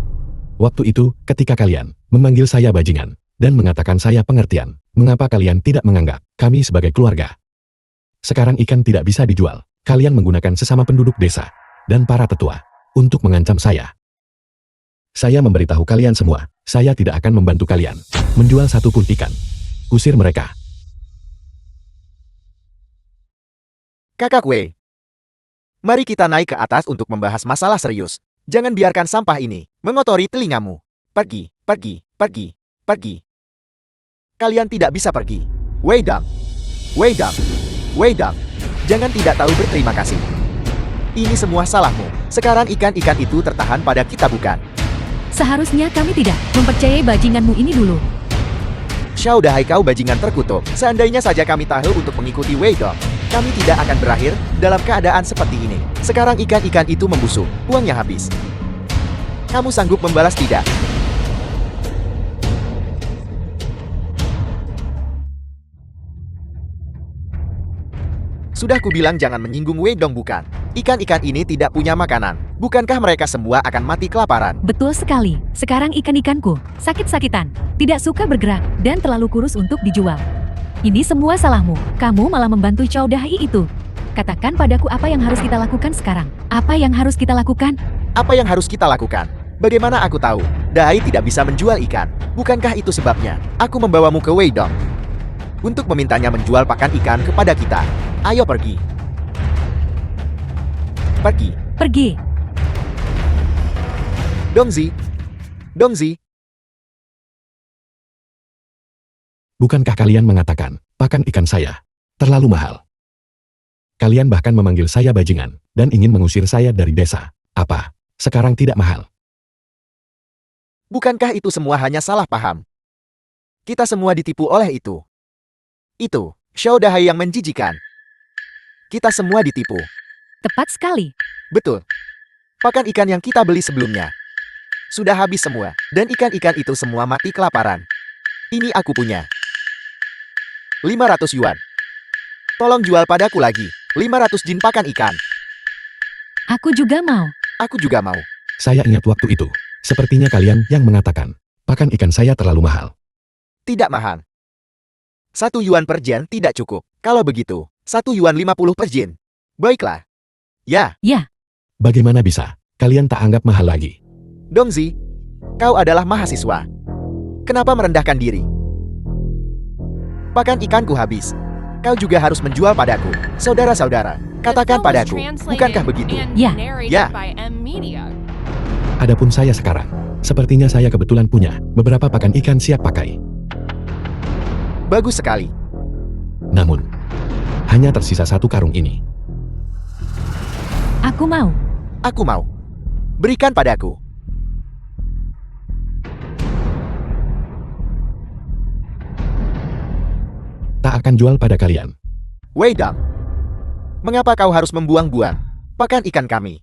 Waktu itu, ketika kalian memanggil saya bajingan dan mengatakan saya pengertian, mengapa kalian tidak menganggap kami sebagai keluarga? Sekarang ikan tidak bisa dijual. Kalian menggunakan sesama penduduk desa dan para tetua untuk mengancam saya. Saya memberitahu kalian semua, saya tidak akan membantu kalian menjual satupun ikan. Usir mereka. Kakak Wei, mari kita naik ke atas untuk membahas masalah serius. Jangan biarkan sampah ini mengotori telingamu. Pergi, pergi, pergi, pergi. Kalian tidak bisa pergi. Wei Dang, Wei Dang, Wei Dang. Jangan tidak tahu berterima kasih. Ini semua salahmu. Sekarang ikan-ikan itu tertahan pada kita bukan? Seharusnya kami tidak mempercayai bajinganmu ini dulu. Syaudahai kau bajingan terkutuk. Seandainya saja kami tahu untuk mengikuti Wei Dong, kami tidak akan berakhir dalam keadaan seperti ini. Sekarang ikan-ikan itu membusuk. Uangnya habis. Kamu sanggup membalas tidak? Sudah kubilang jangan menyinggung Wei Dong bukan? Ikan-ikan ini tidak punya makanan. Bukankah mereka semua akan mati kelaparan? Betul sekali. Sekarang ikan-ikanku sakit-sakitan, tidak suka bergerak, dan terlalu kurus untuk dijual. Ini semua salahmu. Kamu malah membantu Chow Dai itu. Katakan padaku apa yang harus kita lakukan sekarang. Apa yang harus kita lakukan? Apa yang harus kita lakukan? Bagaimana aku tahu? Dai tidak bisa menjual ikan. Bukankah itu sebabnya aku membawamu ke Wei Dong? Untuk memintanya menjual pakan ikan kepada kita. Ayo pergi. Pergi. Pergi. Dongzi. Dongzi. Bukankah kalian mengatakan, pakan ikan saya terlalu mahal? Kalian bahkan memanggil saya bajingan, dan ingin mengusir saya dari desa. Apa? Sekarang tidak mahal? Bukankah itu semua hanya salah paham? Kita semua ditipu oleh itu. Itu, Chow Dai yang menjijikan. Kita semua ditipu. Tepat sekali. Betul. Pakan ikan yang kita beli sebelumnya sudah habis semua, dan ikan-ikan itu semua mati kelaparan. Ini aku punya. 500 yuan. Tolong jual padaku lagi. 500 jin pakan ikan. Aku juga mau. Aku juga mau. Saya ingat waktu itu. Sepertinya kalian yang mengatakan, pakan ikan saya terlalu mahal. Tidak mahal. 1 yuan per jin tidak cukup. Kalau begitu, 1 yuan 50 per jin. Baiklah. Ya, Ya, Bagaimana bisa? Kalian tak anggap mahal lagi. Dongzi, kau adalah mahasiswa. Kenapa merendahkan diri? Pakan ikanku habis. Kau juga harus menjual padaku. Saudara-saudara, The katakan film was padaku, translated bukankah begitu? and Ya. narrated Ya. by M Media. Adapun saya sekarang, sepertinya saya kebetulan punya beberapa pakan ikan siap pakai. Bagus sekali. Namun, hanya tersisa 1 karung ini. aku mau. Aku mau. Berikan padaku. Tak akan jual pada kalian. Wei Dong, mengapa kau harus membuang-buang pakan ikan kami?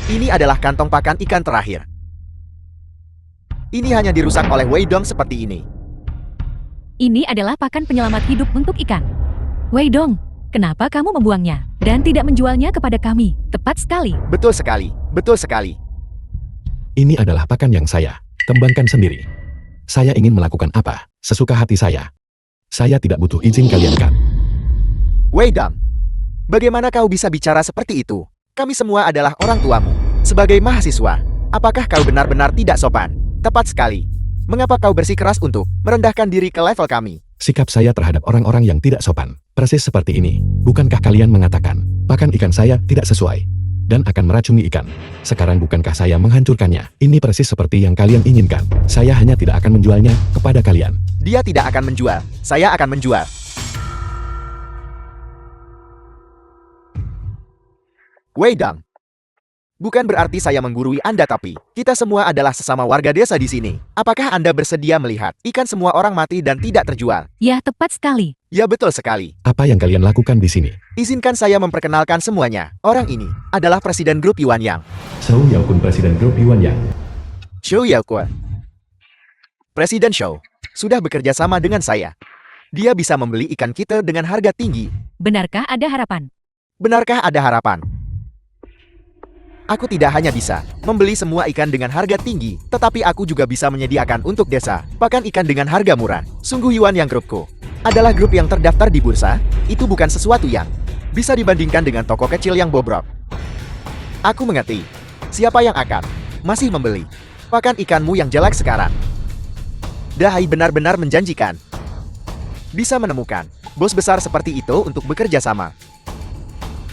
Ini adalah kantong pakan ikan terakhir. Ini hanya dirusak oleh Wei Dong seperti ini. Ini adalah pakan penyelamat hidup untuk ikan. Wei Dong, kenapa kamu membuangnya dan tidak menjualnya kepada kami? Tepat sekali. Betul sekali, betul sekali. Ini adalah pakan yang saya kembangkan sendiri. Saya ingin melakukan apa sesuka hati saya. Saya tidak butuh izin kalian kan? Wei Dong, bagaimana kau bisa bicara seperti itu? Kami semua adalah orang tuamu. Sebagai mahasiswa, apakah kau benar-benar tidak sopan? Tepat sekali. Mengapa kau bersikeras untuk merendahkan diri ke level kami? Sikap saya terhadap orang-orang yang tidak sopan, persis seperti ini. Bukankah kalian mengatakan, pakan ikan saya tidak sesuai, dan akan meracuni ikan? Sekarang bukankah saya menghancurkannya? Ini persis seperti yang kalian inginkan. Saya hanya tidak akan menjualnya kepada kalian. Dia tidak akan menjual. Saya akan menjual. Wei Dong, bukan berarti saya menggurui Anda, tapi kita semua adalah sesama warga desa di sini. Apakah Anda bersedia melihat ikan semua orang mati dan tidak terjual? Ya, tepat sekali. Ya, betul sekali. Apa yang kalian lakukan di sini? Izinkan saya memperkenalkan semuanya. Orang ini adalah Presiden Grup Yuan Yang, Shou Yaokun, Presiden Grup Yuan Yang. Shou Yaokun. Presiden Shou sudah bekerja sama dengan saya. Dia bisa membeli ikan kita dengan harga tinggi. Benarkah ada harapan? Benarkah ada harapan? Aku tidak hanya bisa membeli semua ikan dengan harga tinggi, tetapi aku juga bisa menyediakan untuk desa pakan ikan dengan harga murah. Sungguh Yuan Yang grupku adalah grup yang terdaftar di bursa. Itu bukan sesuatu yang bisa dibandingkan dengan toko kecil yang bobrok. Aku mengerti siapa yang akan masih membeli pakan ikanmu yang jelek sekarang. Dai benar-benar menjanjikan bisa menemukan bos besar seperti itu untuk bekerja sama.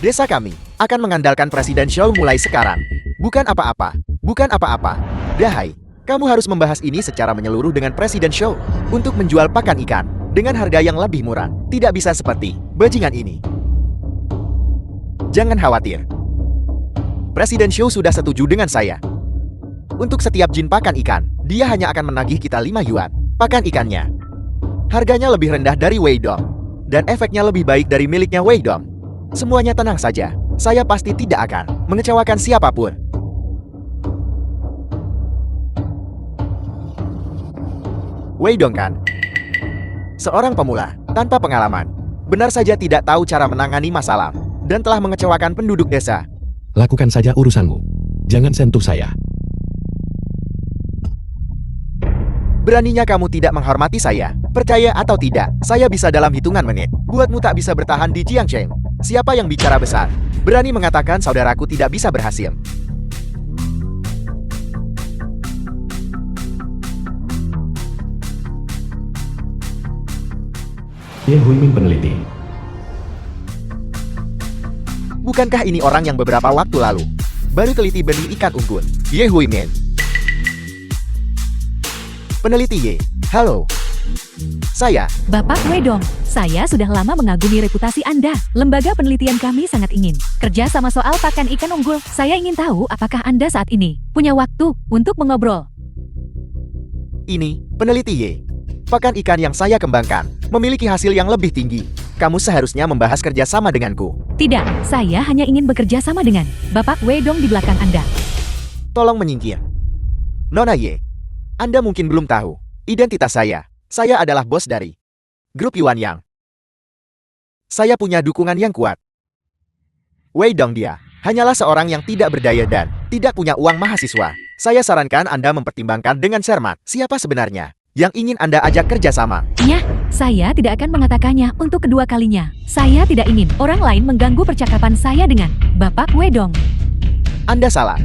Desa kami akan mengandalkan Presiden Shou mulai sekarang. Bukan apa-apa. Bukan apa-apa. Dahai, kamu harus membahas ini secara menyeluruh dengan Presiden Shou untuk menjual pakan ikan dengan harga yang lebih murah. Tidak bisa seperti bajingan ini. Jangan khawatir. Presiden Shou sudah setuju dengan saya. Untuk setiap jin pakan ikan, dia hanya akan menagih kita 5 yuan pakan ikannya. Harganya lebih rendah dari Wei Dong, dan efeknya lebih baik dari miliknya Wei Dong. Semuanya tenang saja. Saya pasti tidak akan mengecewakan siapapun. Wei Dong kan? Seorang pemula, tanpa pengalaman. Benar saja tidak tahu cara menangani masalah, dan telah mengecewakan penduduk desa. Lakukan saja urusanmu. Jangan sentuh saya. Beraninya kamu tidak menghormati saya. Percaya atau tidak, saya bisa dalam hitungan menit. Buatmu tak bisa bertahan di Jiangcheng. Siapa yang bicara besar? Berani mengatakan saudaraku tidak bisa berhasil. Ye Huimin peneliti. Bukankah ini orang yang beberapa waktu lalu baru teliti benih ikan unggun? Ye Huimin. Peneliti Ye. Halo. Saya. Bapak Wedong, saya sudah lama mengagumi reputasi Anda. Lembaga penelitian kami sangat ingin kerja sama soal pakan ikan unggul. Saya ingin tahu apakah Anda saat ini punya waktu untuk mengobrol. Ini, peneliti Ye. Pakan ikan yang saya kembangkan memiliki hasil yang lebih tinggi. Kamu seharusnya membahas kerjasama denganku. Tidak, saya hanya ingin bekerja sama dengan Bapak Wedong di belakang Anda. Tolong menyingkir. Nona Ye, Anda mungkin belum tahu identitas saya. Saya adalah bos dari grup Yuan Yang. Saya punya dukungan yang kuat. Wei Dong dia hanyalah seorang yang tidak berdaya dan tidak punya uang mahasiswa. Saya sarankan Anda mempertimbangkan dengan cermat siapa sebenarnya yang ingin Anda ajak kerjasama. Ya, saya tidak akan mengatakannya untuk kedua kalinya. Saya tidak ingin orang lain mengganggu percakapan saya dengan Bapak Wedong. Anda salah.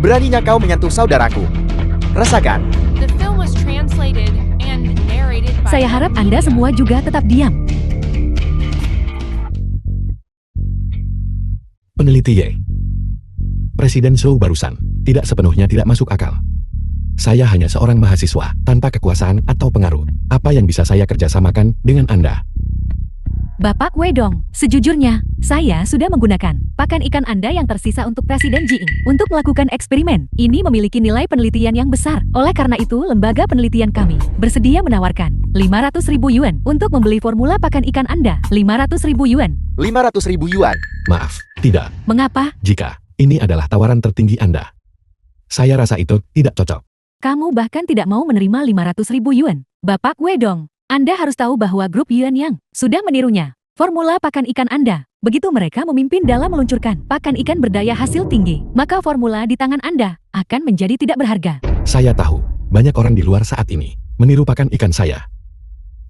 Beraninya kau menyentuh saudaraku. Rasakan. The film was translated and narrated by Saya harap Anda M-Media. semua juga tetap diam. Peneliti Ye. Presiden Zhou barusan tidak sepenuhnya tidak masuk akal. Saya hanya seorang mahasiswa tanpa kekuasaan atau pengaruh. Apa yang bisa saya kerjasamakan dengan Anda? Bapak Wedong, sejujurnya, saya sudah menggunakan pakan ikan Anda yang tersisa untuk Presiden Ji untuk melakukan eksperimen. Ini memiliki nilai penelitian yang besar. Oleh karena itu, lembaga penelitian kami bersedia menawarkan 500.000 yuan untuk membeli formula pakan ikan Anda. 500.000 yuan. 500.000 yuan. Maaf, tidak. Mengapa? Jika ini adalah tawaran tertinggi Anda, saya rasa itu tidak cocok. Kamu bahkan tidak mau menerima 500.000 yuan. Bapak Wedong, Anda harus tahu bahwa grup Yuan Yang sudah menirunya. Formula pakan ikan Anda. Begitu mereka memimpin dalam meluncurkan pakan ikan berdaya hasil tinggi, maka formula di tangan Anda akan menjadi tidak berharga. Saya tahu, banyak orang di luar saat ini meniru pakan ikan saya.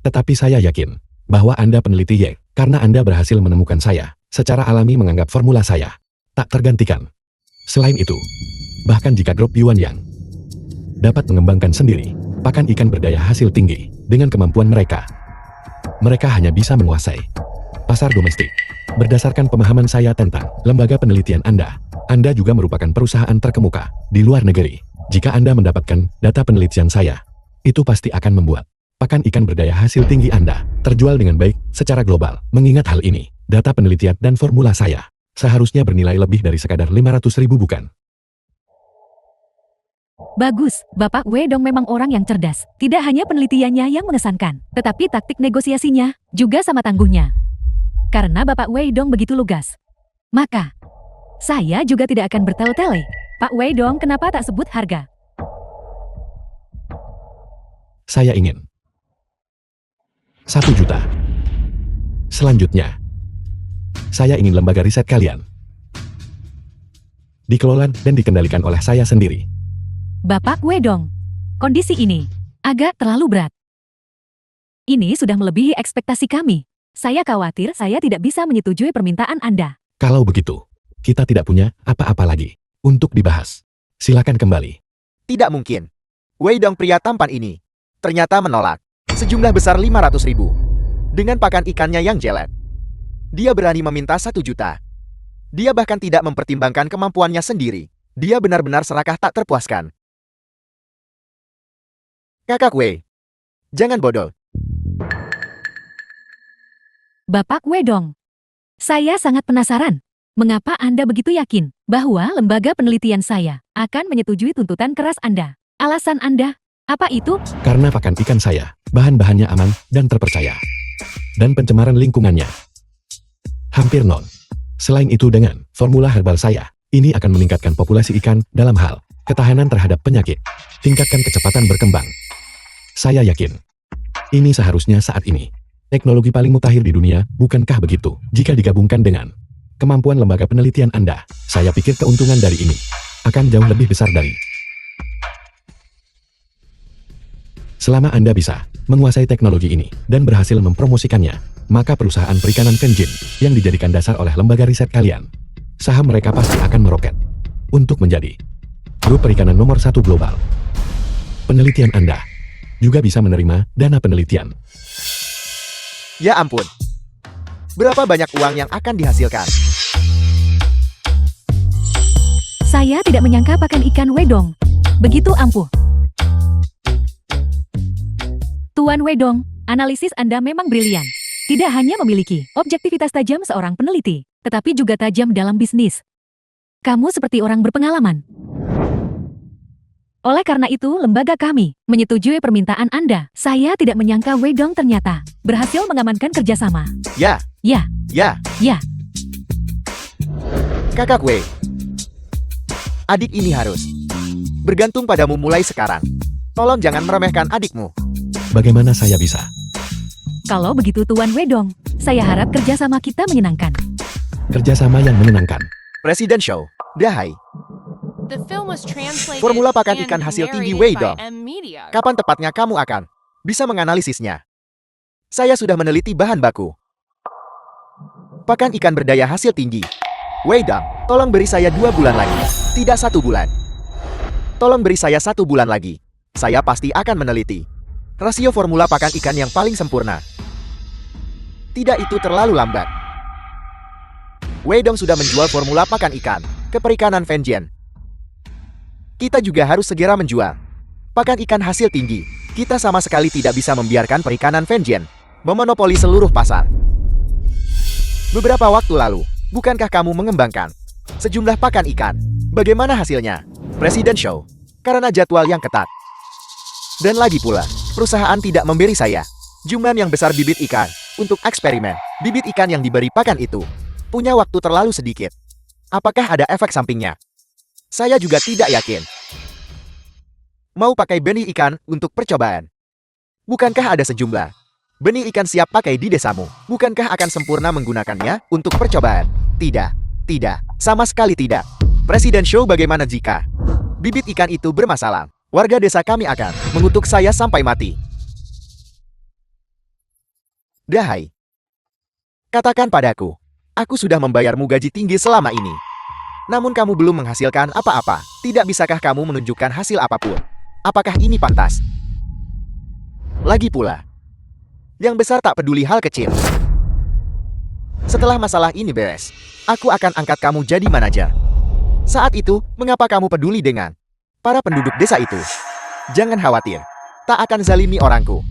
Tetapi saya yakin bahwa Anda peneliti Ye, karena Anda berhasil menemukan saya, secara alami menganggap formula saya tak tergantikan. Selain itu, bahkan jika grup Yuan Yang dapat mengembangkan sendiri pakan ikan berdaya hasil tinggi dengan kemampuan mereka, mereka hanya bisa menguasai pasar domestik. Berdasarkan pemahaman saya tentang lembaga penelitian Anda juga merupakan perusahaan terkemuka di luar negeri. Jika Anda mendapatkan data penelitian saya, itu pasti akan membuat pakan ikan berdaya hasil tinggi Anda terjual dengan baik secara global. Mengingat hal ini, data penelitian dan formula saya seharusnya bernilai lebih dari sekadar 500.000 bukan? Bagus, Bapak Wedong memang orang yang cerdas. Tidak hanya penelitiannya yang mengesankan, tetapi taktik negosiasinya juga sama tangguhnya. Karena Bapak Wedong begitu lugas, maka saya juga tidak akan bertele-tele. Pak Wedong, kenapa tak sebut harga? Saya ingin 1 juta. Selanjutnya, saya ingin lembaga riset kalian dikelola dan dikendalikan oleh saya sendiri. Bapak Wedong, kondisi ini agak terlalu berat. Ini sudah melebihi ekspektasi kami. Saya khawatir saya tidak bisa menyetujui permintaan Anda. Kalau begitu, kita tidak punya apa-apa lagi untuk dibahas. Silakan kembali. Tidak mungkin. Wei Dong pria tampan ini ternyata menolak sejumlah besar 500.000 dengan pakan ikannya yang jelek. Dia berani meminta 1 juta. Dia bahkan tidak mempertimbangkan kemampuannya sendiri. Dia benar-benar serakah tak terpuaskan. Kakak Wei, jangan bodoh. Bapak Wedong, saya sangat penasaran. Mengapa Anda begitu yakin bahwa lembaga penelitian saya akan menyetujui tuntutan keras Anda? Alasan Anda, apa itu? Karena pakan ikan saya, bahan-bahannya aman dan terpercaya. Dan pencemaran lingkungannya hampir nol. Selain itu dengan formula herbal saya, ini akan meningkatkan populasi ikan dalam hal ketahanan terhadap penyakit, tingkatkan kecepatan berkembang. Saya yakin, ini seharusnya saat ini. Teknologi paling mutakhir di dunia, bukankah begitu? Jika digabungkan dengan kemampuan lembaga penelitian Anda, saya pikir keuntungan dari ini akan jauh lebih besar dari. Selama Anda bisa menguasai teknologi ini dan berhasil mempromosikannya, maka perusahaan perikanan Vengeance yang dijadikan dasar oleh lembaga riset kalian, saham mereka pasti akan meroket untuk menjadi grup perikanan nomor 1 global. Penelitian Anda juga bisa menerima dana penelitian. Ya ampun. Berapa banyak uang yang akan dihasilkan? Saya tidak menyangka pakan ikan Wedong begitu ampuh. Tuan Wedong, analisis Anda memang brilian. Tidak hanya memiliki objektivitas tajam seorang peneliti, tetapi juga tajam dalam bisnis. Kamu seperti orang berpengalaman. Oleh karena itu, lembaga kami menyetujui permintaan Anda. Saya tidak menyangka Wedong ternyata berhasil mengamankan kerjasama. Ya, Ya, ya, ya. kakak Wei. Adik ini harus bergantung padamu mulai sekarang. Tolong jangan meremehkan adikmu. Bagaimana saya bisa? Kalau begitu Tuan Wedong, saya harap kerjasama kita menyenangkan. Kerjasama yang menyenangkan. Presiden Show, Dahai. The film was translated Formula pakan and ikan hasil tinggi narrated Weidong. by M-Media. Kapan tepatnya kamu akan bisa menganalisisnya? Saya sudah meneliti bahan baku. Pakan ikan berdaya hasil tinggi. Weidong, tolong beri saya 2 bulan lagi. Tidak 1 bulan. Tolong beri saya 1 bulan lagi. Saya pasti akan meneliti rasio formula pakan ikan yang paling sempurna. Tidak itu terlalu lambat. Weidong sudah menjual formula pakan ikan ke perikanan Vengeance. Kita juga harus segera menjual pakan ikan hasil tinggi. Kita sama sekali tidak bisa membiarkan perikanan Vengeance memonopoli seluruh pasar. Beberapa waktu lalu, bukankah kamu mengembangkan sejumlah pakan ikan? Bagaimana hasilnya? Presiden Show, karena jadwal yang ketat. Dan lagi pula, perusahaan tidak memberi saya jumlah yang besar bibit ikan untuk eksperimen. Bibit ikan yang diberi pakan itu punya waktu terlalu sedikit. Apakah ada efek sampingnya? Saya juga tidak yakin. Mau pakai benih ikan untuk percobaan? Bukankah ada sejumlah benih ikan siap pakai di desamu? Bukankah akan sempurna menggunakannya untuk percobaan? Tidak, tidak, sama sekali tidak. Presiden Show, bagaimana jika bibit ikan itu bermasalah? Warga desa kami akan mengutuk saya sampai mati. Dahai, katakan padaku, aku sudah membayarmu gaji tinggi selama ini. Namun kamu belum menghasilkan apa-apa. Tidak bisakah kamu menunjukkan hasil apapun? Apakah ini pantas? Lagi pula, yang besar tak peduli hal kecil. Setelah masalah ini beres, aku akan angkat kamu jadi manajer. Saat itu, mengapa kamu peduli dengan para penduduk desa itu? Jangan khawatir, tak akan zalimi orangku.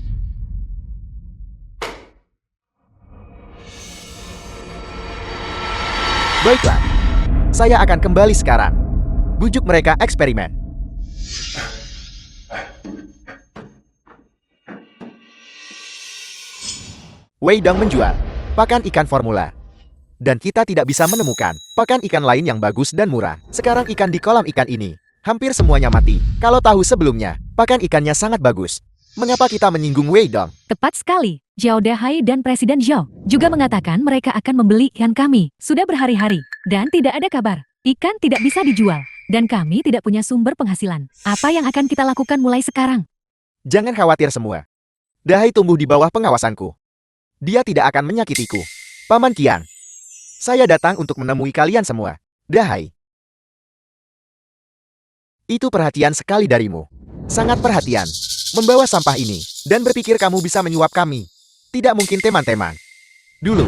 Baiklah, saya akan kembali sekarang. Bujuk mereka eksperimen. Weidong menjual pakan ikan formula. Dan kita tidak bisa menemukan pakan ikan lain yang bagus dan murah. Sekarang ikan di kolam ikan ini hampir semuanya mati. Kalau tahu sebelumnya, pakan ikannya sangat bagus. Mengapa kita menyinggung Weidong? Tepat sekali. Zhao Dahai dan Presiden Zhao juga mengatakan mereka akan membeli ikan kami. Sudah berhari-hari. Dan tidak ada kabar. Ikan tidak bisa dijual. Dan kami tidak punya sumber penghasilan. Apa yang akan kita lakukan mulai sekarang? Jangan khawatir semua. Dahai tumbuh di bawah pengawasanku. Dia tidak akan menyakitiku. Paman Qian, saya datang untuk menemui kalian semua. Dahai. Itu perhatian sekali darimu. Sangat perhatian. Membawa sampah ini, dan berpikir kamu bisa menyuap kami. Tidak mungkin teman-teman. Dulu,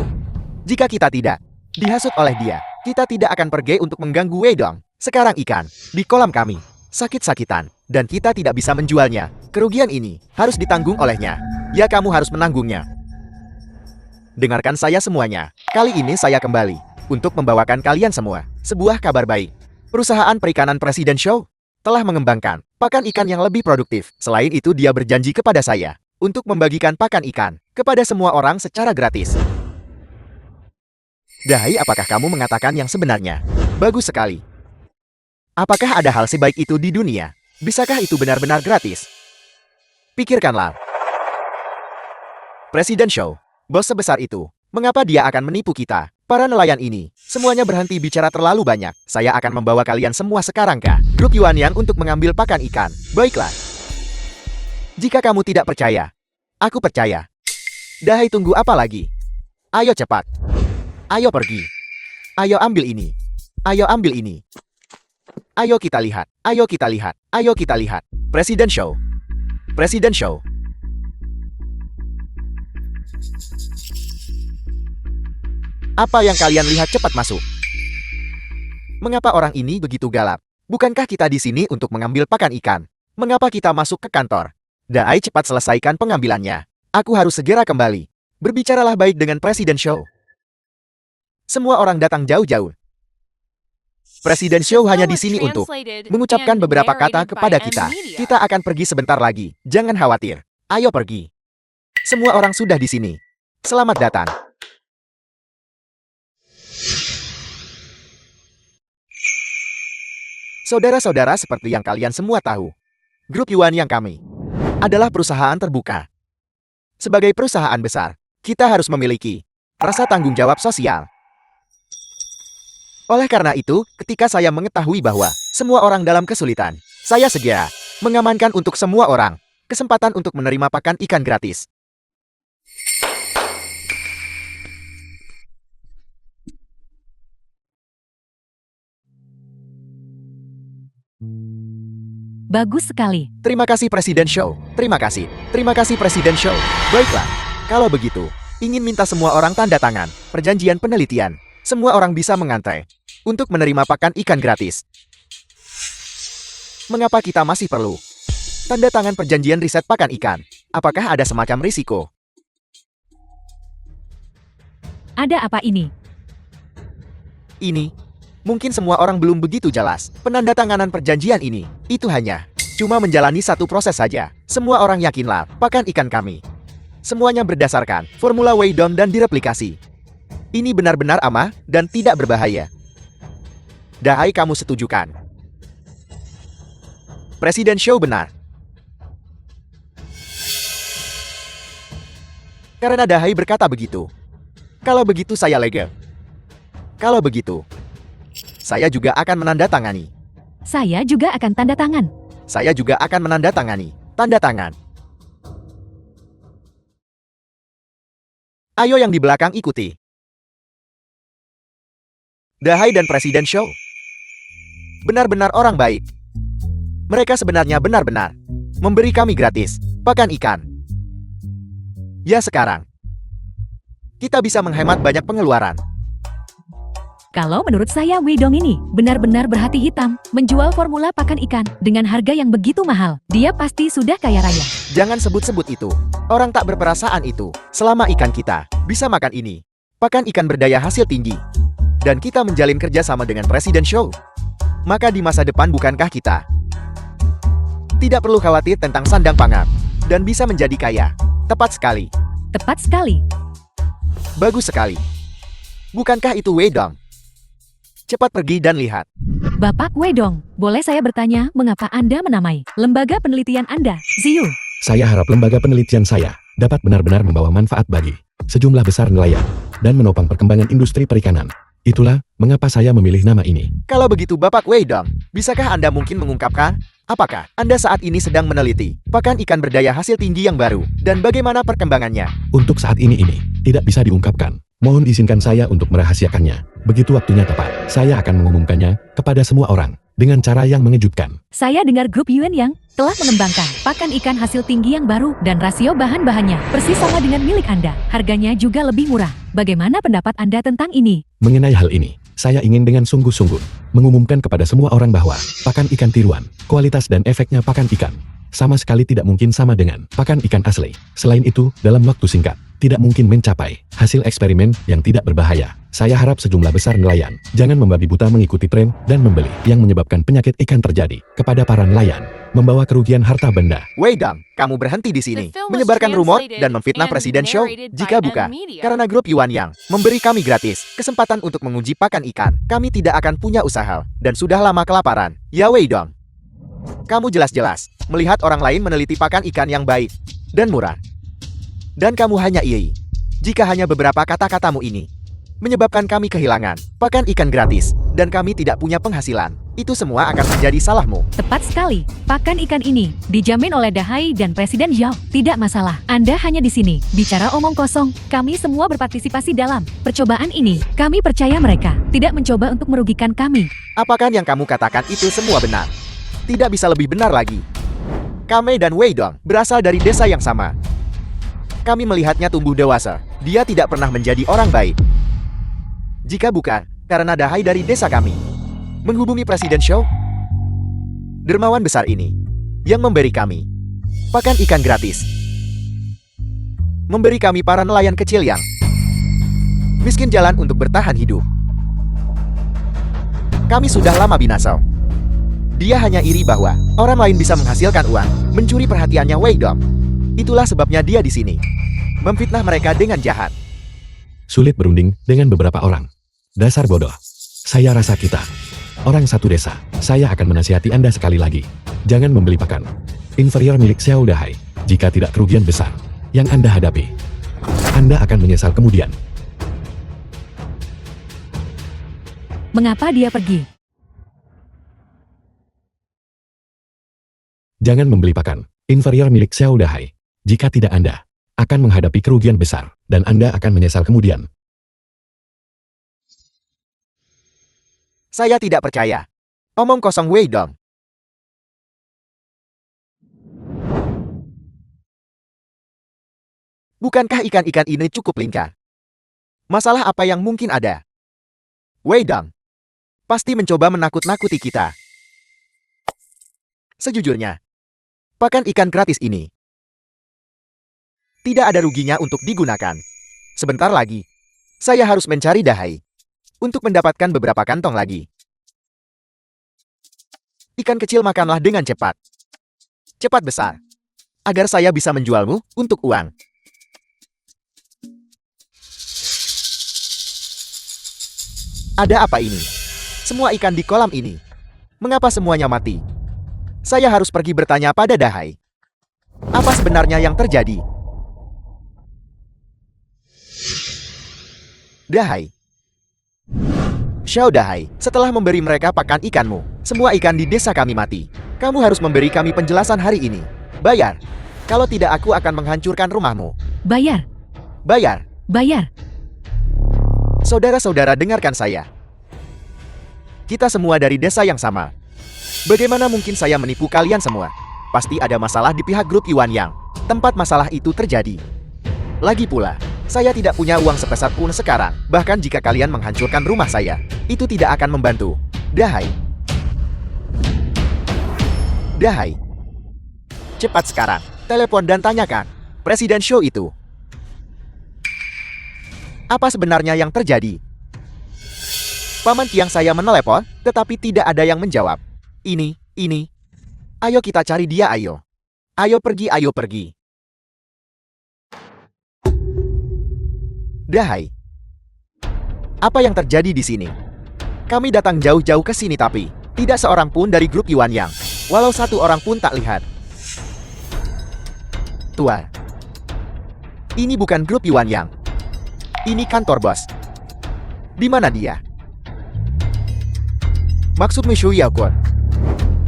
jika kita tidak dihasut oleh dia, kita tidak akan pergi untuk mengganggu Weidong. Sekarang ikan di kolam kami sakit-sakitan, dan kita tidak bisa menjualnya. Kerugian ini harus ditanggung olehnya. Ya, kamu harus menanggungnya. Dengarkan saya semuanya. Kali ini saya kembali untuk membawakan kalian semua sebuah kabar baik. Perusahaan perikanan Presiden Show telah mengembangkan pakan ikan yang lebih produktif. Selain itu, dia berjanji kepada saya untuk membagikan pakan ikan kepada semua orang secara gratis. Dahai, apakah kamu mengatakan yang sebenarnya? Bagus sekali. Apakah ada hal sebaik itu di dunia? Bisakah itu benar-benar gratis? Pikirkanlah. Presiden Show, bos sebesar itu, mengapa dia akan menipu kita? Para nelayan ini, semuanya berhenti bicara terlalu banyak. Saya akan membawa kalian semua sekarang ke grup Yuan Yang untuk mengambil pakan ikan. Baiklah. Jika kamu tidak percaya, aku percaya. Dahai, tunggu apa lagi? Ayo cepat. Ayo pergi. Ayo ambil ini. Ayo ambil ini. Ayo kita lihat. Ayo kita lihat. Ayo kita lihat. Presiden Show. Presiden Show. Apa yang kalian lihat? Cepat masuk. Mengapa orang ini begitu galak? Bukankah kita di sini untuk mengambil pakan ikan? Mengapa kita masuk ke kantor? Dai, cepat selesaikan pengambilannya. Aku harus segera kembali. Berbicaralah baik dengan Presiden Show. Semua orang datang jauh-jauh. Presiden Show hanya di sini untuk mengucapkan beberapa kata kepada kita. Kita akan pergi sebentar lagi. Jangan khawatir. Ayo pergi. Semua orang sudah di sini. Selamat datang. Saudara-saudara, seperti yang kalian semua tahu, grup Yuan Yang kami adalah perusahaan terbuka. Sebagai perusahaan besar, kita harus memiliki rasa tanggung jawab sosial. Oleh karena itu, ketika saya mengetahui bahwa semua orang dalam kesulitan, saya segera mengamankan untuk semua orang kesempatan untuk menerima pakan ikan gratis. Bagus sekali. Terima kasih Presiden Show. Terima kasih. Terima kasih Presiden Show. Baiklah. Kalau begitu, ingin minta semua orang tanda tangan perjanjian penelitian. Semua orang bisa mengantre untuk menerima pakan ikan gratis. Mengapa kita masih perlu tanda tangan perjanjian riset pakan ikan? Apakah ada semacam risiko? Ada apa ini? Ini, mungkin semua orang belum begitu jelas. Penandatanganan perjanjian ini, itu hanya cuma menjalani satu proses saja. Semua orang yakinlah, pakan ikan kami semuanya berdasarkan formula Weidong dan direplikasi. Ini benar-benar aman dan tidak berbahaya. Dahai, kamu setujukan? Presiden Show benar. Karena Dahai berkata begitu. Kalau begitu saya lega. Kalau begitu, saya juga akan menandatangani. Saya juga akan tanda tangan. Saya juga akan menandatangani. Tanda tangan. Ayo yang di belakang ikuti. Dahai dan Presiden Show benar-benar orang baik. Mereka sebenarnya benar-benar memberi kami gratis pakan ikan. Ya, sekarang kita bisa menghemat banyak pengeluaran. Kalau menurut saya Weidong ini benar-benar berhati hitam menjual formula pakan ikan dengan harga yang begitu mahal. Dia pasti sudah kaya raya. Jangan sebut-sebut itu. Orang tak berperasaan itu. Selama ikan kita bisa makan ini, pakan ikan berdaya hasil tinggi, dan kita menjalin kerjasama dengan Presiden Show, maka di masa depan bukankah kita tidak perlu khawatir tentang sandang pangan dan bisa menjadi kaya? Tepat sekali. Tepat sekali. Bagus sekali. Bukankah itu Weidong? Cepat pergi dan lihat. Bapak Weidong, boleh saya bertanya mengapa Anda menamai lembaga penelitian Anda, Ziyu? Saya harap lembaga penelitian saya dapat benar-benar membawa manfaat bagi sejumlah besar nelayan dan menopang perkembangan industri perikanan. Itulah mengapa saya memilih nama ini. Kalau begitu Bapak Weidong, bisakah Anda mungkin mengungkapkan apakah Anda saat ini sedang meneliti pakan ikan berdaya hasil tinggi yang baru dan bagaimana perkembangannya? Untuk saat ini tidak bisa diungkapkan. Mohon izinkan saya untuk merahasiakannya. Begitu waktunya tepat, saya akan mengumumkannya kepada semua orang dengan cara yang mengejutkan. Saya dengar grup Yuan Yang telah mengembangkan pakan ikan hasil tinggi yang baru dan rasio bahan-bahannya persis sama dengan milik Anda. Harganya juga lebih murah. Bagaimana pendapat Anda tentang ini? Mengenai hal ini, saya ingin dengan sungguh-sungguh mengumumkan kepada semua orang bahwa pakan ikan tiruan, kualitas dan efeknya pakan ikan sama sekali tidak mungkin sama dengan pakan ikan asli. Selain itu, dalam waktu singkat, tidak mungkin mencapai hasil eksperimen yang tidak berbahaya. Saya harap sejumlah besar nelayan jangan membabi buta mengikuti tren dan membeli yang menyebabkan penyakit ikan terjadi kepada para nelayan, membawa kerugian harta benda. Wei Dong, kamu berhenti di sini, The film was menyebarkan rumor translated dan memfitnah and Presiden Show. narrated by Jika M bukan, Media. karena grup Yuan Yang memberi kami gratis kesempatan untuk menguji pakan ikan, kami tidak akan punya usaha dan sudah lama kelaparan. Ya Wei Dong, kamu jelas-jelas melihat orang lain meneliti pakan ikan yang baik dan murah. Dan kamu hanya iri. Jika hanya beberapa kata-katamu ini menyebabkan kami kehilangan pakan ikan gratis dan kami tidak punya penghasilan, itu semua akan menjadi salahmu. Tepat sekali. Pakan ikan ini dijamin oleh Dahai dan Presiden Zhao. Tidak masalah. Anda hanya di sini. Bicara omong kosong. Kami semua berpartisipasi dalam percobaan ini. Kami percaya mereka tidak mencoba untuk merugikan kami. Apakah yang kamu katakan itu semua benar? Tidak bisa lebih benar lagi. Kame dan Wei Dong berasal dari desa yang sama. Kami melihatnya tumbuh dewasa. Dia tidak pernah menjadi orang baik. Jika bukan, karena Dahai dari desa kami menghubungi Presiden Show, dermawan besar ini yang memberi kami pakan ikan gratis, memberi kami para nelayan kecil yang miskin jalan untuk bertahan hidup. Kami sudah lama binasa. Dia hanya iri bahwa orang lain bisa menghasilkan uang, mencuri perhatiannya Wei Dong. Itulah sebabnya dia di sini, memfitnah mereka dengan jahat. Sulit berunding dengan beberapa orang. Dasar bodoh. Saya rasa kita orang satu desa. Saya akan menasihati Anda sekali lagi. Jangan membeli pakan inferior milik Xiao Dahai. Jika tidak kerugian besar yang Anda hadapi, Anda akan menyesal kemudian. Mengapa dia pergi? Jangan membeli pakan inferior milik Xiao Dahai. Jika tidak Anda akan menghadapi kerugian besar dan Anda akan menyesal kemudian. Saya tidak percaya. Omong kosong Wei Dong. Bukankah ikan-ikan ini cukup lingkar? Masalah apa yang mungkin ada? Wei Dong pasti mencoba menakut-nakuti kita. Sejujurnya, pakan ikan gratis ini tidak ada ruginya untuk digunakan. Sebentar lagi, saya harus mencari Dahai untuk mendapatkan beberapa kantong lagi. Ikan kecil makanlah dengan cepat. Cepat besar. Agar saya bisa menjualmu untuk uang. Ada apa ini? Semua ikan di kolam ini. Mengapa semuanya mati? Saya harus pergi bertanya pada Dahai. Apa sebenarnya yang terjadi? Dahai. Xiao Dahai, setelah memberi mereka pakan ikanmu, semua ikan di desa kami mati. Kamu harus memberi kami penjelasan hari ini. Bayar. Kalau tidak aku akan menghancurkan rumahmu. Bayar. Bayar. Bayar. Saudara-saudara dengarkan saya. Kita semua dari desa yang sama. Bagaimana mungkin saya menipu kalian semua? Pasti ada masalah di pihak grup Yuan Yang. Tempat masalah itu terjadi. Lagi pula, saya tidak punya uang sepeser pun sekarang. Bahkan jika kalian menghancurkan rumah saya, itu tidak akan membantu. Dahai. Dahai. Cepat sekarang, telepon dan tanyakan Presiden Show itu. Apa sebenarnya yang terjadi? Paman Tiang saya menelepon, tetapi tidak ada yang menjawab. Ini. Ayo kita cari dia, ayo. Ayo pergi. Dahai. Apa yang terjadi di sini? Kami datang jauh-jauh ke sini tapi tidak seorang pun dari grup Yuan Yang. Walau satu orang pun tak lihat. Tua. Ini bukan grup Yuan Yang. Ini kantor bos. Di mana dia? Maksudmu Shu Yaokun?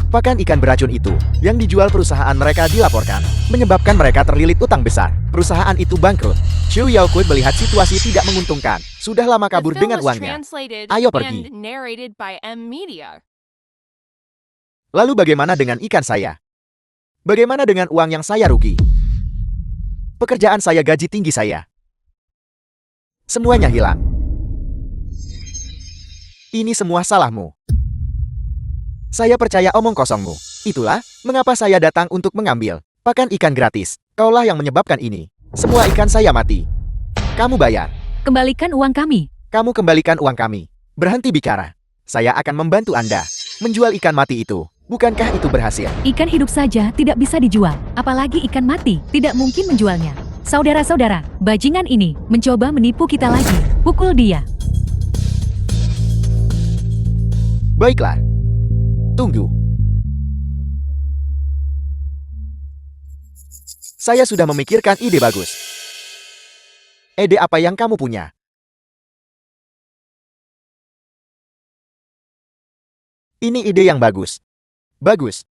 Pakan ikan beracun itu yang dijual perusahaan mereka dilaporkan, menyebabkan mereka terlilit utang besar. Perusahaan itu bangkrut. Shu Yaokun melihat situasi tidak menguntungkan. Sudah lama kabur The film dengan was uangnya. translated Ayo pergi. and narrated by M Media. Lalu bagaimana dengan ikan saya? Bagaimana dengan uang yang saya rugi? Pekerjaan saya, gaji tinggi saya. Semuanya hilang. Ini semua salahmu. Saya percaya omong kosongmu. Itulah mengapa saya datang untuk mengambil pakan ikan gratis. Kaulah yang menyebabkan ini. Semua ikan saya mati. Kamu bayar. Kembalikan uang kami. Kamu kembalikan uang kami. Berhenti bicara. Saya akan membantu Anda menjual ikan mati itu. Bukankah itu berhasil? Ikan hidup saja tidak bisa dijual, apalagi ikan mati, tidak mungkin menjualnya. Saudara-saudara, bajingan ini mencoba menipu kita lagi. Pukul dia. Baiklah. Tunggu. Saya sudah memikirkan ide bagus. Ide apa yang kamu punya? Ini ide yang bagus. Bagus.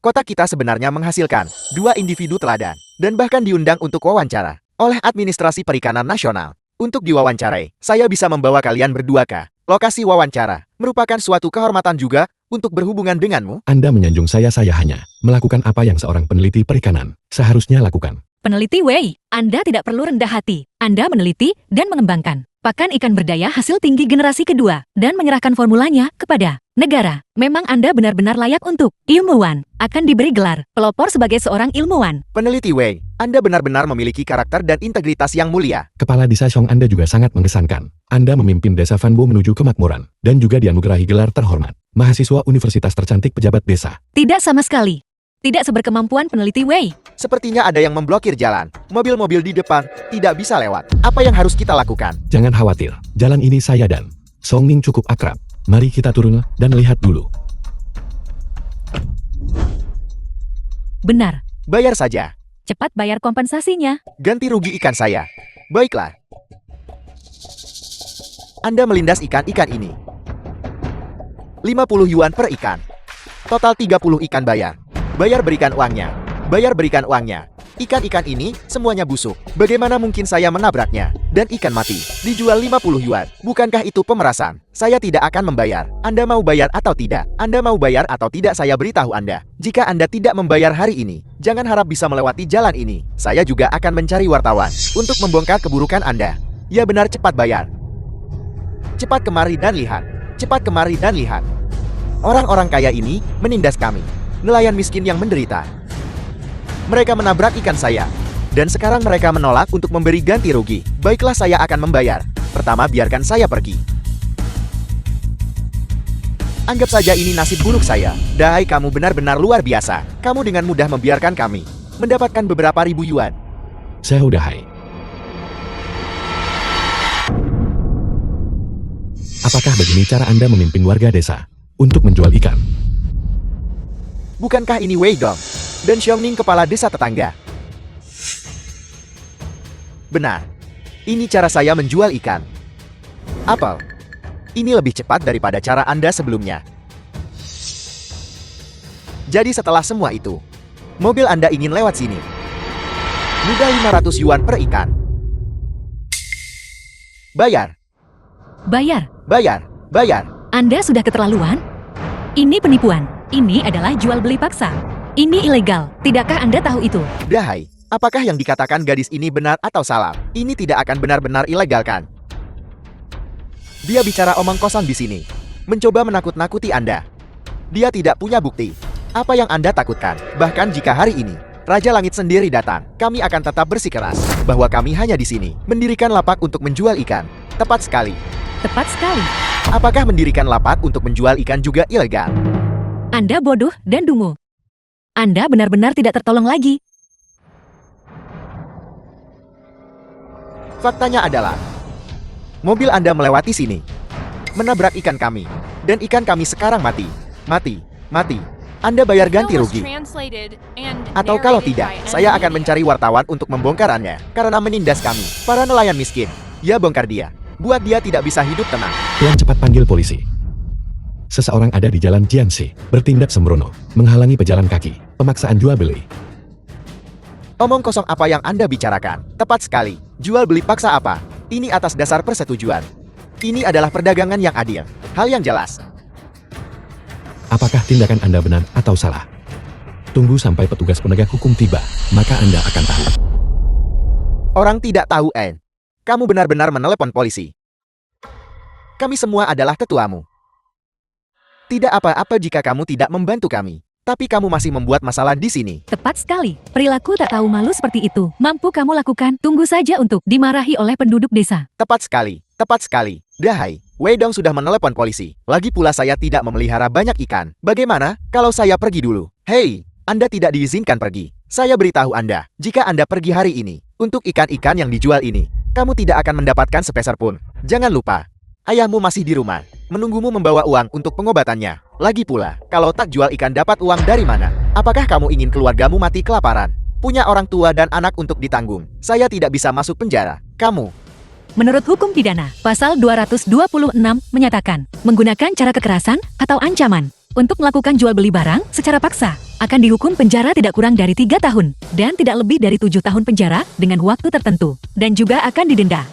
Kota kita sebenarnya menghasilkan 2 individu teladan dan bahkan diundang untuk wawancara oleh Administrasi Perikanan Nasional. Untuk diwawancarai, saya bisa membawa kalian berdua ke lokasi wawancara. Merupakan suatu kehormatan juga untuk berhubungan denganmu. Anda menyanjung saya hanya melakukan apa yang seorang peneliti perikanan seharusnya lakukan. Peneliti Wei, Anda tidak perlu rendah hati. Anda meneliti dan mengembangkan pakan ikan berdaya hasil tinggi generasi kedua dan menyerahkan formulanya kepada negara. Memang Anda benar-benar layak untuk ilmuwan. Akan diberi gelar pelopor sebagai seorang ilmuwan. Peneliti Wei, Anda benar-benar memiliki karakter dan integritas yang mulia. Kepala Desa Xiong Anda juga sangat mengesankan. Anda memimpin Desa Fanbo menuju kemakmuran dan juga dianugerahi gelar terhormat. Mahasiswa universitas tercantik pejabat desa. Tidak sama sekali. Tidak seberkemampuan peneliti Wei. Sepertinya ada yang memblokir jalan. Mobil-mobil di depan tidak bisa lewat. Apa yang harus kita lakukan? Jangan khawatir, jalan ini saya dan Song Ning cukup akrab. Mari kita turun dan lihat dulu. Benar. Bayar saja. Cepat bayar kompensasinya. Ganti rugi ikan saya. Baiklah. Anda melindas ikan-ikan ini. 50 yuan per ikan. Total 30 ikan bayar. Bayar berikan uangnya. Bayar berikan uangnya. Ikan-ikan ini semuanya busuk. Bagaimana mungkin saya menabraknya? Dan ikan mati. Dijual 50 yuan. Bukankah itu pemerasan? Saya tidak akan membayar. Anda mau bayar atau tidak? Anda mau bayar atau tidak saya beritahu Anda. Jika Anda tidak membayar hari ini, jangan harap bisa melewati jalan ini. Saya juga akan mencari wartawan untuk membongkar keburukan Anda. Ya benar, cepat bayar. Cepat kemari dan lihat. Cepat kemari dan lihat. Orang-orang kaya ini menindas kami. Nelayan miskin yang menderita. Mereka menabrak ikan saya. Dan sekarang mereka menolak untuk memberi ganti rugi. Baiklah, saya akan membayar. Pertama, biarkan saya pergi. Anggap saja ini nasib buruk saya. Dai, kamu benar-benar luar biasa. Kamu dengan mudah membiarkan kami mendapatkan beberapa ribu yuan. Saya udah hai. Apakah begini cara Anda memimpin warga desa untuk menjual ikan? Bukankah ini Wei Gong dan Xiongning kepala desa tetangga? Benar. Ini cara saya menjual ikan. Apel. Ini lebih cepat daripada cara Anda sebelumnya. Jadi setelah semua itu, mobil Anda ingin lewat sini. Mudah 500 yuan per ikan. Bayar. Bayar. Bayar. Bayar. Anda sudah keterlaluan? Ini penipuan. Ini adalah jual beli paksa. Ini ilegal. Tidakkah Anda tahu itu? Dahai, apakah yang dikatakan gadis ini benar atau salah? Ini tidak akan benar-benar ilegal kan? Dia bicara omong kosong di sini. Mencoba menakut-nakuti Anda. Dia tidak punya bukti. Apa yang Anda takutkan? Bahkan jika hari ini Raja Langit sendiri datang, kami akan tetap bersikeras bahwa kami hanya di sini mendirikan lapak untuk menjual ikan. Tepat sekali. Tepat sekali. Apakah mendirikan lapak untuk menjual ikan juga ilegal? Anda bodoh dan dungu. Anda benar-benar tidak tertolong lagi. Faktanya adalah, mobil Anda melewati sini, menabrak ikan kami, dan ikan kami sekarang mati. Mati. Mati. Anda bayar ganti Film was rugi. translated and Atau kalau narrated tidak, by saya akan M-Media. mencari wartawan untuk membongkarannya karena menindas kami, para nelayan miskin. Ya, bongkar dia. Buat dia tidak bisa hidup tenang. Tuan cepat panggil polisi. Seseorang ada di jalan Jianxi, bertindak sembrono, menghalangi pejalan kaki, pemaksaan jual beli. Omong kosong apa yang Anda bicarakan? Tepat sekali. Jual beli paksa apa? Ini atas dasar persetujuan. Ini adalah perdagangan yang adil. Hal yang jelas. Apakah tindakan Anda benar atau salah? Tunggu sampai petugas penegak hukum tiba, maka Anda akan tahu. Orang tidak tahu, En. Kamu benar-benar menelepon polisi. Kami semua adalah tetuamu. Tidak apa-apa jika kamu tidak membantu kami. Tapi kamu masih membuat masalah di sini. Tepat sekali. Perilaku tak tahu malu seperti itu. Mampu kamu lakukan, tunggu saja untuk dimarahi oleh penduduk desa. Tepat sekali, tepat sekali. Dahai, Wei Dong sudah menelepon polisi. Lagi pula saya tidak memelihara banyak ikan. Bagaimana kalau saya pergi dulu? Hei, Anda tidak diizinkan pergi. Saya beritahu Anda, jika Anda pergi hari ini, untuk ikan-ikan yang dijual ini, kamu tidak akan mendapatkan sepeser pun. Jangan lupa, ayahmu masih di rumah, menunggumu membawa uang untuk pengobatannya. Lagi pula, kalau tak jual ikan dapat uang dari mana? Apakah kamu ingin keluargamu mati kelaparan? Punya orang tua dan anak untuk ditanggung. Saya tidak bisa masuk penjara. Kamu. Menurut hukum pidana, pasal 226 menyatakan, menggunakan cara kekerasan atau ancaman untuk melakukan jual beli barang secara paksa akan dihukum penjara tidak kurang dari 3 tahun dan tidak lebih dari 7 tahun penjara dengan waktu tertentu dan juga akan didenda.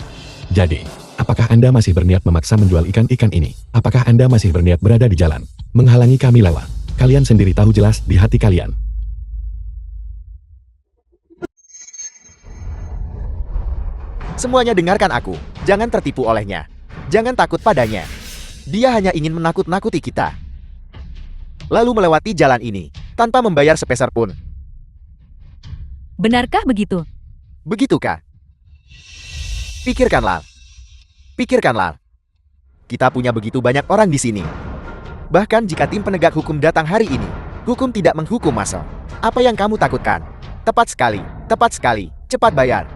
Jadi, apakah Anda masih berniat memaksa menjual ikan-ikan ini? Apakah Anda masih berniat berada di jalan, menghalangi kami lewat? Kalian sendiri tahu jelas di hati kalian. Semuanya dengarkan aku. Jangan tertipu olehnya. Jangan takut padanya. Dia hanya ingin menakut-nakuti kita. Lalu melewati jalan ini, tanpa membayar sepeser pun. Benarkah begitu? Begitukah? Pikirkanlah. Pikirkanlah. Kita punya begitu banyak orang di sini. Bahkan jika tim penegak hukum datang hari ini, hukum tidak menghukum Masel. Apa yang kamu takutkan? Tepat sekali, tepat sekali. Cepat bayar.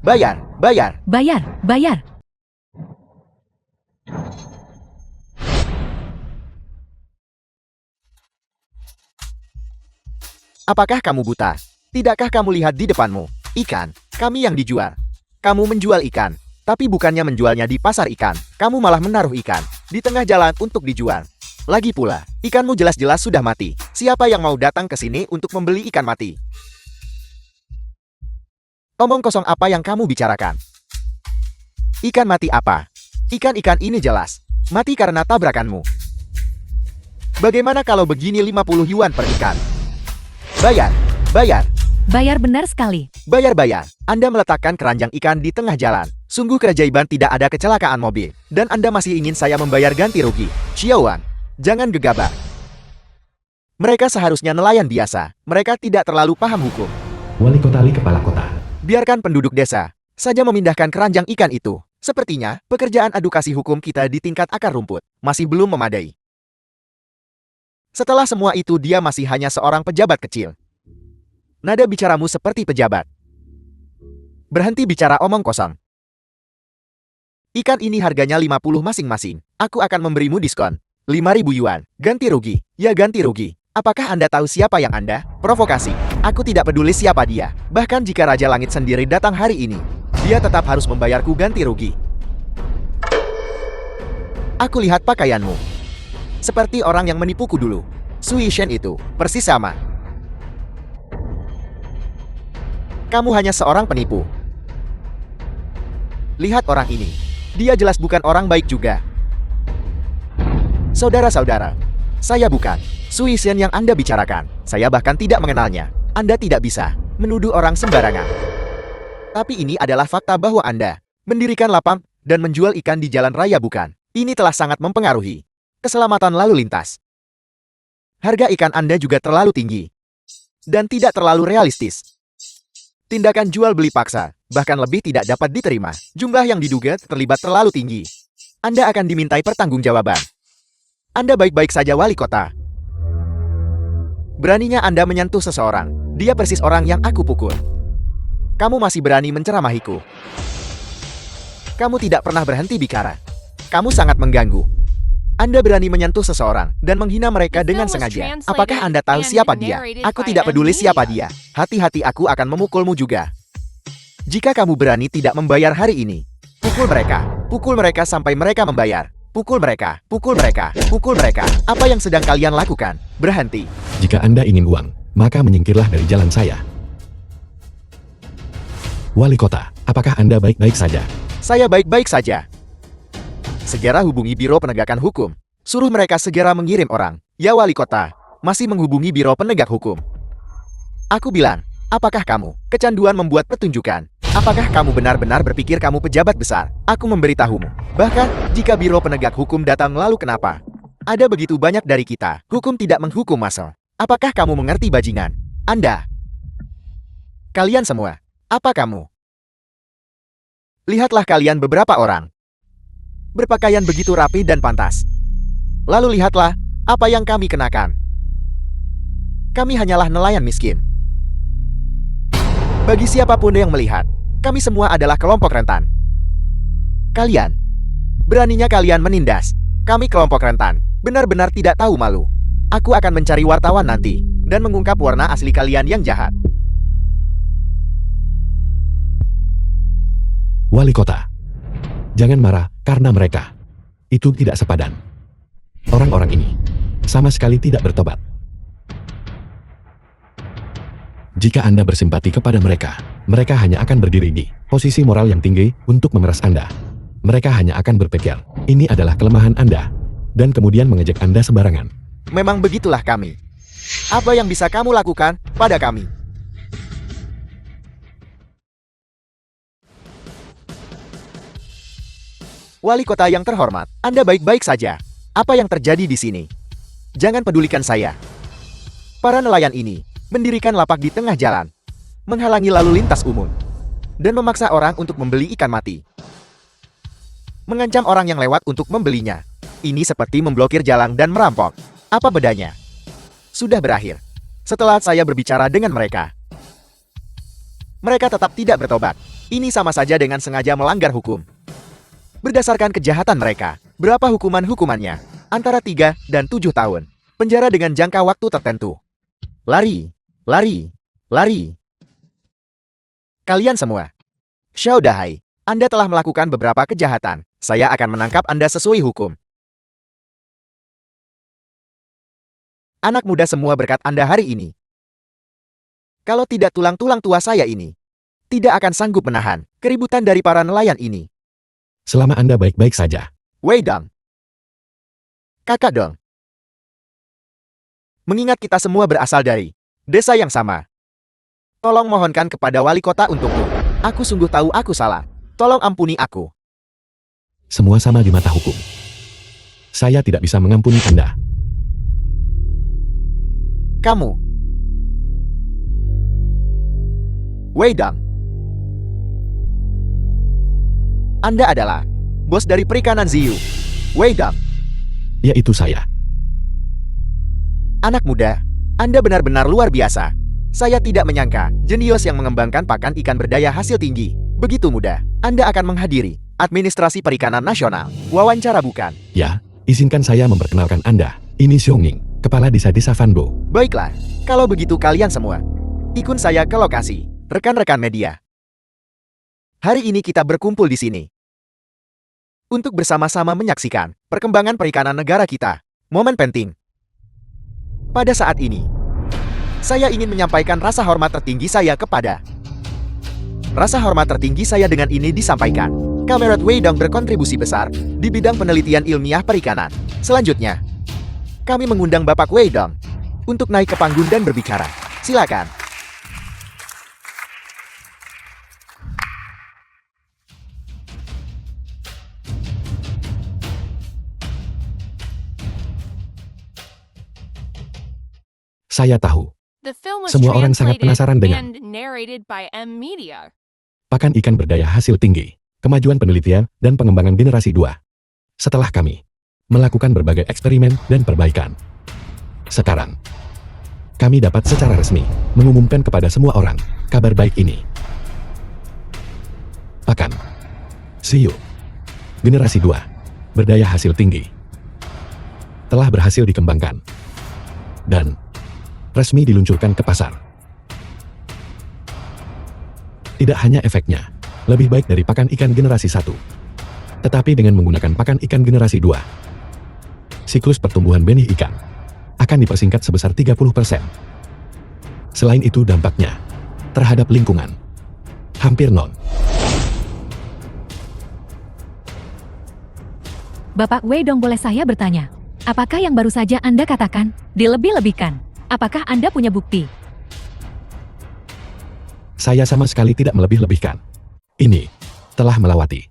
Bayar, bayar. Bayar, bayar. Apakah kamu buta? Tidakkah kamu lihat di depanmu? Ikan, kami yang dijual. Kamu menjual ikan, tapi bukannya menjualnya di pasar ikan. Kamu malah menaruh ikan di tengah jalan untuk dijual. Lagi pula, ikanmu jelas-jelas sudah mati. Siapa yang mau datang ke sini untuk membeli ikan mati? Omong kosong apa yang kamu bicarakan? Ikan mati apa? Ikan-ikan ini jelas mati karena tabrakanmu. Bagaimana kalau begini 50 yuan per ikan? Bayar, bayar. Bayar benar sekali. Bayar, bayar. Anda meletakkan keranjang ikan di tengah jalan. Sungguh keajaiban tidak ada kecelakaan mobil. Dan Anda masih ingin saya membayar ganti rugi. Xiaowan, jangan gegabah. Mereka seharusnya nelayan biasa. Mereka tidak terlalu paham hukum. Wali kota Li kepala kota. Biarkan penduduk desa saja memindahkan keranjang ikan itu. Sepertinya, pekerjaan edukasi hukum kita di tingkat akar rumput masih belum memadai. Setelah semua itu dia masih hanya seorang pejabat kecil. Nada bicaramu seperti pejabat. Berhenti bicara omong kosong. Ikan ini harganya 50 masing-masing. Aku akan memberimu diskon. 5.000 yuan. Ganti rugi. Ya ganti rugi. Apakah Anda tahu siapa yang Anda? Provokasi. Aku tidak peduli siapa dia. Bahkan jika Raja Langit sendiri datang hari ini, dia tetap harus membayarku ganti rugi. Aku lihat pakaianmu. Seperti orang yang menipuku dulu. Sui Shen itu, persis sama. Kamu hanya seorang penipu. Lihat orang ini. Dia jelas bukan orang baik juga. Saudara-saudara, saya bukan Sui Shen yang Anda bicarakan. Saya bahkan tidak mengenalnya. Anda tidak bisa menuduh orang sembarangan. Tapi ini adalah fakta bahwa Anda mendirikan lapang dan menjual ikan di jalan raya bukan. Ini telah sangat mempengaruhi keselamatan lalu lintas. Harga ikan Anda juga terlalu tinggi dan tidak terlalu realistis. Tindakan jual beli paksa bahkan lebih tidak dapat diterima. Jumlah yang diduga terlibat terlalu tinggi. Anda akan dimintai pertanggungjawaban. Anda baik-baik saja wali kota. Beraninya Anda menyentuh seseorang. Dia persis orang yang aku pukul. Kamu masih berani menceramahiku. Kamu tidak pernah berhenti bicara. Kamu sangat mengganggu. Anda berani menyentuh seseorang dan menghina mereka dengan sengaja. Apakah Anda tahu siapa dia? Aku tidak peduli siapa dia. Hati-hati, aku akan memukulmu juga. Jika kamu berani tidak membayar hari ini, pukul mereka. Pukul mereka sampai mereka membayar. Pukul mereka, pukul mereka, pukul mereka. Apa yang sedang kalian lakukan? Berhenti. Jika Anda ingin uang, maka menyingkirlah dari jalan saya. Wali kota, apakah Anda baik-baik saja? Saya baik-baik saja. Segera hubungi Biro Penegakan Hukum. Suruh mereka segera mengirim orang. Ya wali kota, masih menghubungi Biro Penegak Hukum. Aku bilang, apakah kamu kecanduan membuat pertunjukan? Apakah kamu benar-benar berpikir kamu pejabat besar? Aku memberitahumu. Bahkan, jika Biro Penegak Hukum datang lalu kenapa? Ada begitu banyak dari kita. Hukum tidak menghukum Masel. Apakah kamu mengerti bajingan? Anda. Kalian semua. Apa kamu? Lihatlah kalian beberapa orang. Berpakaian begitu rapi dan pantas. Lalu lihatlah apa yang kami kenakan. Kami hanyalah nelayan miskin. Bagi siapapun yang melihat, kami semua adalah kelompok rentan. Kalian. Beraninya kalian menindas. Kami kelompok rentan. Benar-benar tidak tahu malu. Aku akan mencari wartawan nanti dan mengungkap warna asli kalian yang jahat. Wali kota. Jangan marah karena mereka. Itu tidak sepadan. Orang-orang ini sama sekali tidak bertobat. Jika Anda bersimpati kepada mereka, mereka hanya akan berdiri di posisi moral yang tinggi untuk memeras Anda. Mereka hanya akan berpikir, ini adalah kelemahan Anda, dan kemudian mengejek Anda sembarangan. Memang begitulah kami. Apa yang bisa kamu lakukan pada kami? Wali kota yang terhormat, Anda baik-baik saja. Apa yang terjadi di sini? Jangan pedulikan saya. Para nelayan ini mendirikan lapak di tengah jalan, menghalangi lalu lintas umum, dan memaksa orang untuk membeli ikan mati. Mengancam orang yang lewat untuk membelinya. Ini seperti memblokir jalan dan merampok. Apa bedanya? Sudah berakhir. Setelah saya berbicara dengan mereka, mereka tetap tidak bertobat. Ini sama saja dengan sengaja melanggar hukum. Berdasarkan kejahatan mereka, berapa hukumannya? Antara 3 dan 7 tahun. Penjara dengan jangka waktu tertentu. Lari, lari, lari. Kalian semua. Xiao Dahai, Anda telah melakukan beberapa kejahatan. Saya akan menangkap Anda sesuai hukum. Anak muda semua berkat Anda hari ini. Kalau tidak tulang-tulang tua saya ini, tidak akan sanggup menahan keributan dari para nelayan ini. Selama Anda baik-baik saja. Wei Dong. Kakak Dong. Mengingat kita semua berasal dari desa yang sama. Tolong mohonkan kepada wali kota untukku. Aku sungguh tahu aku salah. Tolong ampuni aku. Semua sama di mata hukum. Saya tidak bisa mengampuni Anda. Kamu. Wei Dong. Anda adalah bos dari perikanan Ziyu. Wei Dong. Yaitu saya. Anak muda, Anda benar-benar luar biasa. Saya tidak menyangka jenius yang mengembangkan pakan ikan berdaya hasil tinggi. Begitu mudah, Anda akan menghadiri Administrasi Perikanan Nasional. Wawancara bukan? Ya, izinkan saya memperkenalkan Anda. Ini Xiongning, Kepala Desa-Desa Fanbo. Baiklah, kalau begitu kalian semua, ikut saya ke lokasi. Rekan-rekan media. Hari ini kita berkumpul di sini untuk bersama-sama menyaksikan perkembangan perikanan negara kita. Momen penting. Pada saat ini, saya ingin menyampaikan rasa hormat tertinggi saya kepada. Rasa hormat tertinggi saya dengan ini disampaikan. Kamerat Wei Dong berkontribusi besar di bidang penelitian ilmiah perikanan. Selanjutnya, kami mengundang Bapak Wei Dong untuk naik ke panggung dan berbicara. Silakan. Saya tahu. The film was Semua orang sangat translated penasaran dengan and narrated by M Media. pakan ikan berdaya hasil tinggi, kemajuan penelitian, dan pengembangan generasi 2. Setelah kami melakukan berbagai eksperimen dan perbaikan, sekarang kami dapat secara resmi mengumumkan kepada semua orang kabar baik ini. Pakan Ziyu generasi 2 berdaya hasil tinggi telah berhasil dikembangkan dan resmi diluncurkan ke pasar. Tidak hanya efeknya lebih baik dari pakan ikan generasi 1, tetapi dengan menggunakan pakan ikan generasi 2, siklus pertumbuhan benih ikan akan dipersingkat sebesar 30%. Selain itu dampaknya terhadap lingkungan hampir nol. Bapak Wei Dong, boleh saya bertanya? Apakah yang baru saja Anda katakan dilebih-lebihkan? Apakah Anda punya bukti? Saya sama sekali tidak melebih-lebihkan. Ini telah melewati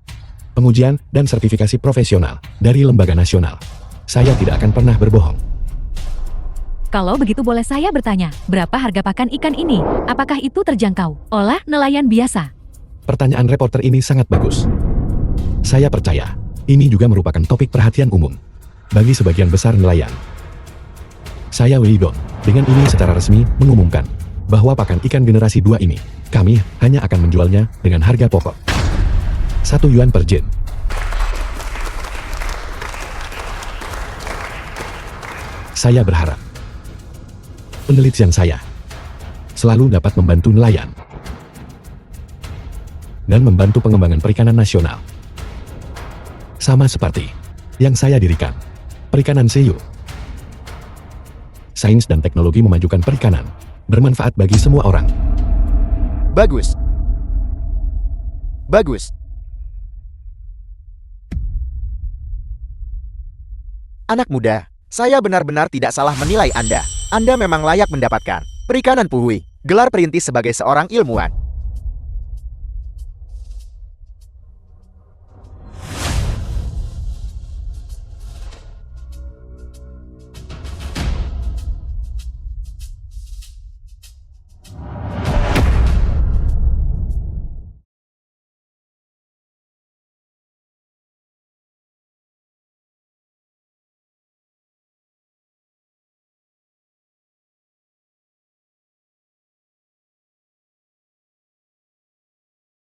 pengujian dan sertifikasi profesional dari lembaga nasional. Saya tidak akan pernah berbohong. Kalau begitu boleh saya bertanya, berapa harga pakan ikan ini? Apakah itu terjangkau? Olah nelayan biasa. Pertanyaan reporter ini sangat bagus. Saya percaya, ini juga merupakan topik perhatian umum bagi sebagian besar nelayan. Saya Weidon, dengan ini secara resmi mengumumkan bahwa pakan ikan generasi 2 ini, kami hanya akan menjualnya dengan harga pokok 1 yuan per jin. Saya berharap penelitian saya selalu dapat membantu nelayan dan membantu pengembangan perikanan nasional. Sama seperti yang saya dirikan, Perikanan Seiyu. Sains dan teknologi memajukan perikanan, bermanfaat bagi semua orang. Bagus. Bagus. Anak muda, saya benar-benar tidak salah menilai Anda. Anda memang layak mendapatkan Perikanan Puhui, gelar perintis sebagai seorang ilmuwan.